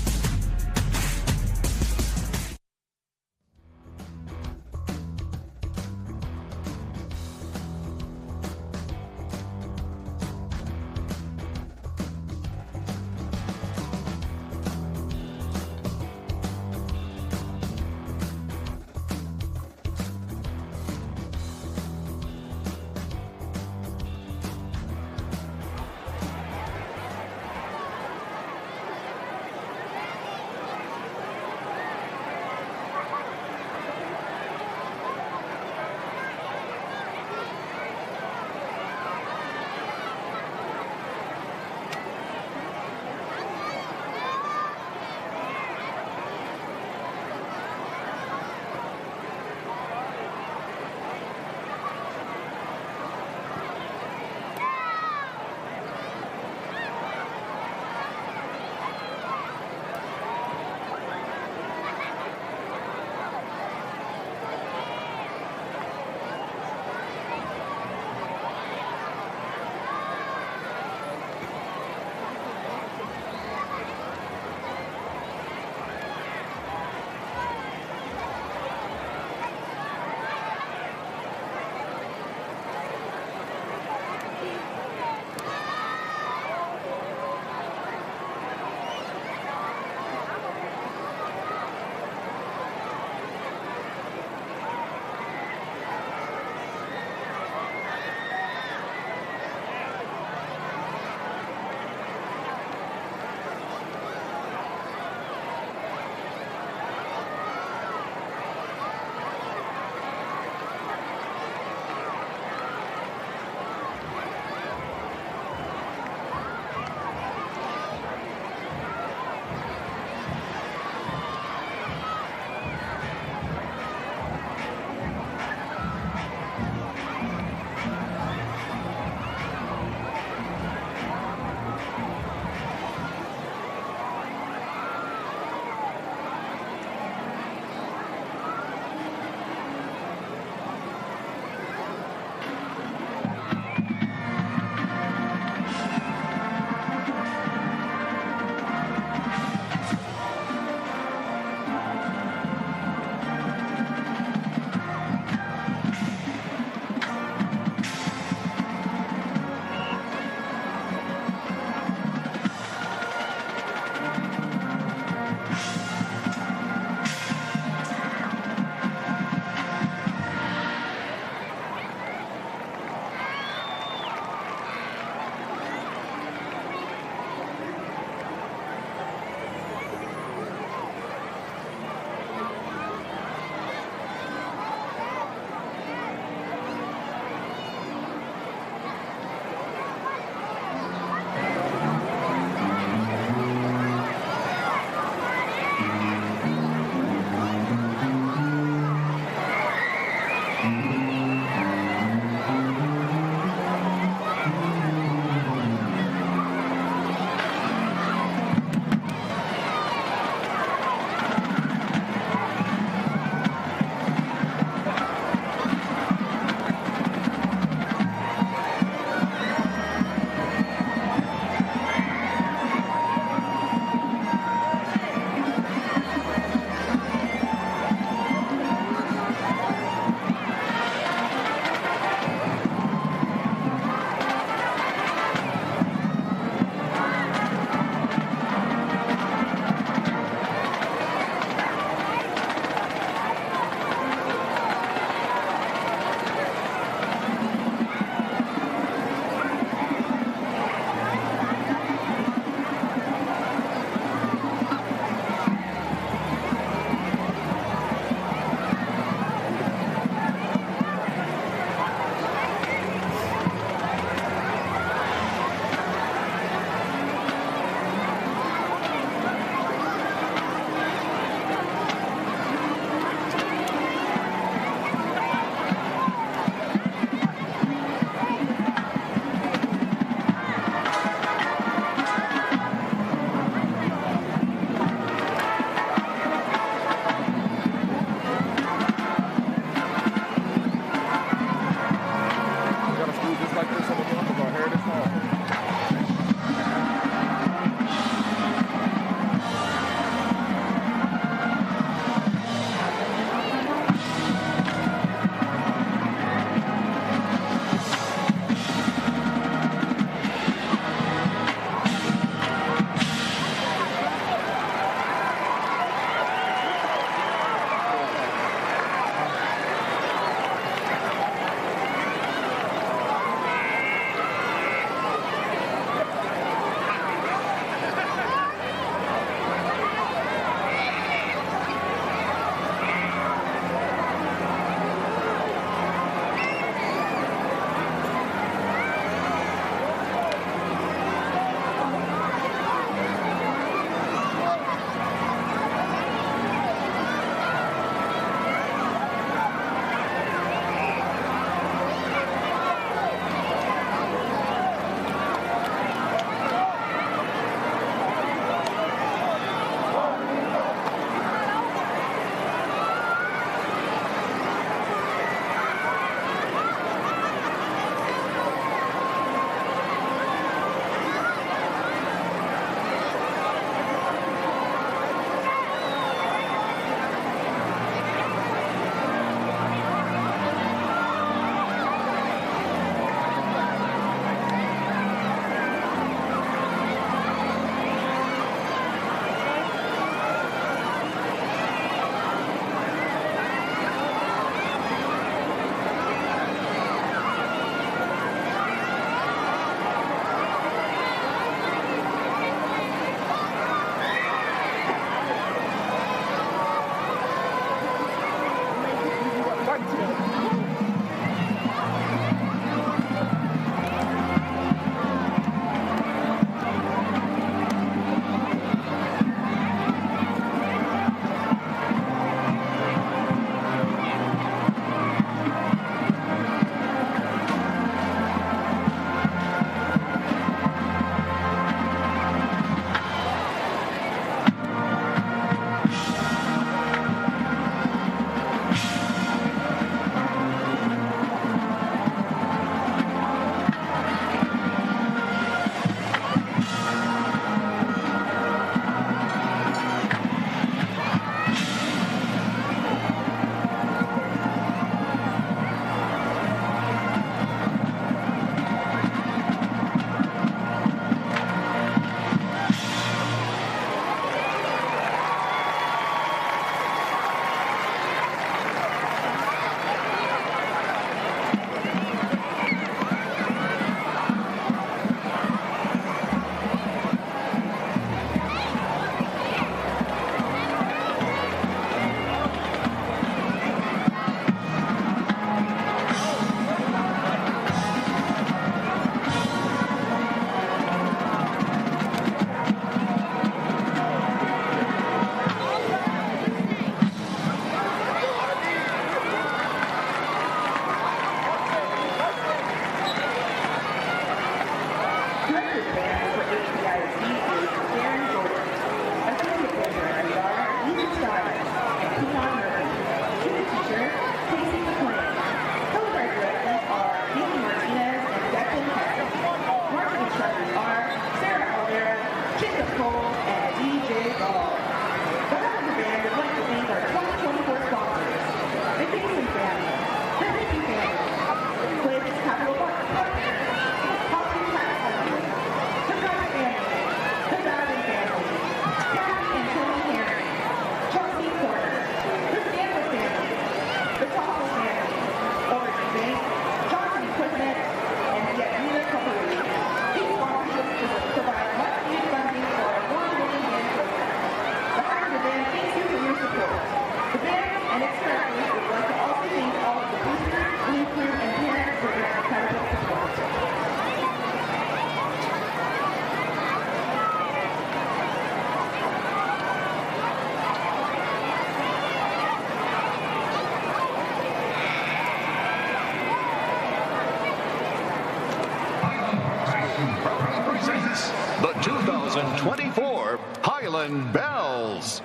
the 2024 Highland Bells.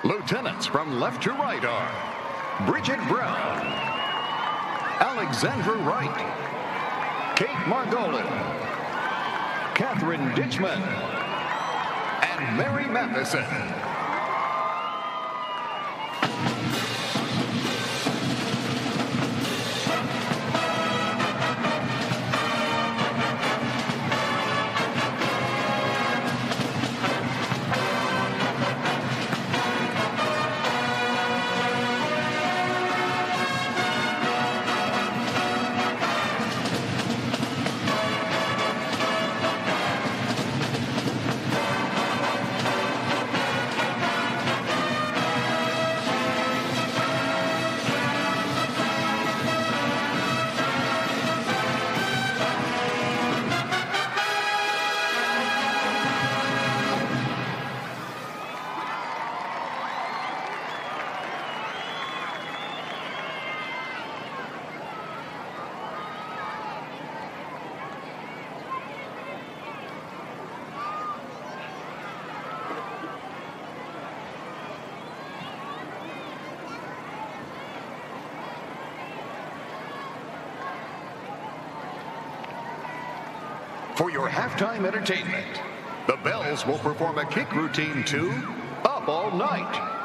Lieutenants from left to right are Bridget Brown, Alexandra Wright, Kate Margolin, Catherine Ditchman, and Mary Matheson. For your halftime entertainment, the Bells will perform a kick routine to Up All Night.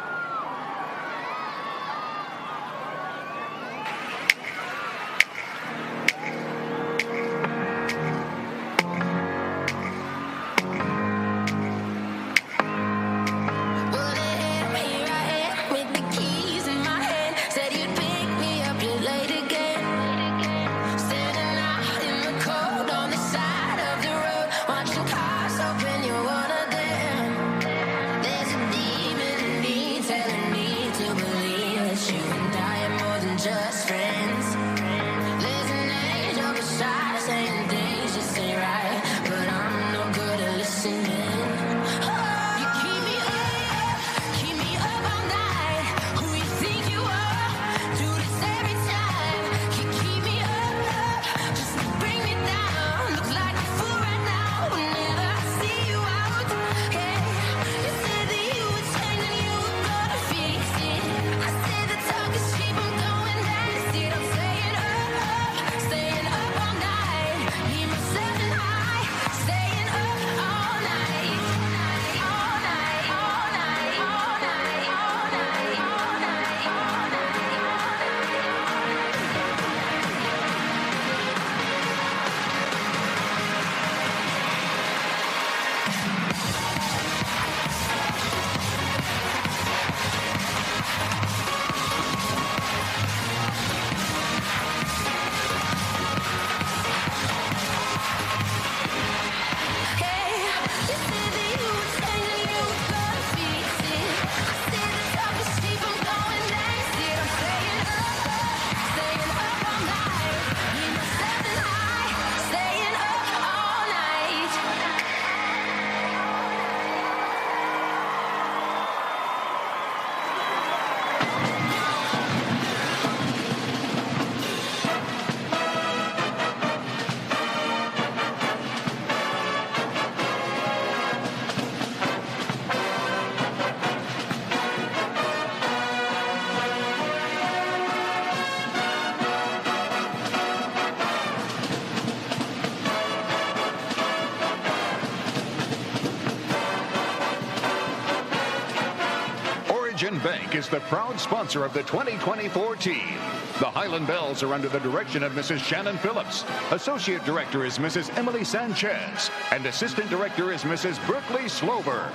Bank is the proud sponsor of the 2024 team. The Highland Bells are under the direction of Mrs. Shannon Phillips. Associate Director is Mrs. Emily Sanchez. And Assistant Director is Mrs. Berkeley Slover.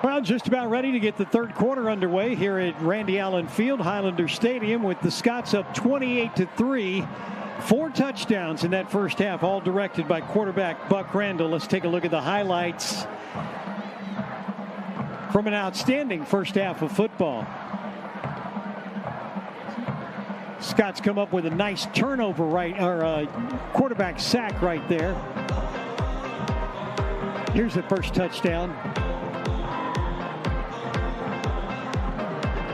Well, just about ready to get the third quarter underway here at Randy Allen Field, Highlander Stadium, with the Scots up 28-3. 4 touchdowns in that first half, all directed by quarterback Buck Randall. Let's take a look at the highlights from an outstanding first half of football. Scots come up with a nice turnover quarterback sack right there. Here's the first touchdown.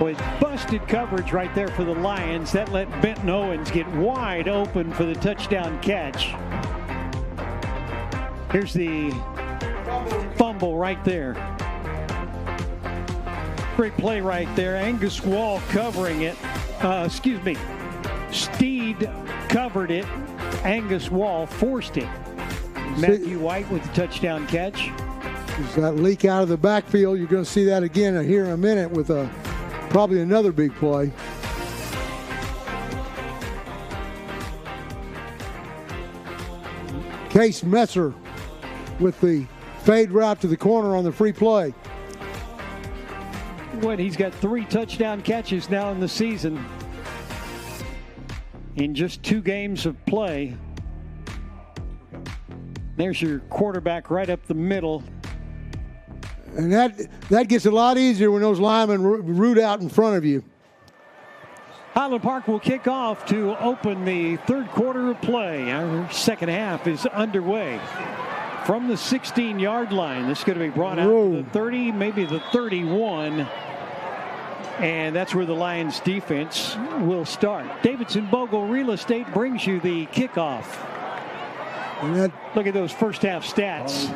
With busted coverage right there for the Lions. That let Benton Owens get wide open for the touchdown catch. Here's the fumble right there. Great play right there. Angus Wall covering it. Steed covered it. Angus Wall forced it. Matthew White with the touchdown catch. There's that leak out of the backfield. You're going to see that again here in a minute with probably another big play. Case Messer with the fade route to the corner on the free play. He's got 3 touchdown catches now in the season in just 2 games of play. There's your quarterback right up the middle. And that gets a lot easier when those linemen root out in front of you. Highland Park will kick off to open the third quarter of play. Our second half is underway. From the 16-yard line, this is going to be brought out to the 30, maybe the 31. And that's where the Lions defense will start. Davidson Bogle Real Estate brings you the kickoff. Look at those first half stats.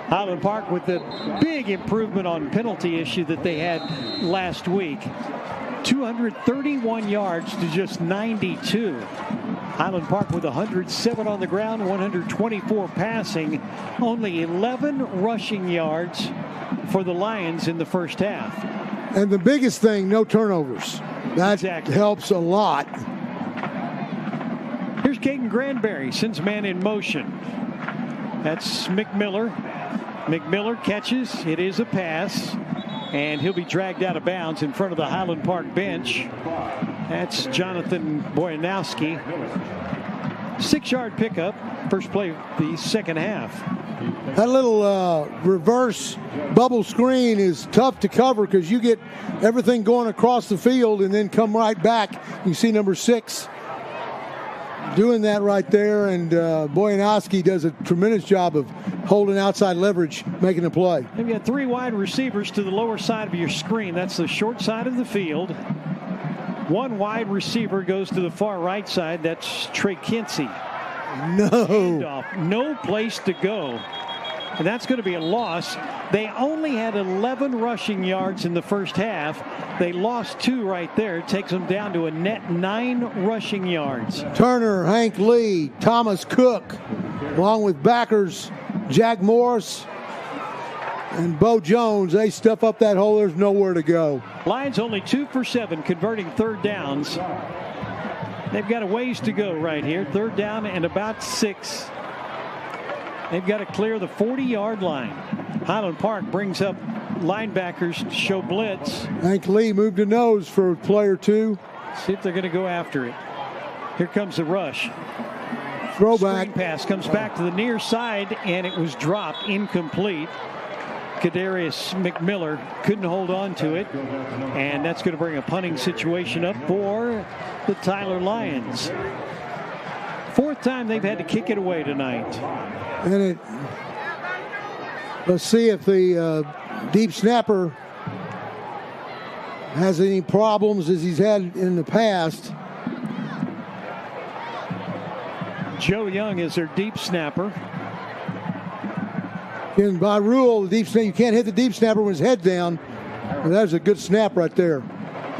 Highland Park with the big improvement on penalty issue that they had last week. 231 yards to just 92. Highland Park with 107 on the ground, 124 passing, only 11 rushing yards for the Lions in the first half. And the biggest thing, no turnovers. That helps a lot. Here's Caden Granberry, sends man in motion. That's McMiller. McMiller catches. It is a pass. And he'll be dragged out of bounds in front of the Highland Park bench. That's Jonathan Boyanowski. 6-yard pickup. First play of the second half. That little reverse bubble screen is tough to cover because you get everything going across the field and then come right back. You see number 6 doing that right there, and Boyanowski does a tremendous job of holding outside leverage, making a play. You've got 3 wide receivers to the lower side of your screen. That's the short side of the field. 1 wide receiver goes to the far right side. That's Trey Kinsey. No place to go. And that's going to be a loss. They only had 11 rushing yards in the first half. They lost 2 right there. It takes them down to a net 9 rushing yards. Turner, Hank Lee, Thomas Cook, along with backers Jack Morris and Bo Jones. They stuff up that hole. There's nowhere to go. Lions only 2 for 7 converting third downs. They've got a ways to go right here. Third down and about 6. They've got to clear the 40-yard line. Highland Park brings up linebackers to show blitz. Hank Lee moved to nose for a play or 2. See if they're going to go after it. Here comes the rush. Throwback. Screen pass comes back to the near side, and it was dropped, incomplete. Kadarius McMiller couldn't hold on to it, and that's going to bring a punting situation up for the Tyler Lions. 4th time they've had to kick it away tonight. And let's see if the deep snapper has any problems as he's had in the past. Joe Young is their deep snapper. And by rule, the deep snapper, you can't hit the deep snapper with his head down. And that was a good snap right there.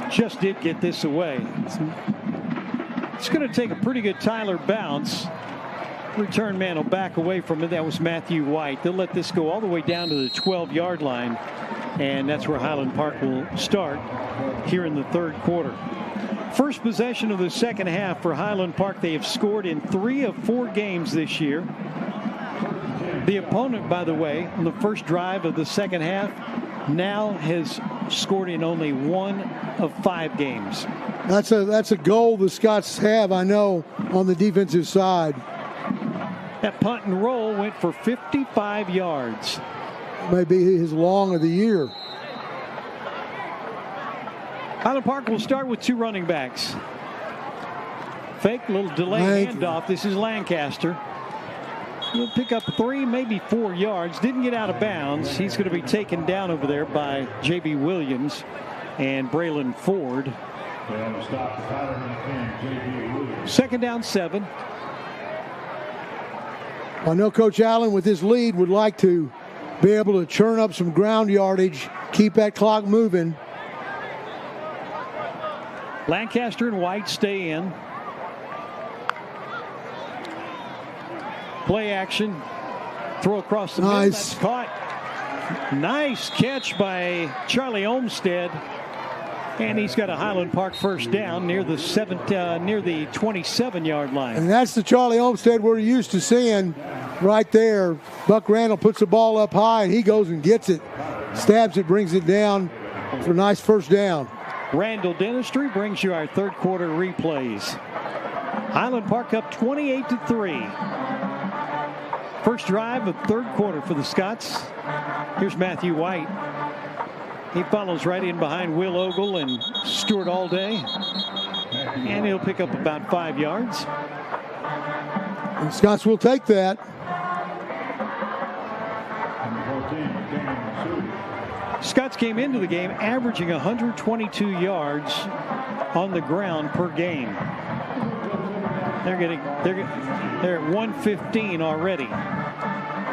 Just did get this away. It's going to take a pretty good Tyler bounce. Return man will back away from it. That was Matthew White. They'll let this go all the way down to the 12-yard line. And that's where Highland Park will start here in the third quarter. First possession of the second half for Highland Park. They have scored in 3 of 4 games this year. The opponent, by the way, on the first drive of the second half, now has scored in only 1 of 5 games. That's a goal the Scots have, I know, on the defensive side. That punt and roll went for 55 yards. Maybe his long of the year. Highland Park will start with 2 running backs. Fake, little delay handoff. This is Lancaster. He'll pick up 3, maybe 4 yards. Didn't get out of bounds. He's going to be taken down over there by J.B. Williams and Braylon Ford. Second down, 7. I know Coach Allen, with his lead, would like to be able to churn up some ground yardage, keep that clock moving. Lancaster and White stay in. Play action. Throw across the middle. That's caught. Nice catch by Charlie Olmstead. And he's got a Highland Park first down near the 27-yard line. And that's the Charlie Olmstead we're used to seeing right there. Buck Randall puts the ball up high, and he goes and gets it. Stabs it, brings it down for a nice first down. Randall Dentistry brings you our third quarter replays. Highland Park up 28-3. First drive of third quarter for the Scots. Here's Matthew White. He follows right in behind Will Ogle and Stuart Allday. And he'll pick up about 5 yards. And Scots will take that. Scots came into the game averaging 122 yards on the ground per game. They're at 115 already.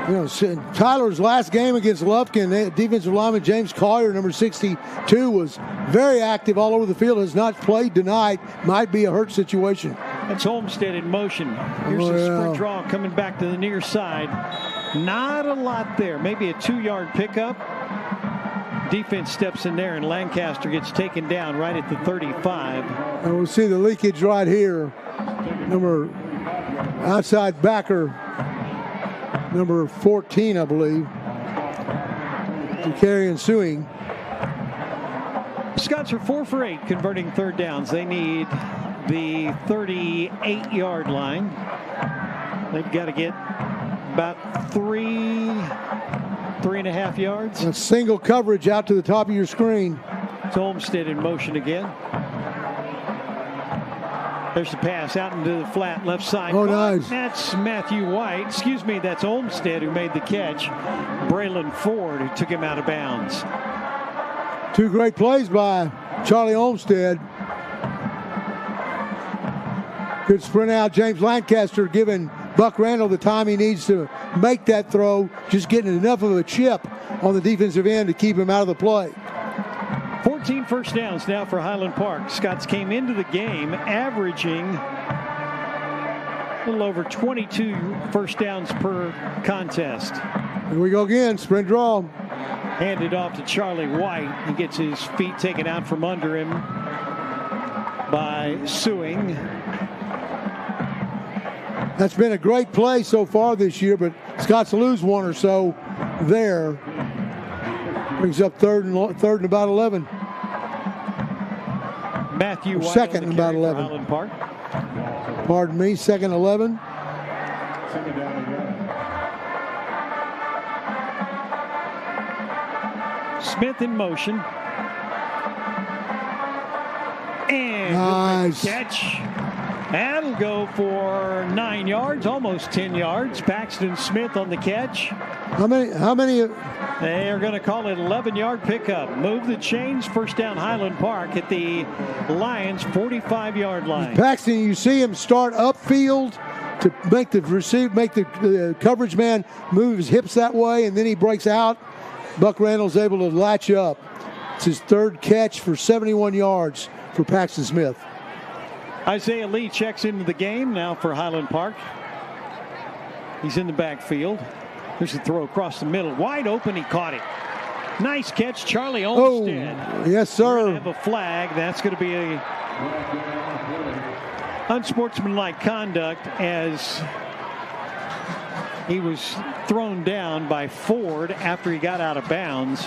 You know, Tyler's last game against Lufkin, defensive lineman James Collier, number 62, was very active all over the field. Has not played tonight. Might be a hurt situation. That's Olmstead in motion. Here's the sprint draw coming back to the near side. Not a lot there. Maybe a 2-yard pickup. Defense steps in there, and Lancaster gets taken down right at the 35. And we'll see the leakage right here. Number outside backer, number 14, I believe. Carry ensuing. Scots are 4 for 8 converting third downs. They need the 38-yard line. They've got to get about 3.5 yards. A single coverage out to the top of your screen. It's Olmstead in motion again. There's the pass out into the flat left side. Oh, nice. That's Matthew White. Excuse me, that's Olmstead who made the catch. Braylon Ford who took him out of bounds. 2 great plays by Charlie Olmstead. Good sprint out. James Lancaster giving Buck Randall the time he needs to make that throw. Just getting enough of a chip on the defensive end to keep him out of the play. 14 first downs now for Highland Park. Scots came into the game averaging a little over 22 first downs per contest. Here we go again, sprint draw. Handed off to Charlie White. He gets his feet taken out from under him by Suing. That's been a great play so far this year, but Scots lose 1 or so there. Brings up third and about 11. Matthew White second and about 11. Highland Park. Pardon me, second 11. Smith in motion. And nice catch. That'll go for 9 yards, almost 10 yards. Paxton Smith on the catch. How many? They are going to call it 11-yard pickup. Move the chains. First down Highland Park at the Lions 45-yard line. Paxton, you see him start upfield to make the coverage man move his hips that way, and then he breaks out. Buck Randall's able to latch up. It's his 3rd catch for 71 yards for Paxton Smith. Isaiah Lee checks into the game now for Highland Park. He's in the backfield. Here's the throw across the middle. Wide open, he caught it. Nice catch, Charlie Olmstead. Oh, yes, sir. We're gonna have a flag. That's going to be a unsportsmanlike conduct as he was thrown down by Ford after he got out of bounds.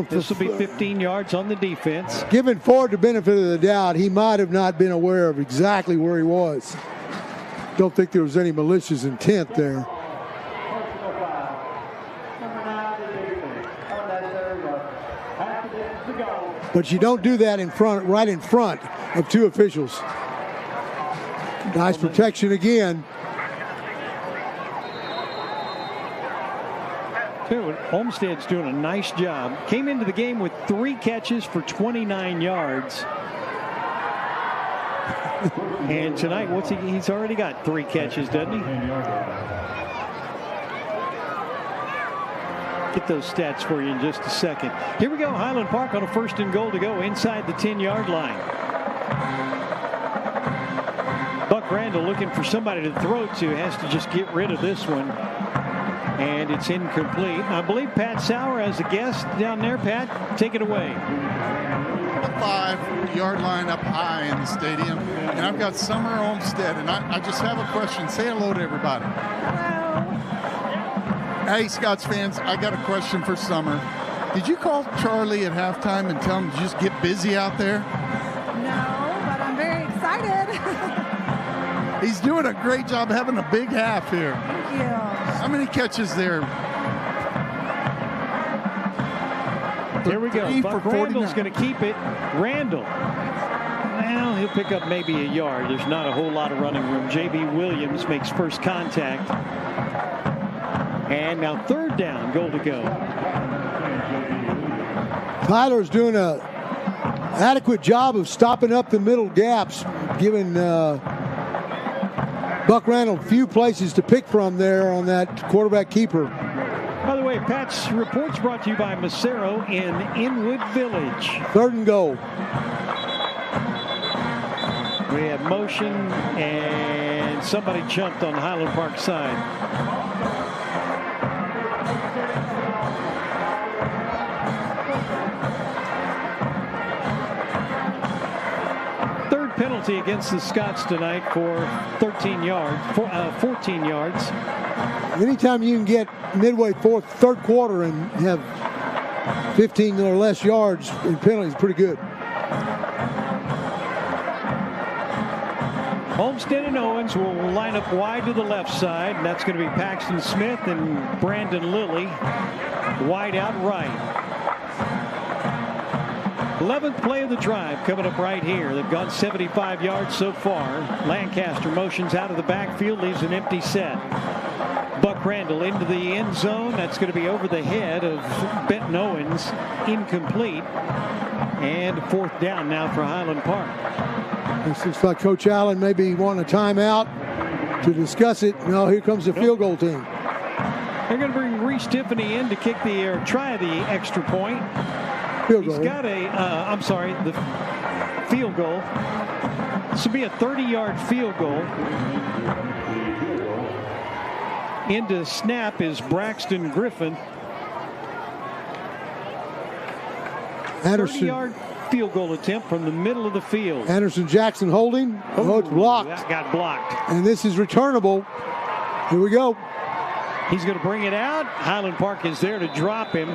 This will be 15 yards on the defense. Giving Ford the benefit of the doubt, he might have not been aware of exactly where he was. Don't think there was any malicious intent there. But you don't do that right in front of two officials. Nice protection again. Olmstead's doing a nice job. Came into the game with 3 catches for 29 yards. And tonight, he's already got 3 catches, doesn't he? Get those stats for you in just a second. Here we go, Highland Park on a 1st and goal to go inside the 10-yard line. Buck Randall looking for somebody to throw to, has to just get rid of this one. And it's incomplete. I believe Pat Sauer has a guest down there. Pat, take it away. 5-yard line up high in the stadium. And I've got Summer Olmstead, and I just have a question. Say hello to everybody. Hello. Hey, Scots fans, I got a question for Summer. Did you call Charlie at halftime and tell him to just get busy out there? No, but I'm very excited. He's doing a great job having a big half here. Thank you. How many catches there? Here we go. Buck Randall's going to keep it. Randall. Well, he'll pick up maybe a yard. There's not a whole lot of running room. J.B. Williams makes first contact. And now 3rd down, goal to go. Tyler's doing a adequate job of stopping up the middle gaps, giving Buck Randall a few places to pick from there on that quarterback keeper. By the way, Pat's report's brought to you by Macero in Inwood Village. 3rd and goal. We have motion, and somebody jumped on the Highland Park side. Third penalty against the Scots tonight for 14 yards. Anytime you can get midway 3rd quarter and have 15 or less yards in penalties, pretty good. Olmstead and Owens will line up wide to the left side, and that's going to be Paxton Smith and Brandon Lilly wide out right. 11th play of the drive coming up right here. They've gone 75 yards so far. Lancaster motions out of the backfield, leaves an empty set. Buck Randall into the end zone. That's going to be over the head of Benton Owens. Incomplete. And 4th down now for Highland Park. This looks like Coach Allen maybe wanting a timeout to discuss it. No, here comes the field goal team. They're going to bring Reese Tiffany in to try the extra point. Field goal. He's got the field goal. This will be a 30-yard field goal. Into snap is Braxton Griffin. Anderson. 30-yard field goal attempt from the middle of the field. Anderson Jackson holding. Oh, it's blocked. That got blocked. And this is returnable. Here we go. He's going to bring it out. Highland Park is there to drop him.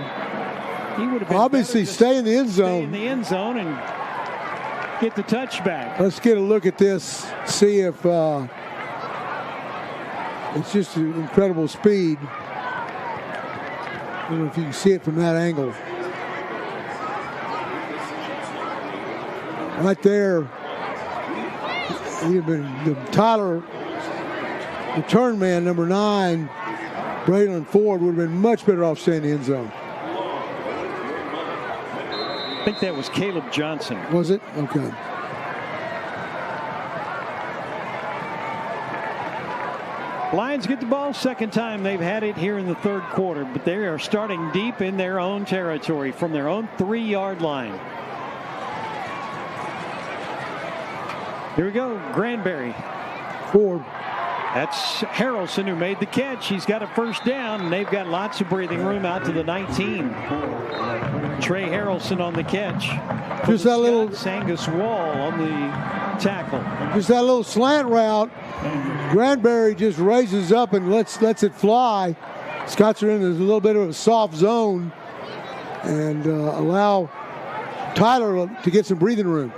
He would have been obviously stay in the end zone. Stay in the end zone and get the touchback. Let's get a look at this. See if it's just an incredible speed. I don't know if you can see it from that angle. Right there, the Tyler return man, number 9, Braylon Ford, would have been much better off staying in the end zone. I think that was Caleb Johnson. Was it? Okay. Lions get the ball. 2nd time they've had it here in the 3rd quarter, but they are starting deep in their own territory from their own 3-yard line. Here we go. Granberry. Ford. That's Harrelson who made the catch. He's got a first down, and they've got lots of breathing room out to the 19. Trey Harrelson on the catch. Just that little Angus Wall on the tackle. Just that little slant route. Granbury just raises up and lets it fly. Scots are in a little bit of a soft zone and allow Tyler to get some breathing room.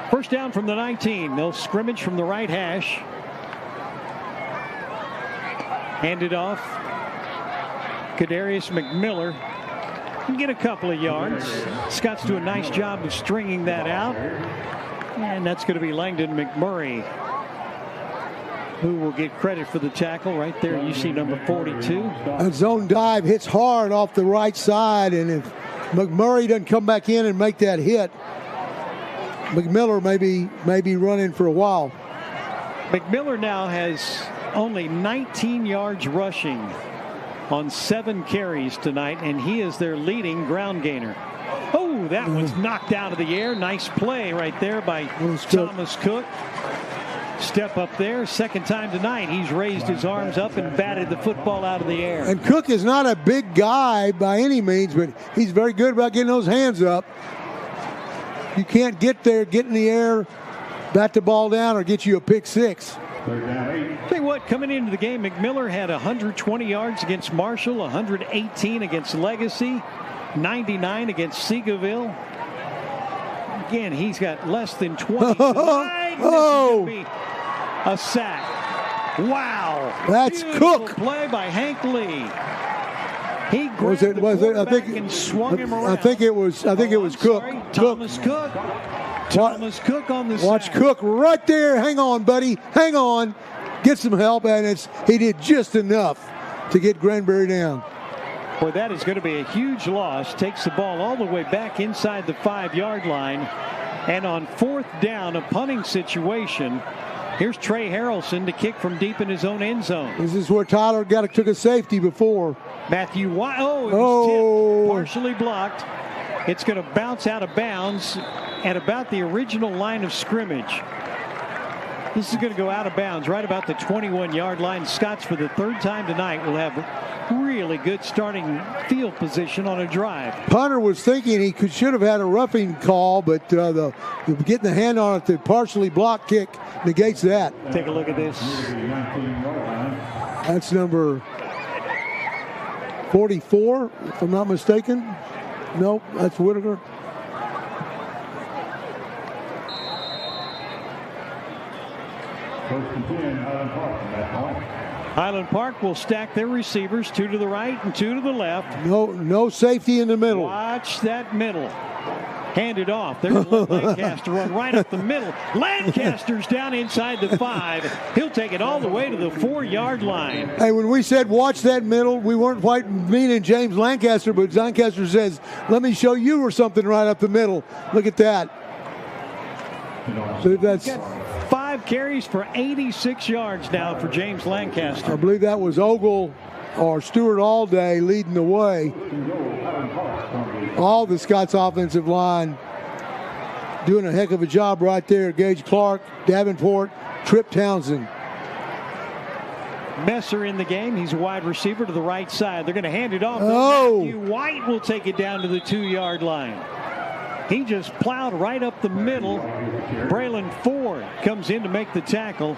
First down from the 19. They'll scrimmage from the right hash. Handed off. Kadarius McMiller can get a couple of yards. Scott's do a nice job of stringing that out. And that's going to be Langdon McMurray, who will get credit for the tackle. Right there, you see number 42. That zone dive hits hard off the right side, and if McMurray doesn't come back in and make that hit, McMiller may be running for a while. McMiller now has only 19 yards rushing on 7 carries tonight, and he is their leading ground gainer. Oh, that was knocked out of the air. Nice play right there by Thomas Cook. Step up there. Second time tonight he's raised his arms up and batted the football out of the air. And Cook is not a big guy by any means, but he's very good about getting those hands up. You can't get there, get in the air, bat the ball down, or get you a pick six. Tell you what, coming into the game, McMiller had 120 yards against Marshall, 118 against Legacy, 99 against Seagoville. Again, he's got less than 20 tonight. Oh, this is gonna be a sack. Wow. That's Beautiful Cook. Play by Hank Lee. He grabbed the quarterback and swung him around. I think it was Cook. Sorry, Thomas Cook. Thomas Cook on the Watch sack. Cook right there. Hang on, buddy. Hang on. Get some help, and he did just enough to get Granbury down. Boy, that is going to be a huge loss. Takes the ball all the way back inside the 5-yard line. And on 4th down, a punting situation, here's Trey Harrelson to kick from deep in his own end zone. This is where Tyler took a safety before. Matthew White, it was tipped, partially blocked. It's going to bounce out of bounds at about the original line of scrimmage. This is going to go out of bounds right about the 21-yard line. Scots, for the 3rd time tonight, will have really good starting field position on a drive. Punter was thinking he should have had a roughing call, but getting the hand on it, the partially blocked kick negates that. Take a look at this. That's number 44, if I'm not mistaken. Nope, that's Whitaker. Highland Park will stack their receivers, 2 to the right and 2 to the left. No safety in the middle. Watch that middle. Handed off. There's Lancaster run right up the middle. Lancaster's down inside the 5. He'll take it all the way to the 4-yard line. Hey, when we said watch that middle, we weren't quite meaning James Lancaster, but Lancaster says, let me show you or something right up the middle. Look at that. So that's 5 carries for 86 yards now for James Lancaster. I believe that was Ogle or Stewart Allday leading the way. All the Scots offensive line doing a heck of a job right there. Gage Clark, Davenport, Tripp Townsend. Messer in the game. He's a wide receiver to the right side. They're going to hand it off. Matthew White will take it down to the 2-yard line. He just plowed right up the middle. Braylon Ford comes in to make the tackle.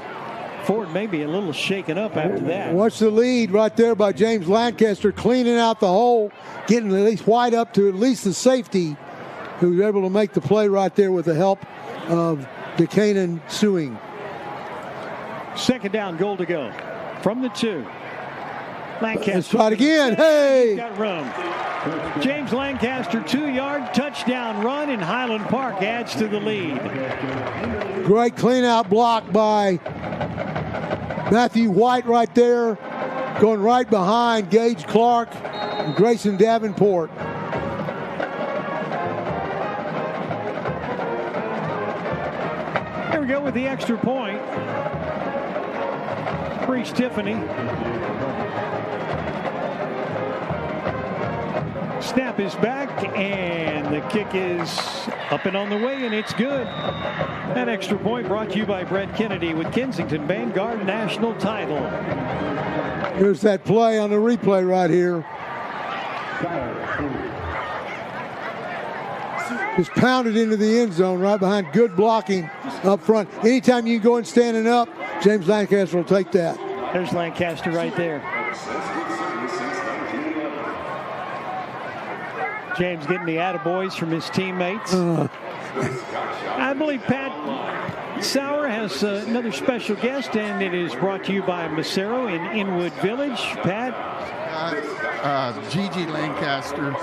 Ford may be a little shaken up after that. Watch the lead right there by James Lancaster, cleaning out the hole, getting at least White up to at least the safety, who was able to make the play right there with the help of DeCanan Suing. 2nd down, goal to go from the 2. Lancaster. Let's try it again. Hey! He's got room. James Lancaster, 2-yard touchdown run, and Highland Park adds to the lead. Great clean-out block by Matthew White right there, going right behind Gage Clark and Grayson Davenport. Here we go with the extra point. Reese Tiffany. Snap is back, and the kick is up and on the way, and it's good. That extra point brought to you by Brett Kennedy with Kensington Vanguard National Title. Here's that play on the replay right here. Just pounded into the end zone right behind good blocking up front. Anytime you can go in standing up, James Lancaster will take that. There's Lancaster right there. James getting the attaboys from his teammates. I believe Pat Sauer has another special guest, and it is brought to you by Macero in Inwood Village. Pat? Gigi Lancaster.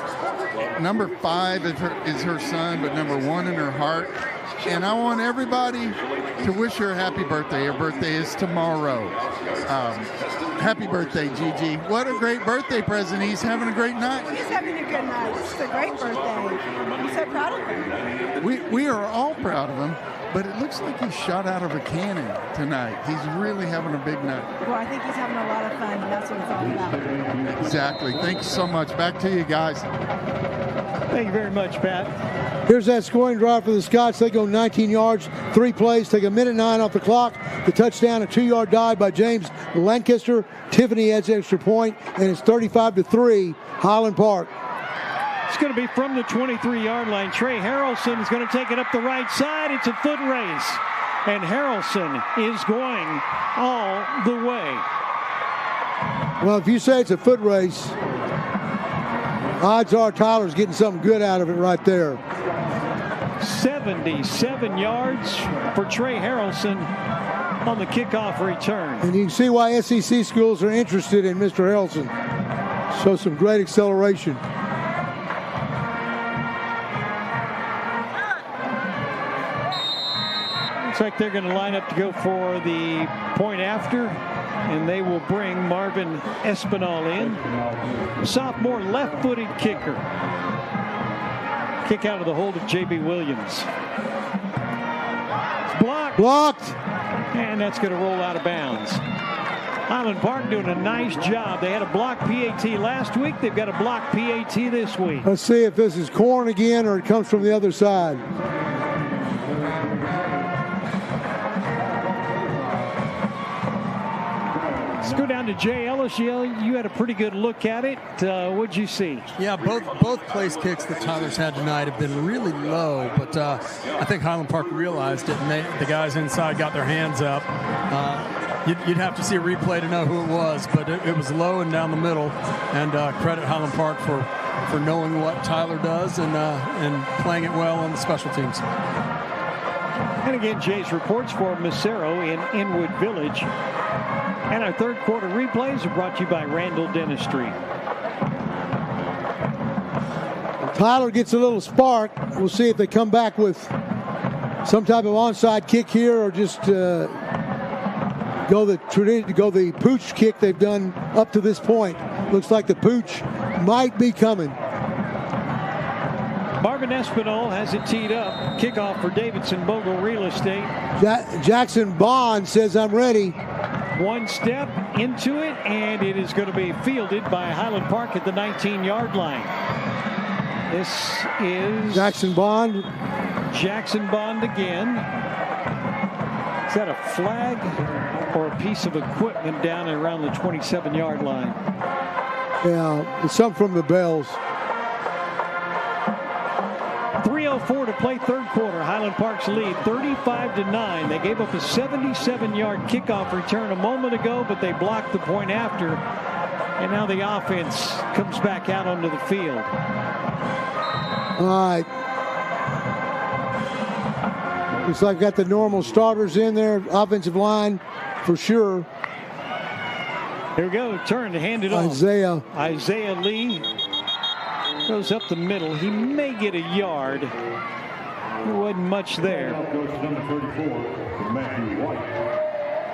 Number 5 is her son, but number 1 in her heart. And I want everybody to wish her a happy birthday. Her birthday is tomorrow. Happy birthday, Gigi. What a great birthday present. He's having a great night. He's having a good night. This is a great birthday. I'm so proud of him. We are all proud of him, but it looks like he's shot out of a cannon tonight. He's really having a big night. Well, I think he's having a lot of fun, and that's what it's all about. Exactly. Thanks so much. Back to you guys. Thank you very much, Pat. Here's that scoring drive for the Scots. They go 19 yards, 3 plays, take 1:09 off the clock. The touchdown, a 2-yard dive by James Lancaster. Tiffany adds extra point, and it's 35-3, Highland Park. It's going to be from the 23-yard line. Trey Harrelson is going to take it up the right side. It's a foot race, and Harrelson is going all the way. Well, if you say it's a foot race, odds are Tyler's getting something good out of it right there. 77 yards for Trey Harrelson on the kickoff return. And you can see why SEC schools are interested in Mr. Harrelson. Shows some great acceleration. Looks like they're going to line up to go for the point after, and they will bring Marvin Espinal in. Sophomore left-footed kicker. Kick out of the hold of J.B. Williams. Blocked. And that's going to roll out of bounds. Highland Park doing a nice job. They had a block PAT last week. They've got a block PAT this week. Let's see if this is corn again or it comes from the other side. Let's go down to Jay Ellis. You had a pretty good look at it. What'd you see? Yeah, both place kicks that Tyler's had tonight have been really low, but I think Highland Park realized it, and the guys inside got their hands up. You'd have to see a replay to know who it was, but it was low and down the middle, and credit Highland Park for knowing what Tyler does and playing it well on the special teams. And again, Jay's reports for Macero in Inwood Village. And our third quarter replays are brought to you by Randall Dentistry. Tyler gets a little spark. We'll see if they come back with some type of onside kick here or just go the pooch kick they've done up to this point. Looks like the pooch might be coming. Marvin Espinal has it teed up. Kickoff for Davidson Bogle Real Estate. Jackson Bond says, I'm ready. One step into it, and it is going to be fielded by Highland Park at the 19-yard line. This is Jackson Bond. Jackson Bond again. Is that a flag or a piece of equipment down around the 27-yard line? Yeah, it's something from the bells. 3:04 to play third quarter. Highland Park's lead 35-9. They gave up a 77-yard kickoff return a moment ago, but they blocked the point after. And now the offense comes back out onto the field. All right. Looks like got the normal starters in there. Offensive line for sure. Here we go. Turn to hand it off. Isaiah Lee goes up the middle. He may get a yard. There wasn't much there.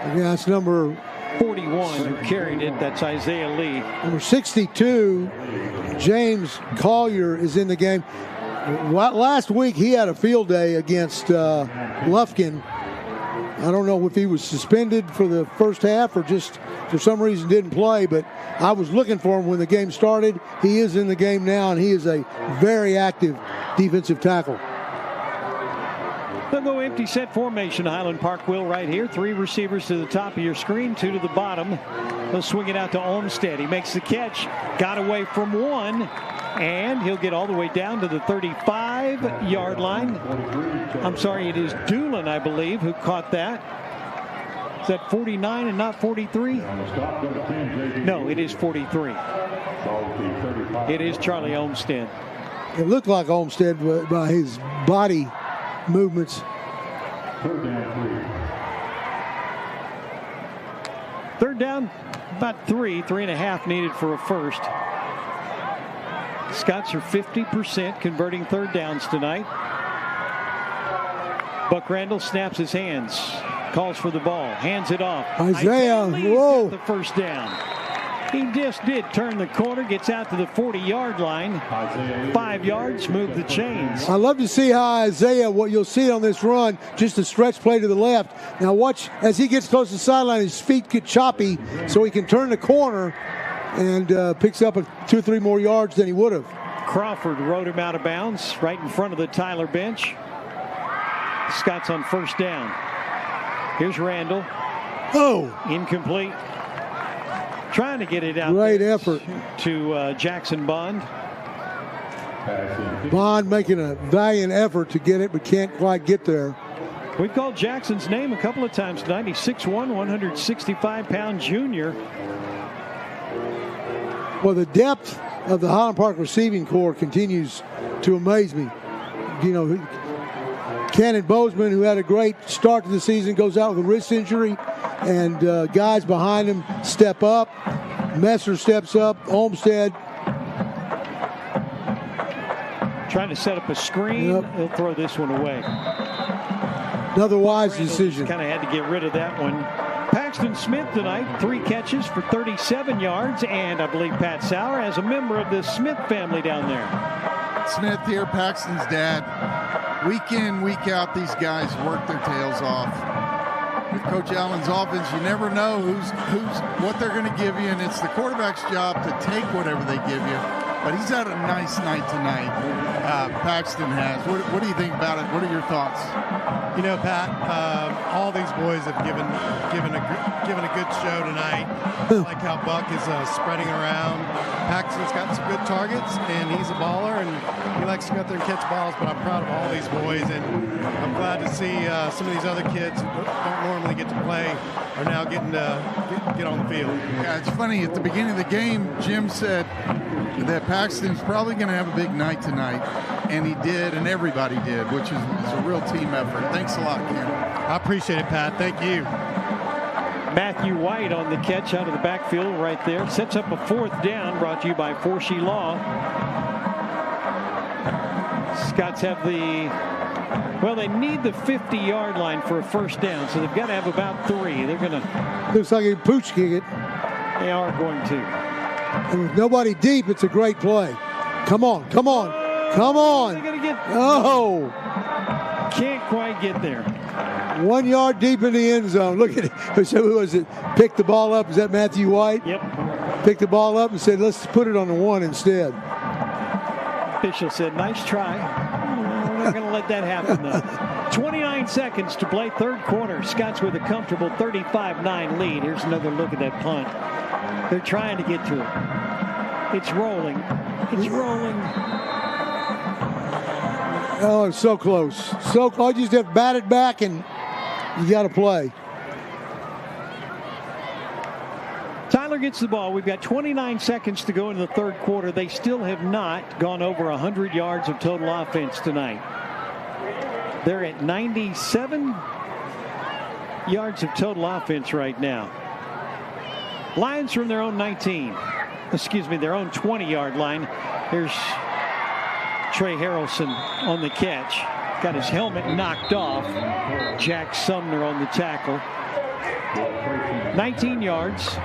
Yeah, that's number 41 who carried it. That's Isaiah Lee. Number 62, James Collier, is in the game. Last week he had a field day against Lufkin. I don't know if he was suspended for the first half or just for some reason didn't play, but I was looking for him when the game started. He is in the game now, and he is a very active defensive tackle. They'll go empty set formation. Highland Park will right here. 3 receivers to the top of your screen, 2 to the bottom. They'll swing it out to Olmstead. He makes the catch. Got away from 1. And he'll get all the way down to the 35-yard line. I'm sorry, it is Doolin, I believe, who caught that. Is that 49 and not 43? No, it is 43. It is Charlie Olmstead. It looked like Olmstead by his body movements. Third down, about 3.5 needed for a first. Scots are 50% converting third downs tonight. Buck Randall snaps his hands, calls for the ball, hands it off. Isaiah, whoa. The first down. He just did turn the corner, gets out to the 40-yard line. 5 yards, move the chains. I love to see how Isaiah, what you'll see on this run, just a stretch play to the left. Now watch, as he gets close to the sideline, his feet get choppy so he can turn the corner and picks up 2 or 3 more yards than he would have. Crawford rode him out of bounds right in front of the Tyler bench. Scott's on first down. Here's Randall. Oh! Incomplete. Trying to get it out. Great effort to Jackson Bond. Bond making a valiant effort to get it, but can't quite get there. We've called Jackson's name a couple of times tonight. He's 6'1", 165-pound junior. Well, the depth of the Highland Park receiving corps continues to amaze me. You know, Cannon Bozeman, who had a great start to the season, goes out with a wrist injury, and guys behind him step up. Messer steps up. Olmstead. Trying to set up a screen. Yep. He'll throw this one away. Another wise decision. Kind of had to get rid of that one. Paxton Smith tonight, 3 catches for 37 yards, and I believe Pat Sauer has a member of the Smith family down there. Smith here, Paxton's dad. Week in, week out, these guys work their tails off. With Coach Allen's offense, you never know what they're going to give you, and it's the quarterback's job to take whatever they give you. But he's had a nice night tonight. Paxton has. What do you think about it? What are your thoughts? You know, Pat, all these boys have given a good show tonight. I like how Buck is spreading around. Paxton's got some good targets, and he's a baller, and he likes to go out there and catch balls. But I'm proud of all these boys, and I'm glad to see some of these other kids who don't normally get to play are now getting to get on the field. Yeah, it's funny. At the beginning of the game, Jim said that Paxton's probably going to have a big night tonight, and he did, and everybody did, which is a real team effort. Thanks a lot, Ken. I appreciate it, Pat. Thank you. Matthew White on the catch out of the backfield right there. Sets up a 4th down, brought to you by Forshee Law. Scots have they need the 50-yard line for a first down, so they've got to have about 3. They're going to... Looks like a pooch kick it. They are going to. And with nobody deep, it's a great play. Come on, come on, come on. Oh! Can't quite get there. 1 yard deep in the end zone. Look at it. So who was it? Picked the ball up. Is that Matthew White? Yep. Picked the ball up and said, let's put it on the 1 instead. Official said, nice try. We're not going to let that happen, though. 29 seconds to play third quarter. Scots with a comfortable 35-9 lead. Here's another look at that punt. They're trying to get to it. It's rolling. It's rolling. Oh, it's so close. So close. You just have to bat it back and you got to play. Tyler gets the ball. We've got 29 seconds to go in the third quarter. They still have not gone over 100 yards of total offense tonight. They're at 97 yards of total offense right now. Lions from their own 19. Excuse me, their own 20-yard line. Here's Trey Harrelson on the catch. Got his helmet knocked off. Jack Sumner on the tackle. 19 yards.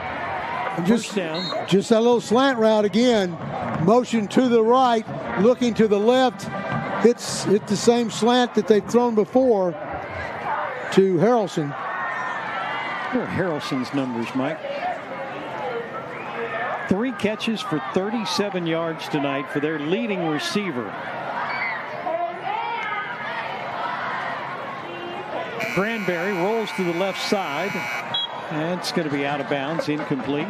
First down. Just that little slant route again. Motion to the right, looking to the left. Hit the same slant that they've thrown before to Harrelson. Here are Harrelson's numbers, Mike. 3 catches for 37 yards tonight for their leading receiver. Granberry rolls to the left side. And it's going to be out of bounds, incomplete.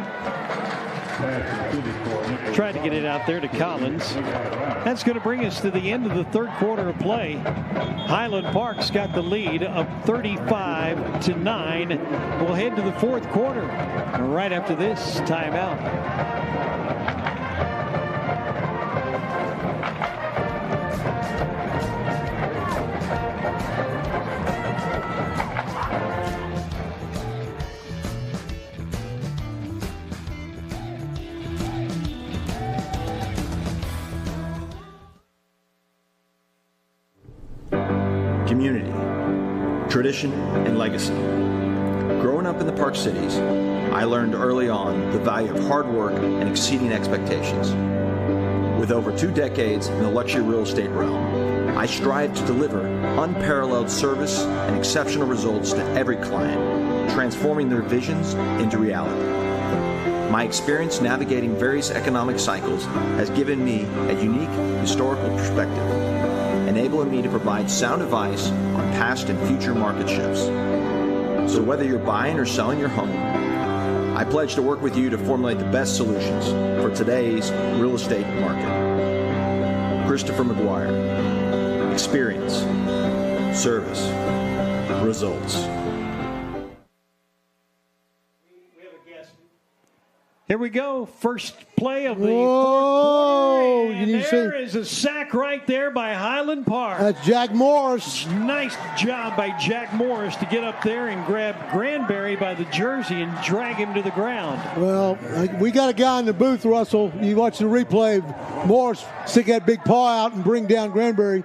Tried to get it out there to Collins. That's going to bring us to the end of the third quarter of play. Highland Park's got the lead of 35-9. We'll head to the fourth quarter right after this timeout. Community, tradition, and legacy. Growing up in the Park Cities, I learned early on the value of hard work and exceeding expectations. With over 2 decades in the luxury real estate realm, I strive to deliver unparalleled service and exceptional results to every client, transforming their visions into reality. My experience navigating various economic cycles has given me a unique historical perspective, enabling me to provide sound advice on past and future market shifts. So whether you're buying or selling your home, I pledge to work with you to formulate the best solutions for today's real estate market. Christopher McGuire. Experience. Service. Results. Here we go. First play of the fourth quarter. And there is a sack right there by Highland Park. That's Jack Morris. Nice job by Jack Morris to get up there and grab Granberry by the jersey and drag him to the ground. Well, we got a guy in the booth, Russell. You watch the replay. Morris stick that big paw out and bring down Granberry.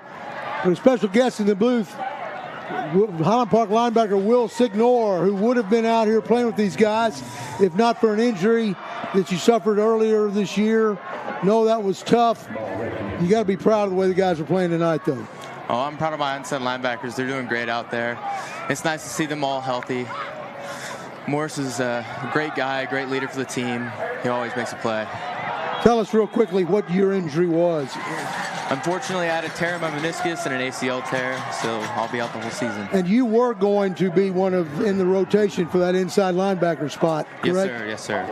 But a special guest in the booth, Highland Park linebacker Will Signor, who would have been out here playing with these guys if not for an injury that you suffered earlier this year. No, that was tough. You got to be proud of the way the guys are playing tonight, though. Oh, I'm proud of my inside linebackers. They're doing great out there. It's nice to see them all healthy. Morris is a great guy, a great leader for the team. He always makes a play. Tell us real quickly what your injury was. Unfortunately, I had a tear in my meniscus and an ACL tear, so I'll be out the whole season. And you were going to be in the rotation for that inside linebacker spot, correct? Yes, sir.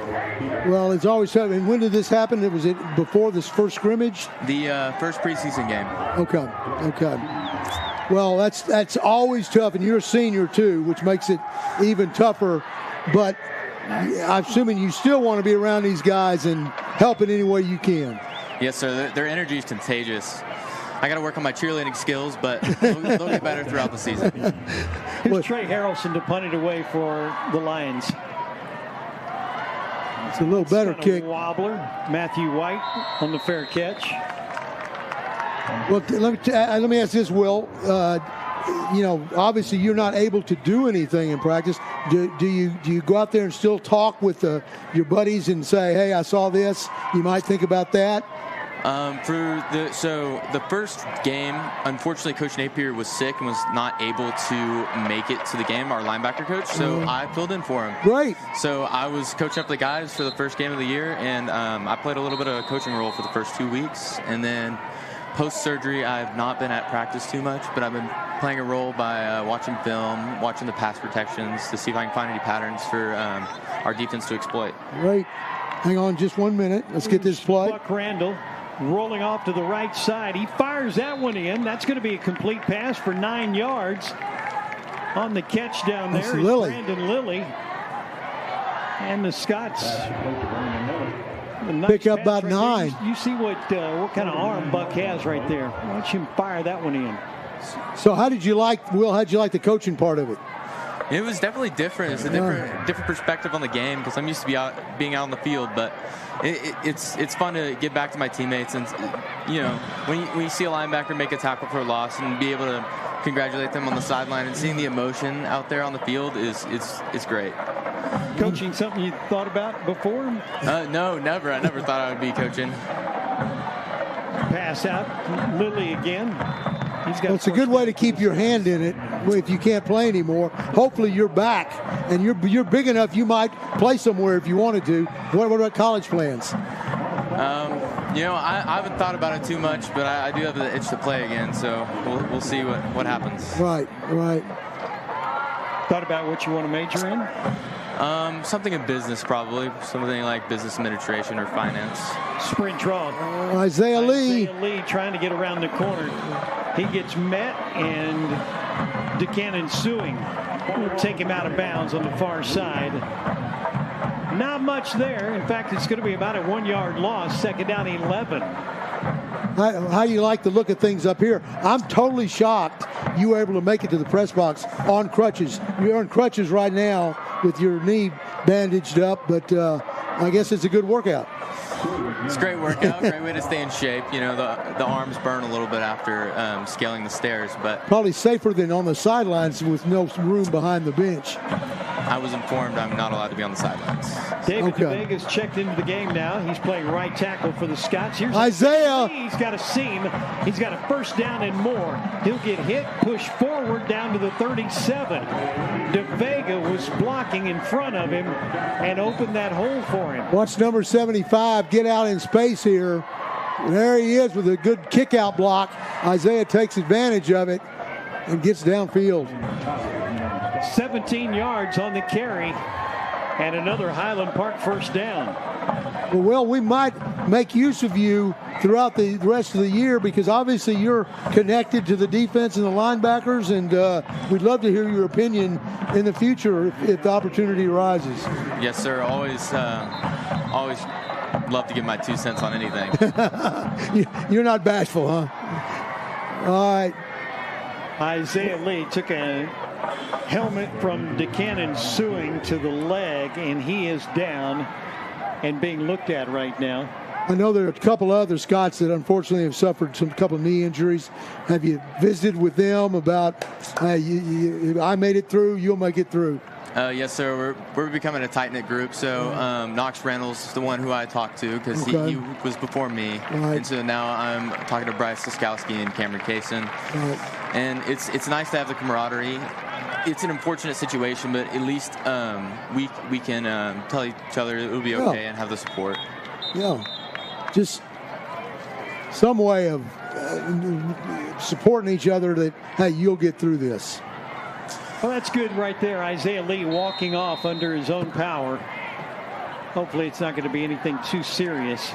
Well, it's always happening. When did this happen? Was it before this first scrimmage? The first preseason game. Okay. Well, that's always tough, and you're a senior too, which makes it even tougher. But I'm assuming you still want to be around these guys and help in any way you can. Yes, sir. Their energy is contagious. I got to work on my cheerleading skills, but they'll get better throughout the season. Here's Trey Harrelson to punt it away for the Lions. It's a little better kick. Wobbler. Matthew White on the fair catch. Well, let me ask this, Will. Obviously you're not able to do anything in practice. Do you go out there and still talk with your buddies and say, hey, I saw this? You might think about that. The first game, unfortunately, Coach Napier was sick and was not able to make it to the game, our linebacker coach, so I filled in for him. Great. So I was coaching up the guys for the first game of the year, and I played a little bit of a coaching role for the first 2 weeks, and then post-surgery, I have not been at practice too much, but I've been playing a role by watching film, watching the pass protections to see if I can find any patterns for our defense to exploit. Great. Hang on just 1 minute. Let's get this play. Buck Randall rolling off to the right side. He fires that one in. That's going to be a complete pass for 9 yards. On the catch down there is Brandon Lilly. And the Scots pick up about 9. You see what kind of arm Buck has right there. Watch him fire that one in. So how'd you like the coaching part of it? It was definitely different. It's a different perspective on the game because I'm used to being out on the field, but it's fun to get back to my teammates. And when you see a linebacker make a tackle for a loss and be able to congratulate them on the sideline and seeing the emotion out there on the field it's great. Coaching something you thought about before? No, never. I never thought I would be coaching. Pass out, Lilly again. It's a good way to keep your hand in it if you can't play anymore. Hopefully you're back, and you're big enough you might play somewhere if you wanted to. What about college plans? I haven't thought about it too much, but I do have the itch to play again, so we'll see what happens. Right. Thought about what you want to major in? Something in business, probably. Something like business administration or finance. Sprint draw. Isaiah Lee trying to get around the corner. He gets met, and DeCannon suing. Will take him out of bounds on the far side. Not much there. In fact, it's going to be about a 1-yard loss. Second down, 11. How do you like to look at things up here? I'm totally shocked you were able to make it to the press box on crutches. You're on crutches right now with your knee bandaged up, but I guess it's a good workout. It's a great workout, great way to stay in shape. You know, the arms burn a little bit after scaling the stairs, but probably safer than on the sidelines with no room behind the bench. I was informed I'm not allowed to be on the sidelines. David DeVega's checked into the game now. He's playing right tackle for the Scots. Here's Isaiah. He's got a seam. He's got a first down and more. He'll get hit, pushed forward down to the 37. DeVega was blocking in front of him and opened that hole for him. Watch number 75 get out in space here. There he is with a good kick-out block. Isaiah takes advantage of it and gets downfield. 17 yards on the carry, and another Highland Park first down. Well, we might make use of you throughout the rest of the year because obviously you're connected to the defense and the linebackers, and we'd love to hear your opinion in the future if the opportunity arises. Yes, sir. Always love to give my 2 cents on anything. You're not bashful, huh? All right. Isaiah Lee took a helmet from DeCannon suing to the leg, and he is down and being looked at right now. I know there are a couple other Scots that unfortunately have suffered a couple of knee injuries. Have you visited with them about, I made it through, you'll make it through? Yes, sir. We're becoming a tight-knit group. So Knox Reynolds is the one who I talked to because he was before me. Right. And so now I'm talking to Bryce Siskowski and Cameron Kaysen. Right. And it's nice to have the camaraderie. It's an unfortunate situation, but at least we can tell each other it will be okay and have the support. Yeah. Just some way of supporting each other that, hey, you'll get through this. Well, that's good right there. Isaiah Lee walking off under his own power. Hopefully it's not going to be anything too serious.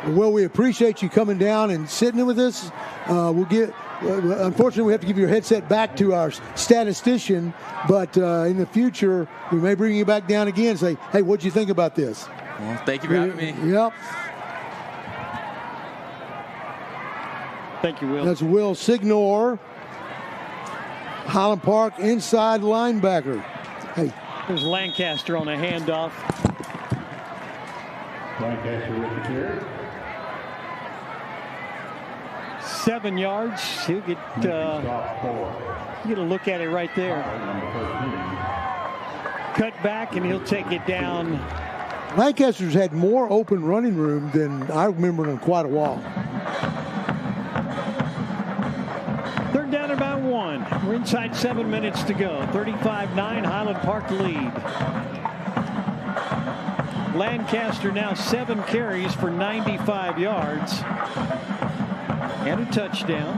Well, we appreciate you coming down and sitting with us. Unfortunately, we have to give your headset back to our statistician, but in the future, we may bring you back down again and say, hey, what'd you think about this? Well, thank you for having me. Yep. Thank you, Will. That's Will Signor, Highland Park inside linebacker. Hey. There's Lancaster on a handoff. Lancaster with the carry. 7 yards. He'll get a look at it right there. Cut back, and he'll take it down. Lancaster's had more open running room than I remember in quite a while. Third down about 1. We're inside 7 minutes to go. 35-9, Highland Park lead. Lancaster now 7 carries for 95 yards. And a touchdown.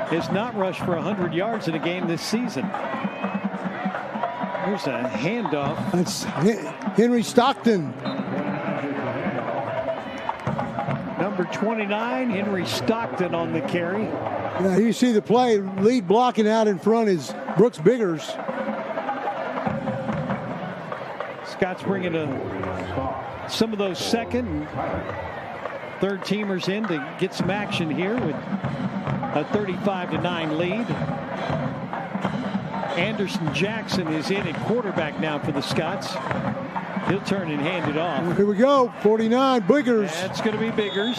Has not rushed for 100 yards in a game this season. Here's a handoff. That's Henry Stockton. Number 29, Henry Stockton on the carry. Yeah, you see the play. Lead blocking out in front is Brooks Biggers. Scott's bringing some of those second and third teamers in to get some action here with a 35-9 lead. Anderson Jackson is in at quarterback now for the Scots. He'll turn and hand it off. Here we go, 49, Biggers. That's going to be Biggers.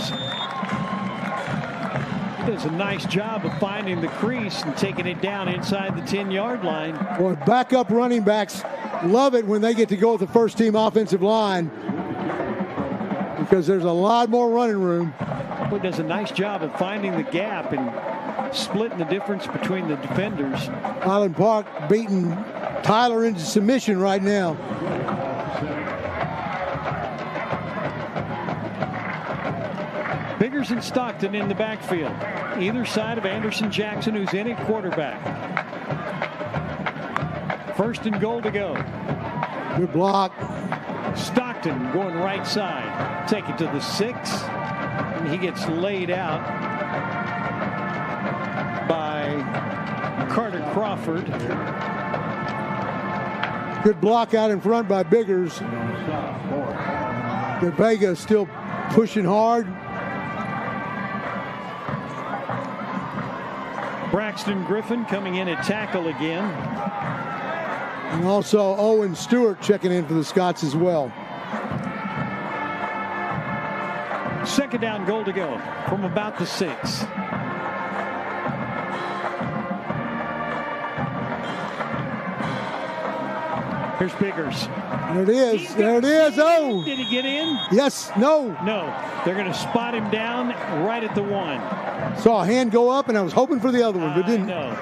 He does a nice job of finding the crease and taking it down inside the 10-yard line. Boy, backup running backs love it when they get to go with the first team offensive line because there's a lot more running room. He does a nice job of finding the gap and splitting the difference between the defenders. Highland Park beating Tyler into submission right now. Biggers and Stockton in the backfield. Either side of Anderson Jackson, who's in at quarterback. First and goal to go. Good block. Stockton going right side. Take it to the 6. And he gets laid out by Carter Crawford. Good block out in front by Biggers. The Vega still pushing hard. Braxton Griffin coming in at tackle again. And also Owen Stewart checking in for the Scots as well. Second down, goal to go from about the 6. Here's Biggers. There it is. There it is. Oh. Did he get in? Yes. No. No. They're going to spot him down right at the 1. Saw a hand go up, and I was hoping for the other one, but didn't. No.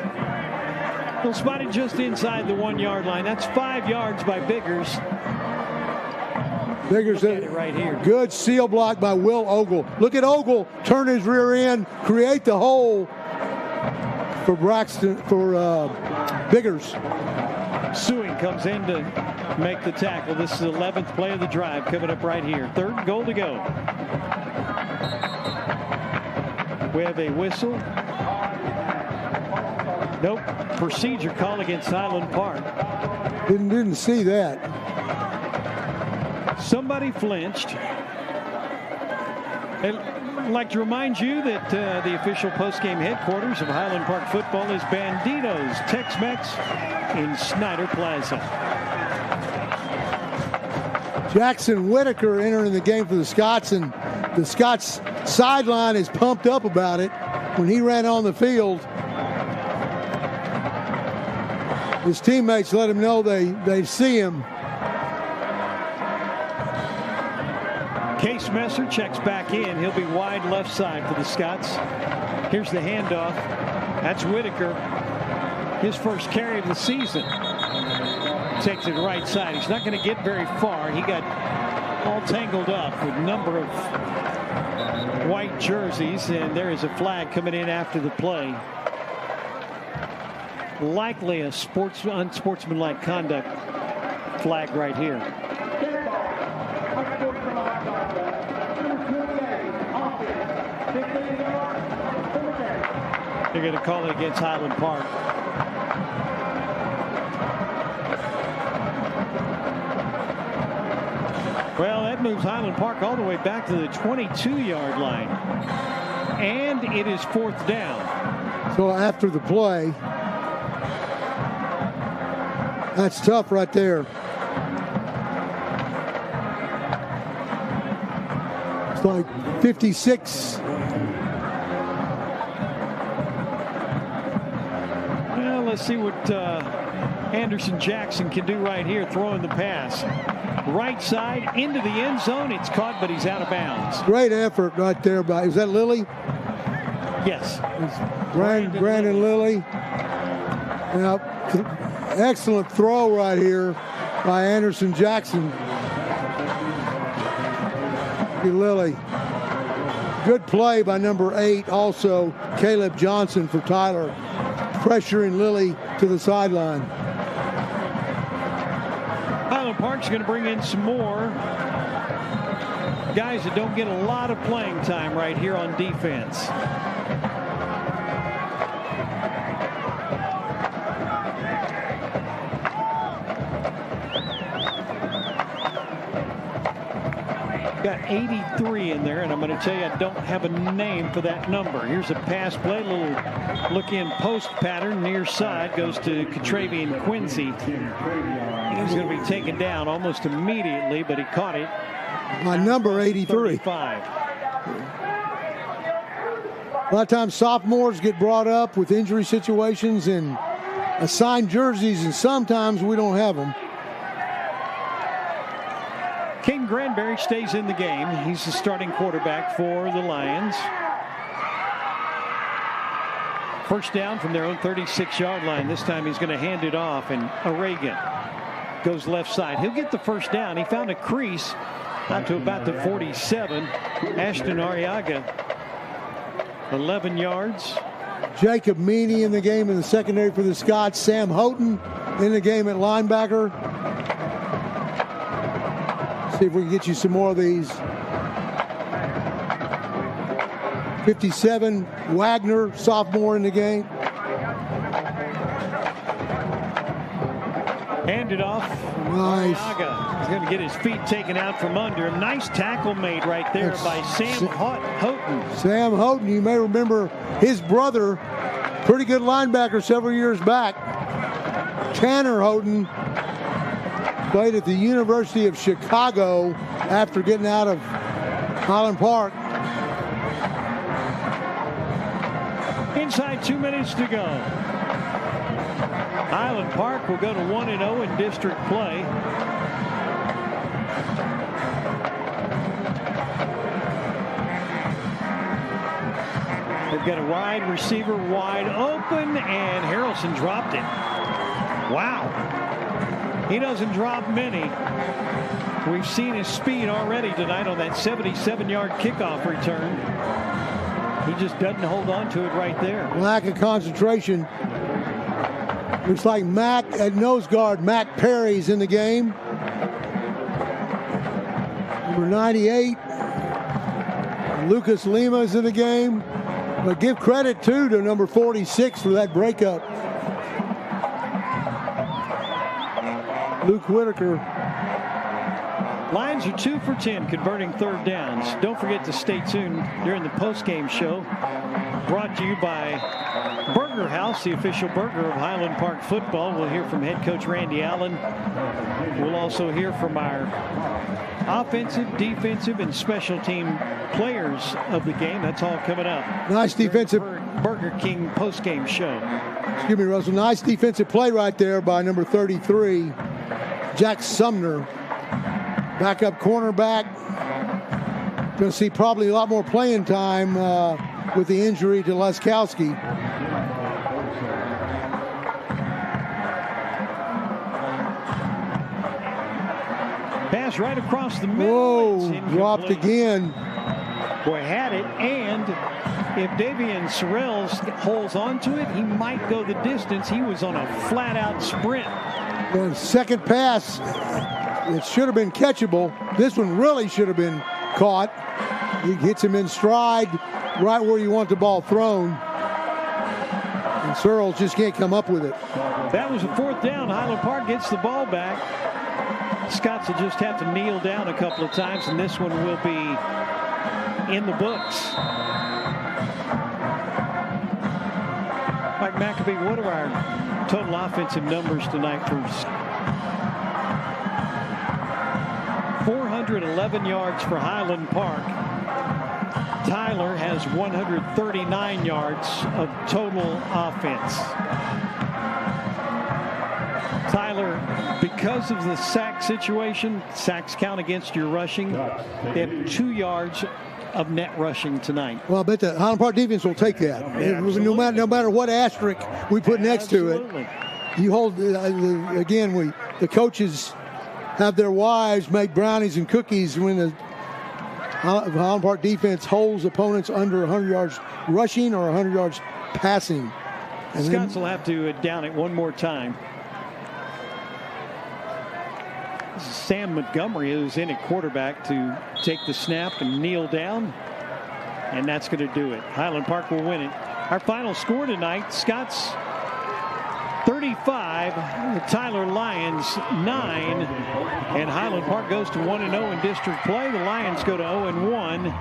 They'll spot it just inside the 1-yard line. That's 5 yards by Biggers. Biggers right here. Good seal block by Will Ogle. Look at Ogle turn his rear end, create the hole for Braxton, for Biggers. Sewing comes in to make the tackle. This is the 11th play of the drive coming up right here. Third goal to go. We have a whistle. Nope. Procedure call against Highland Park. Didn't see that. Somebody flinched. I'd like to remind you that the official postgame headquarters of Highland Park football is Banditos Tex-Mex in Snyder Plaza. Jackson Whitaker entering the game for the Scots, and the Scots sideline is pumped up about it. When he ran on the field, his teammates let him know they see him. Case Messer checks back in. He'll be wide left side for the Scots. Here's the handoff. That's Whitaker. His first carry of the season. Takes it right side. He's not going to get very far. He got all tangled up with a number of white jerseys, and there is a flag coming in after the play. Likely a unsportsmanlike conduct flag right here. They're going to call it against Highland Park. Well, that moves Highland Park all the way back to the 22-yard line. And it is 4th down. So after the play, that's tough right there. It's like 56. Well, let's see what Anderson Jackson can do right here, throwing the pass. Right side into the end zone. It's caught, but he's out of bounds. Great effort right there by, is that Lilly? Yes. Brandon Lilly. Now, excellent throw right here by Anderson Jackson. Lilly. Good play by number 8, also Caleb Johnson for Tyler, pressuring Lilly to the sideline. Highland Park's going to bring in some more guys that don't get a lot of playing time right here on defense. Got 83 in there, and I'm going to tell you I don't have a name for that number. Here's a pass play, little look-in post pattern near side, goes to Catravian Quincy. He's going to be taken down almost immediately, but he caught it. My number 83. 35. A lot of times sophomores get brought up with injury situations and assigned jerseys, and sometimes we don't have them. Caden Granberry stays in the game. He's the starting quarterback for the Lions. First down from their own 36-yard line. This time he's going to hand it off, and Aragon goes left side. He'll get the first down. He found a crease out to about the 47. Ashton Arriaga, 11 yards. Jacob Meany in the game in the secondary for the Scots. Sam Houghton in the game at linebacker. See if we can get you some more of these. 57, Wagner, sophomore in the game. Handed off. Nice. He's going to get his feet taken out from under him. Nice tackle made right there by Sam Houghton. Sam Houghton, you may remember his brother, pretty good linebacker several years back. Tanner Houghton played at the University of Chicago after getting out of Highland Park. Inside 2 minutes to go. Highland Park will go to 1-0 in district play. They've got a wide receiver wide open, and Harrelson dropped it. Wow. He doesn't drop many. We've seen his speed already tonight on that 77-yard kickoff return. He just doesn't hold on to it right there. Lack of concentration. Looks like Mac at nose guard. Mac Perry's in the game. Number 98. Lucas Lima's in the game. But give credit, too, to number 46 for that breakup. Luke Whitaker. Lions are 2 for 10 converting third downs. Don't forget to stay tuned during the postgame show. Brought to you by Burger House, the official burger of Highland Park football. We'll hear from head coach Randy Allen. We'll also hear from our offensive, defensive, and special team players of the game. That's all coming up. Nice defensive. Burger King postgame show. Excuse me, Russell. Nice defensive play right there by number 33, Jack Sumner. Backup cornerback. Going to see probably a lot more playing time with the injury to Leskowski. Pass right across the middle. Whoa, dropped again. Boy, had it, and if Davian Sorrells holds on to it, he might go the distance. He was on a flat-out sprint. The second pass, it should have been catchable. This one really should have been caught. He hits him in stride, right where you want the ball thrown. And Searles just can't come up with it. That was a 4th down. Highland Park gets the ball back. Scots will just have to kneel down a couple of times, and this one will be in the books. Mike McAbee, what are our total offensive numbers tonight for 411 yards for Highland Park. Tyler has 139 yards of total offense. Tyler, because of the sack situation, sacks count against your rushing. They have 2 yards of net rushing tonight. Well, I bet the Highland Park defense will take that. Yeah, no matter what asterisk we put next to it. You hold, again, the coaches have their wives make brownies and cookies when the Highland Park defense holds opponents under 100 yards rushing or 100 yards passing. And Scots will have to down it one more time. This is Sam Montgomery, who's in at quarterback, to take the snap and kneel down. And that's going to do it. Highland Park will win it. Our final score tonight, Scots 35, the Tyler Lions 9, and Highland Park goes to 1-0 in district play. The Lions go to 0-1.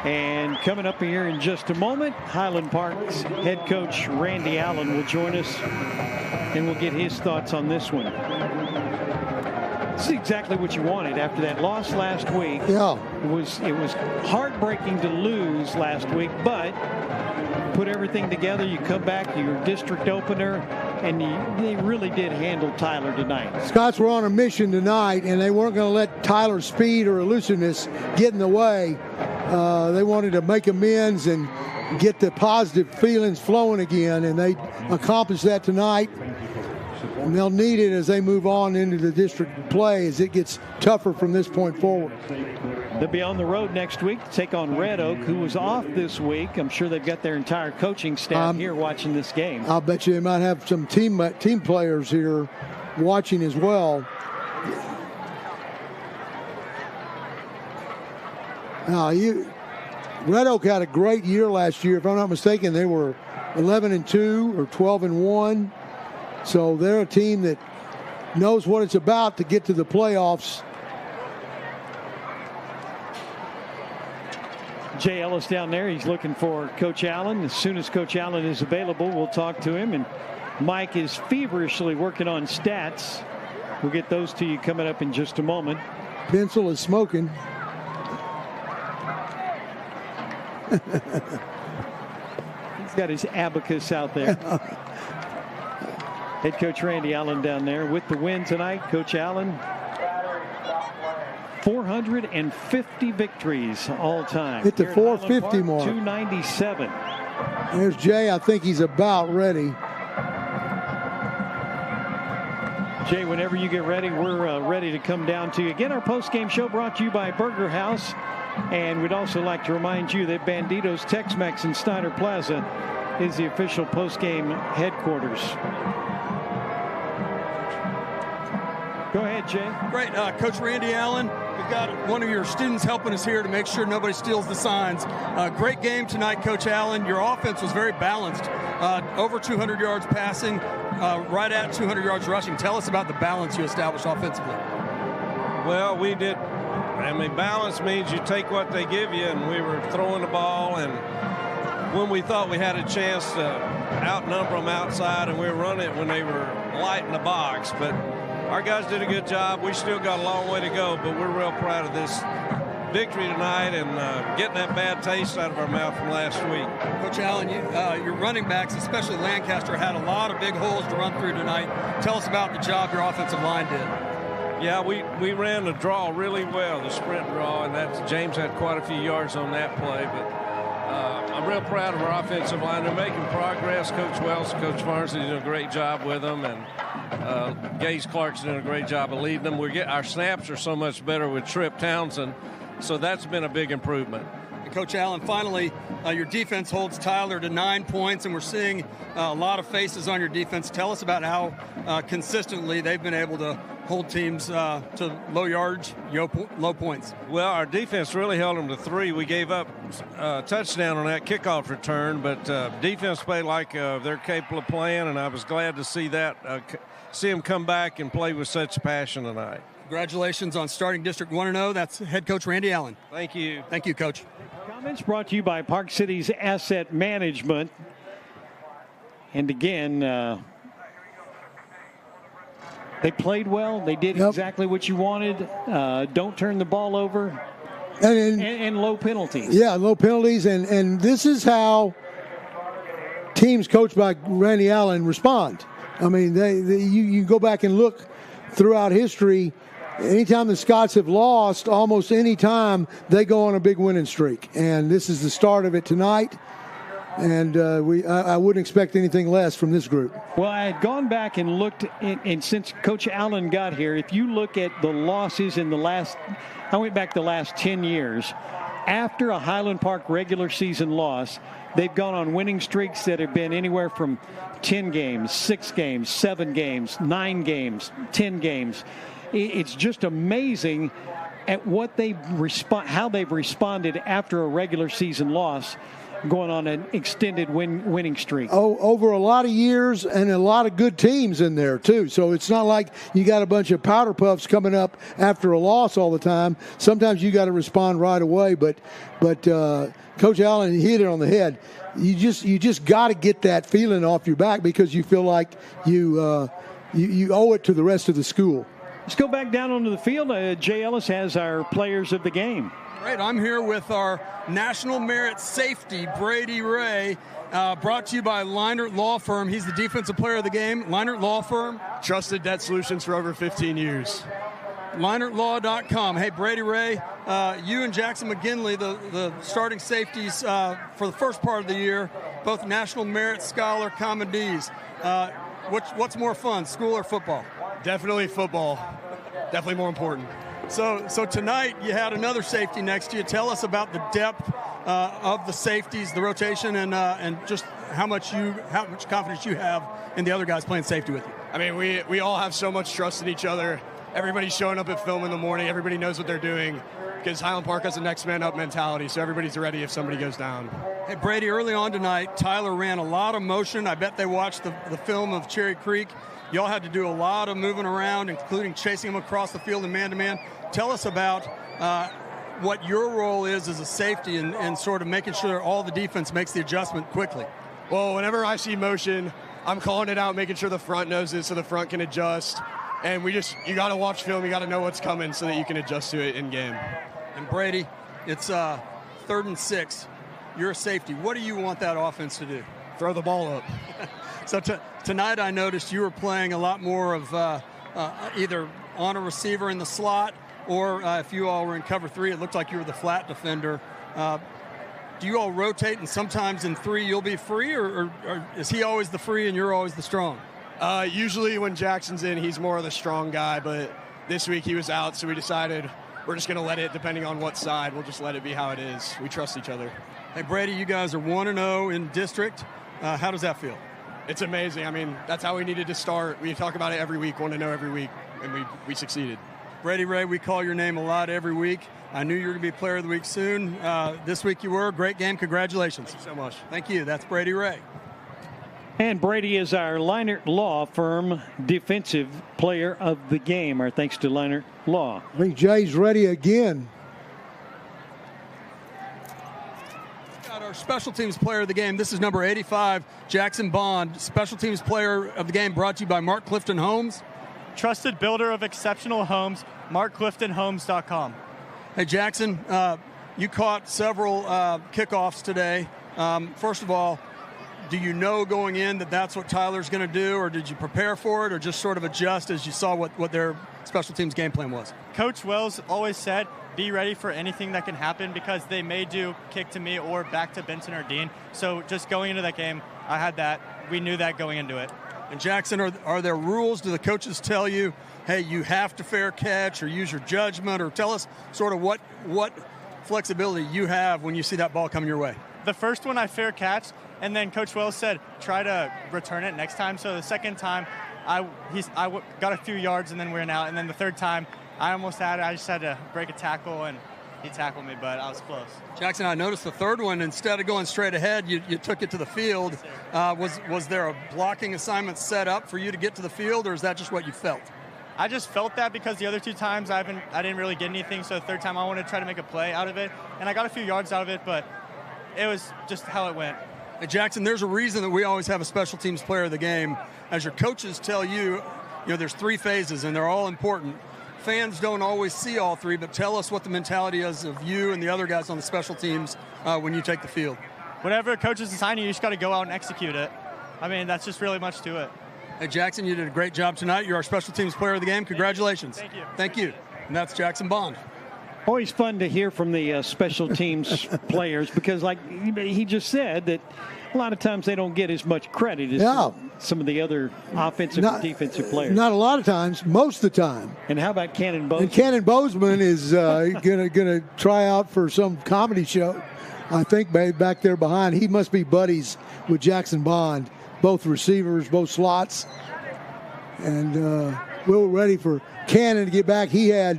And coming up here in just a moment, Highland Park's head coach Randy Allen will join us, and we'll get his thoughts on this one. This is exactly what you wanted after that loss last week. Yeah. It was heartbreaking to lose last week, but put everything together, you come back, your district opener, and they really did handle Tyler tonight. Scots were on a mission tonight, and they weren't going to let Tyler's speed or elusiveness get in the way. They wanted to make amends and get the positive feelings flowing again, and they accomplished that tonight. And they'll need it as they move on into the district play as it gets tougher from this point forward. They'll be on the road next week to take on Red Oak, who was off this week. I'm sure they've got their entire coaching staff here watching this game. I'll bet you they might have some team players here watching as well. Red Oak had a great year last year. If I'm not mistaken, they were 11-2 or 12-1. So they're a team that knows what it's about to get to the playoffs. Jay Ellis down there, he's looking for Coach Allen. As soon as Coach Allen is available, we'll talk to him. And Mike is feverishly working on stats. We'll get those to you coming up in just a moment. Pencil is smoking. He's got his abacus out there. Head coach Randy Allen down there with the win tonight. Coach Allen, 450 victories all time. Hit the 450 mark. 297. There's Jay. I think he's about ready. Jay, whenever you get ready, we're ready to come down to you. Again, our post-game show brought to you by Burger House. And we'd also like to remind you that Bandito's Tex-Mex in Steiner Plaza is the official post-game headquarters. Go ahead, Jay. Great. Coach Randy Allen, we've got one of your students helping us here to make sure nobody steals the signs. Great game tonight, Coach Allen. Your offense was very balanced. Over 200 yards passing, right at 200 yards rushing. Tell us about the balance you established offensively. Well, we did. I mean, balance means you take what they give you, and we were throwing the ball, and when we thought we had a chance to outnumber them outside, and we were running it when they were light in the box. But our guys did a good job. We still got a long way to go, but we're real proud of this victory tonight and getting that bad taste out of our mouth from last week. Coach Allen, your running backs, especially Lancaster, had a lot of big holes to run through tonight. Tell us about the job your offensive line did. Yeah, we ran the draw really well, the sprint draw, and James had quite a few yards on that play. But I'm real proud of our offensive line. They're making progress. Coach Wells, Coach Varsity doing a great job with them, and Gage Clark's doing a great job of leading them. Our snaps are so much better with Tripp Townsend, so that's been a big improvement. Coach Allen, finally, your defense holds Tyler to 9 points, and we're seeing a lot of faces on your defense. Tell us about how consistently they've been able to hold teams to low yards, low points. Well, our defense really held them to 3. We gave up a touchdown on that kickoff return, but defense played like they're capable of playing, and I was glad to see that, see them come back and play with such passion tonight. Congratulations on starting District 1-0. That's head coach Randy Allen. Thank you. Thank you, Coach. Comments brought to you by Park City's Asset Management. And again, they played well. They did exactly what you wanted. Don't turn the ball over. And low penalties. Yeah, low penalties. And this is how teams coached by Randy Allen respond. I mean, you go back and look throughout history. Anytime the Scots have lost, almost any time they go on a big winning streak. And this is the start of it tonight. And I wouldn't expect anything less from this group. Well, I had gone back and looked, and since Coach Allen got here, if you look at the losses in I went back the last 10 years. After a Highland Park regular season loss, they've gone on winning streaks that have been anywhere from 10 games, 6 games, 7 games, 9 games, 10 games. It's just amazing at how they've responded after a regular season loss, going on an extended winning streak. Over a lot of years and a lot of good teams in there, too. So it's not like you got a bunch of powder puffs coming up after a loss all the time. Sometimes you got to respond right away. But Coach Allen hit it on the head. You just got to get that feeling off your back because you feel like you owe it to the rest of the school. Let's go back down onto the field. Jay Ellis has our players of the game. Right, I'm here with our National Merit Safety, Brady Ray, brought to you by Leinert Law Firm. He's the defensive player of the game. Leinert Law Firm. Trusted debt solutions for over 15 years. LeinertLaw.com. Hey, Brady Ray, you and Jackson McGinley, the starting safeties for the first part of the year, both National Merit Scholar commandees. what's more fun, school or football? Definitely football. Definitely more important. So tonight you had another safety next to you. Tell us about the depth of the safeties, the rotation, and just how much confidence you have in the other guys playing safety with you. I mean, we all have so much trust in each other. Everybody's showing up at film in the morning. Everybody knows what they're doing because Highland Park has a next man up mentality, so everybody's ready if somebody goes down. Hey, Brady, early on tonight, Tyler ran a lot of motion. I bet they watched the film of Cherry Creek. Y'all had to do a lot of moving around, including chasing him across the field and man-to-man. Tell us about what your role is as a safety and sort of making sure all the defense makes the adjustment quickly. Well, whenever I see motion, I'm calling it out, making sure the front knows it so the front can adjust. And you got to watch film. You got to know what's coming so that you can adjust to it in game. And Brady, it's 3rd and 6. You're a safety. What do you want that offense to do? Throw the ball up. So tonight I noticed you were playing a lot more of either on a receiver in the slot or if you all were in cover 3, it looked like you were the flat defender. Do you all rotate and sometimes in 3 you'll be free or is he always the free and you're always the strong? Usually when Jackson's in, he's more of the strong guy, but this week he was out, so we decided we're just going to let it, depending on what side, we'll just let it be how it is. We trust each other. Hey, Brady, you guys are 1-0 in district. How does that feel? It's amazing. I mean, that's how we needed to start. We talk about it every week, 1-0 every week, and we succeeded. Brady Ray, we call your name a lot every week. I knew you were going to be Player of the Week soon. This week you were. Great game. Congratulations. Thank you so much. Thank you. That's Brady Ray. And Brady is our Leinert Law Firm Defensive Player of the Game. Our thanks to Leinert Law. I think Jay's ready again. Got our Special Teams Player of the Game. This is number 85, Jackson Bond. Special Teams Player of the Game brought to you by Mark Clifton Homes. Trusted builder of exceptional homes, markcliftonhomes.com. Hey, Jackson, you caught several kickoffs today. First of all, do you know going in that that's what Tyler's going to do, or did you prepare for it, or just sort of adjust as you saw what their special teams game plan was? Coach Wells always said, be ready for anything that can happen because they may do kick to me or back to Benson or Dean. So just going into that game, I had that. We knew that going into it. And Jackson, are there rules? Do the coaches tell you, hey, you have to fair catch or use your judgment, or tell us sort of what flexibility you have when you see that ball coming your way? The first one I fair catched, and then Coach Wells said, try to return it next time. So the second time, I got a few yards and then we were out. And then the third time, I just had to break a tackle, and he tackled me, but I was close. Jackson, I noticed the third one, instead of going straight ahead, you took it to the field. Was there a blocking assignment set up for you to get to the field, or is that just what you felt? I just felt that because the other 2 times I didn't really get anything. So the third time I wanted to try to make a play out of it, and I got a few yards out of it, but it was just how it went. Hey, Jackson, there's a reason that we always have a special teams player of the game. As your coaches tell you, there's 3 phases, and they're all important. Fans don't always see all 3, but tell us what the mentality is of you and the other guys on the special teams when you take the field. Whatever a coach is assigning you, just got to go out and execute it. I mean, that's just really much to it. Hey, Jackson, you did a great job tonight. You're our special teams player of the game. Congratulations. Thank you. Thank you. And that's Jackson Bond. Always fun to hear from the special teams players because, like he just said, that a lot of times they don't get as much credit as some of the other offensive and defensive players. Not a lot of times, most of the time. And how about Cannon Bozeman? And Cannon Bozeman is gonna try out for some comedy show, I think, back there behind. He must be buddies with Jackson Bond, both receivers, both slots. And we're ready for Cannon to get back. He had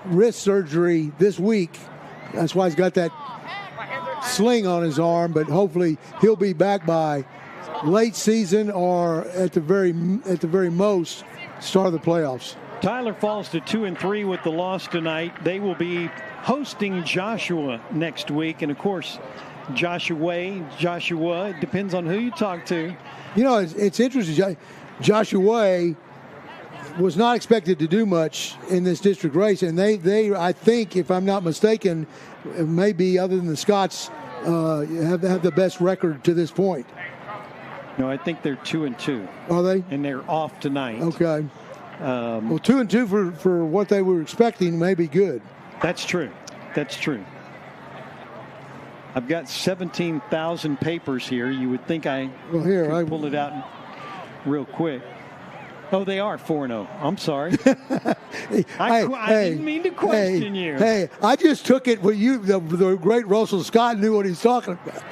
wrist surgery this week. That's why he's got that sling on his arm, but hopefully he'll be back by late season or at the very most start of the playoffs. Tyler falls to 2-3 with the loss tonight. They will be hosting Joshua next week, and of course Joshua, it depends on who you talk to. It's interesting. Joshua was not expected to do much in this district race, and they I think, if I'm not mistaken, maybe other than the Scots, have the best record to this point. No, I think they're 2-2. Are they? And they're off tonight. Okay. Well, 2-2 for what they were expecting may be good. That's true. I've got 17,000 papers here. You would think I could pull it out. real quick. Oh, they are 4-0. I'm sorry. I didn't mean to question you. Hey, I just took it when the great Russell Scott knew what he's talking about.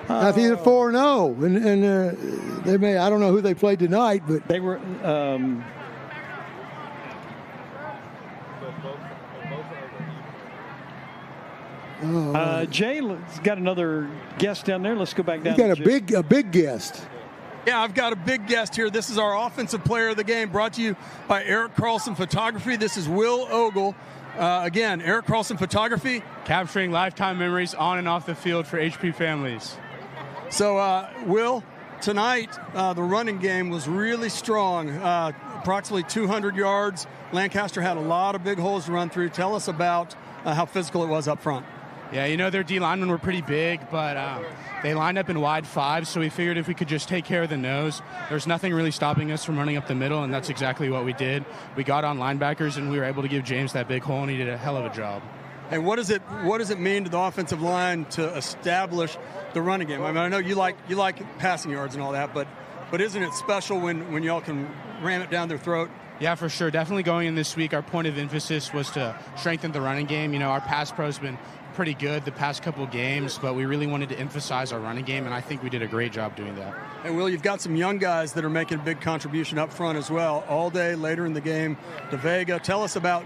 I think they're 4-0, and they may. I don't know who they played tonight, but they were. Jay's got another guest down there. Let's go back down. You got a big guest. Yeah, I've got a big guest here. This is our offensive player of the game, brought to you by Eric Carlson Photography. This is Will Ogle. Again, Eric Carlson Photography. Capturing lifetime memories on and off the field for HP families. So, Will, tonight the running game was really strong. Approximately 200 yards. Lancaster had a lot of big holes to run through. Tell us about how physical it was up front. Yeah, their D linemen were pretty big, but they lined up in wide fives, so we figured if we could just take care of the nose, there's nothing really stopping us from running up the middle, and that's exactly what we did. We got on linebackers, and we were able to give James that big hole, and he did a hell of a job. And what does it mean to the offensive line to establish the running game? I mean, I know you like passing yards and all that, but isn't it special when y'all can ram it down their throat? Yeah, for sure. Definitely going in this week, our point of emphasis was to strengthen the running game. Our pass pro's been pretty good the past couple games, but we really wanted to emphasize our running game, and I think we did a great job doing that. Hey, Will, you've got some young guys that are making a big contribution up front as well. All day, later in the game, DeVega. Tell us about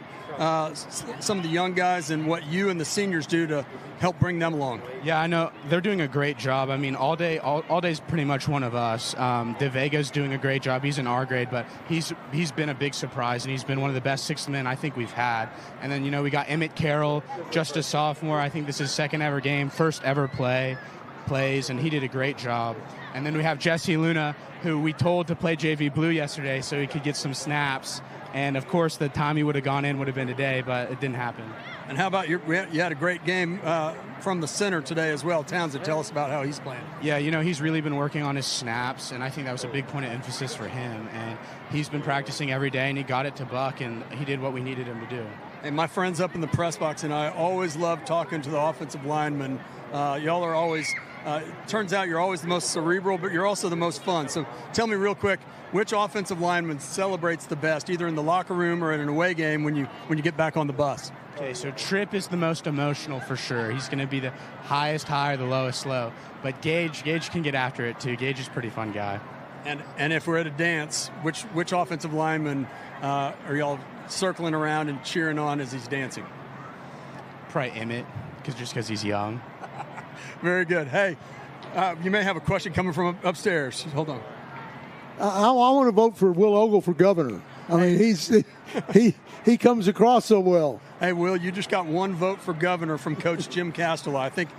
some of the young guys and what you and the seniors do to help bring them along. Yeah, I know. They're doing a great job. I mean, all day's pretty much one of us. DeVega's doing a great job. He's in our grade, but he's been a big surprise, and he's been one of the best sixth men I think we've had. And then, we got Emmett Carroll, just a sophomore. I think this is his second ever game, first ever plays, and he did a great job. And then we have Jesse Luna, who we told to play JV Blue yesterday so he could get some snaps. And, of course, the time he would have gone in would have been today, but it didn't happen. And how about you had a great game from the center today as well. Townsend, tell us about how he's playing. Yeah, he's really been working on his snaps, and I think that was a big point of emphasis for him. And he's been practicing every day, and he got it to Buck, and he did what we needed him to do. And my friends up in the press box and I always love talking to the offensive linemen. Y'all are always, turns out you're always the most cerebral, but you're also the most fun. So tell me real quick, which offensive lineman celebrates the best, either in the locker room or in an away game when you get back on the bus? Okay, so Tripp is the most emotional for sure. He's going to be the highest high or the lowest low. But Gage can get after it too. Gage is a pretty fun guy. And if we're at a dance, which offensive lineman are y'all circling around and cheering on as he's dancing? Probably Emmett, just because he's young. Very good. Hey, you may have a question coming from upstairs. Hold on. I want to vote for Will Ogle for governor. I mean, he comes across so well. Hey, Will, you just got one vote for governor from Coach Jim Castelo. I think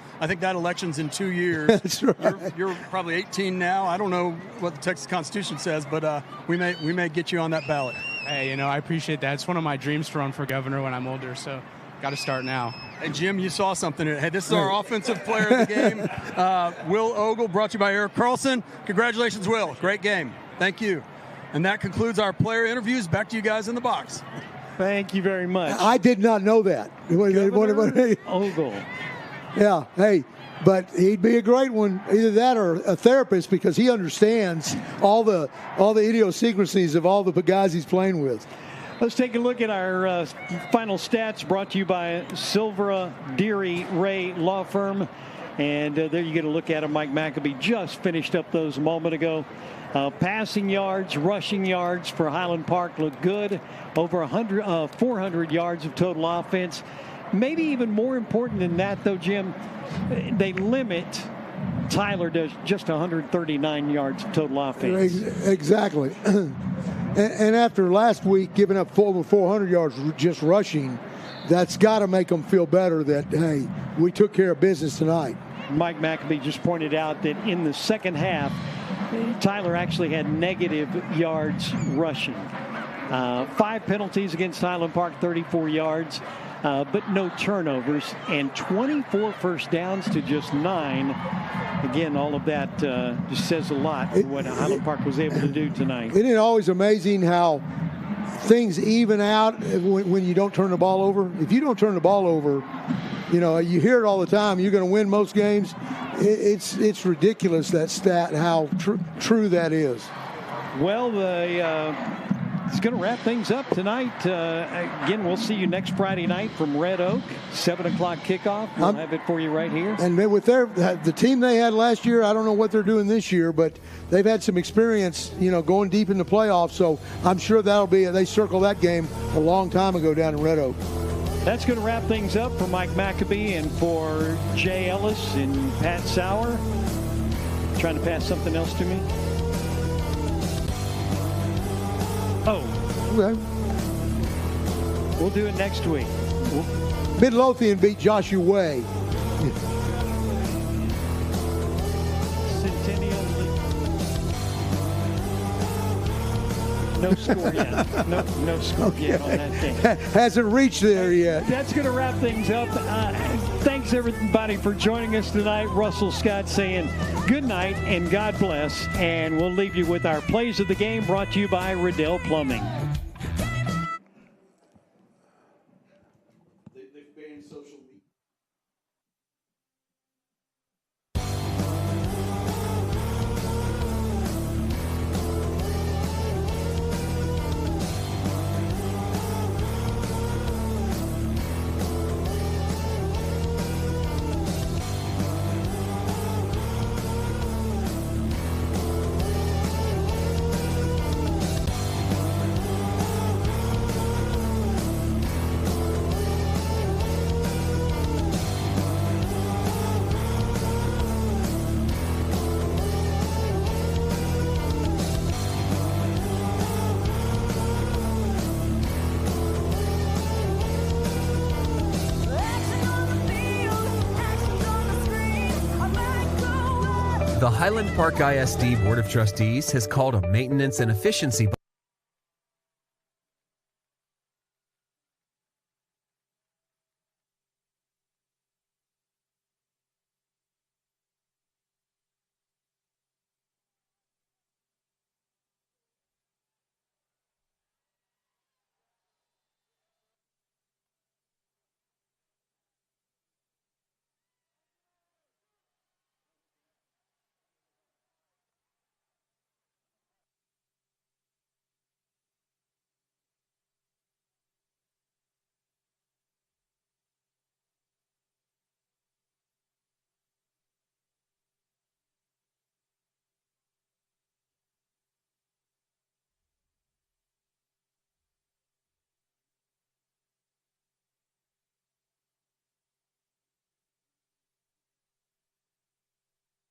that election's in 2 years. That's right. You're probably 18 now. I don't know what the Texas Constitution says, but we may get you on that ballot. Hey, I appreciate that. It's one of my dreams to run for governor when I'm older, so got to start now. Hey, Jim, you saw something. Hey, this is our offensive player of the game, Will Ogle, brought to you by Eric Carlson. Congratulations, Will. Great game. Thank you. And that concludes our player interviews. Back to you guys in the box. Thank you very much. I did not know that. Ogle. Yeah, hey, but he'd be a great one, either that or a therapist, because he understands all the idiosyncrasies of all the guys he's playing with. Let's take a look at our final stats brought to you by Silvera Deary Ray Law Firm. And there you get a look at him. Mike McAbee just finished up those a moment ago. Passing yards, rushing yards for Highland Park look good. Over 400 yards of total offense. Maybe even more important than that, though, Jim, they limit Tyler to just 139 yards of total offense. Exactly. And after last week giving up over 400 yards just rushing, that's got to make them feel better that, hey, we took care of business tonight. Mike McAbee just pointed out that in the second half, Tyler actually had negative yards rushing. 5 penalties against Highland Park, 34 yards, but no turnovers, and 24 first downs to just 9. Again, all of that just says a lot for what Highland Park was able to do tonight. Isn't it always amazing how things even out when you don't turn the ball over? If you don't turn the ball over, you hear it all the time, you're going to win most games. It's ridiculous, that stat, how true that is. Well, it's going to wrap things up tonight. Again, we'll see you next Friday night from Red Oak, 7 o'clock kickoff. We'll have it for you right here. And with the team they had last year, I don't know what they're doing this year, but they've had some experience, going deep in the playoffs. So I'm sure they circled that game a long time ago down in Red Oak. That's going to wrap things up for Mike Maccabee and for Jay Ellis and Pat Sauer. Trying to pass something else to me? Oh. Okay. We'll do it next week. Midlothian beat Joshua Way. Centennial League. No score yet. No score yet on that game. Hasn't reached there yet. That's going to wrap things up. Thanks, everybody, for joining us tonight. Russell Scott saying good night and God bless. And we'll leave you with our plays of the game brought to you by Riddell Plumbing. The Highland Park ISD Board of Trustees has called a maintenance and efficiency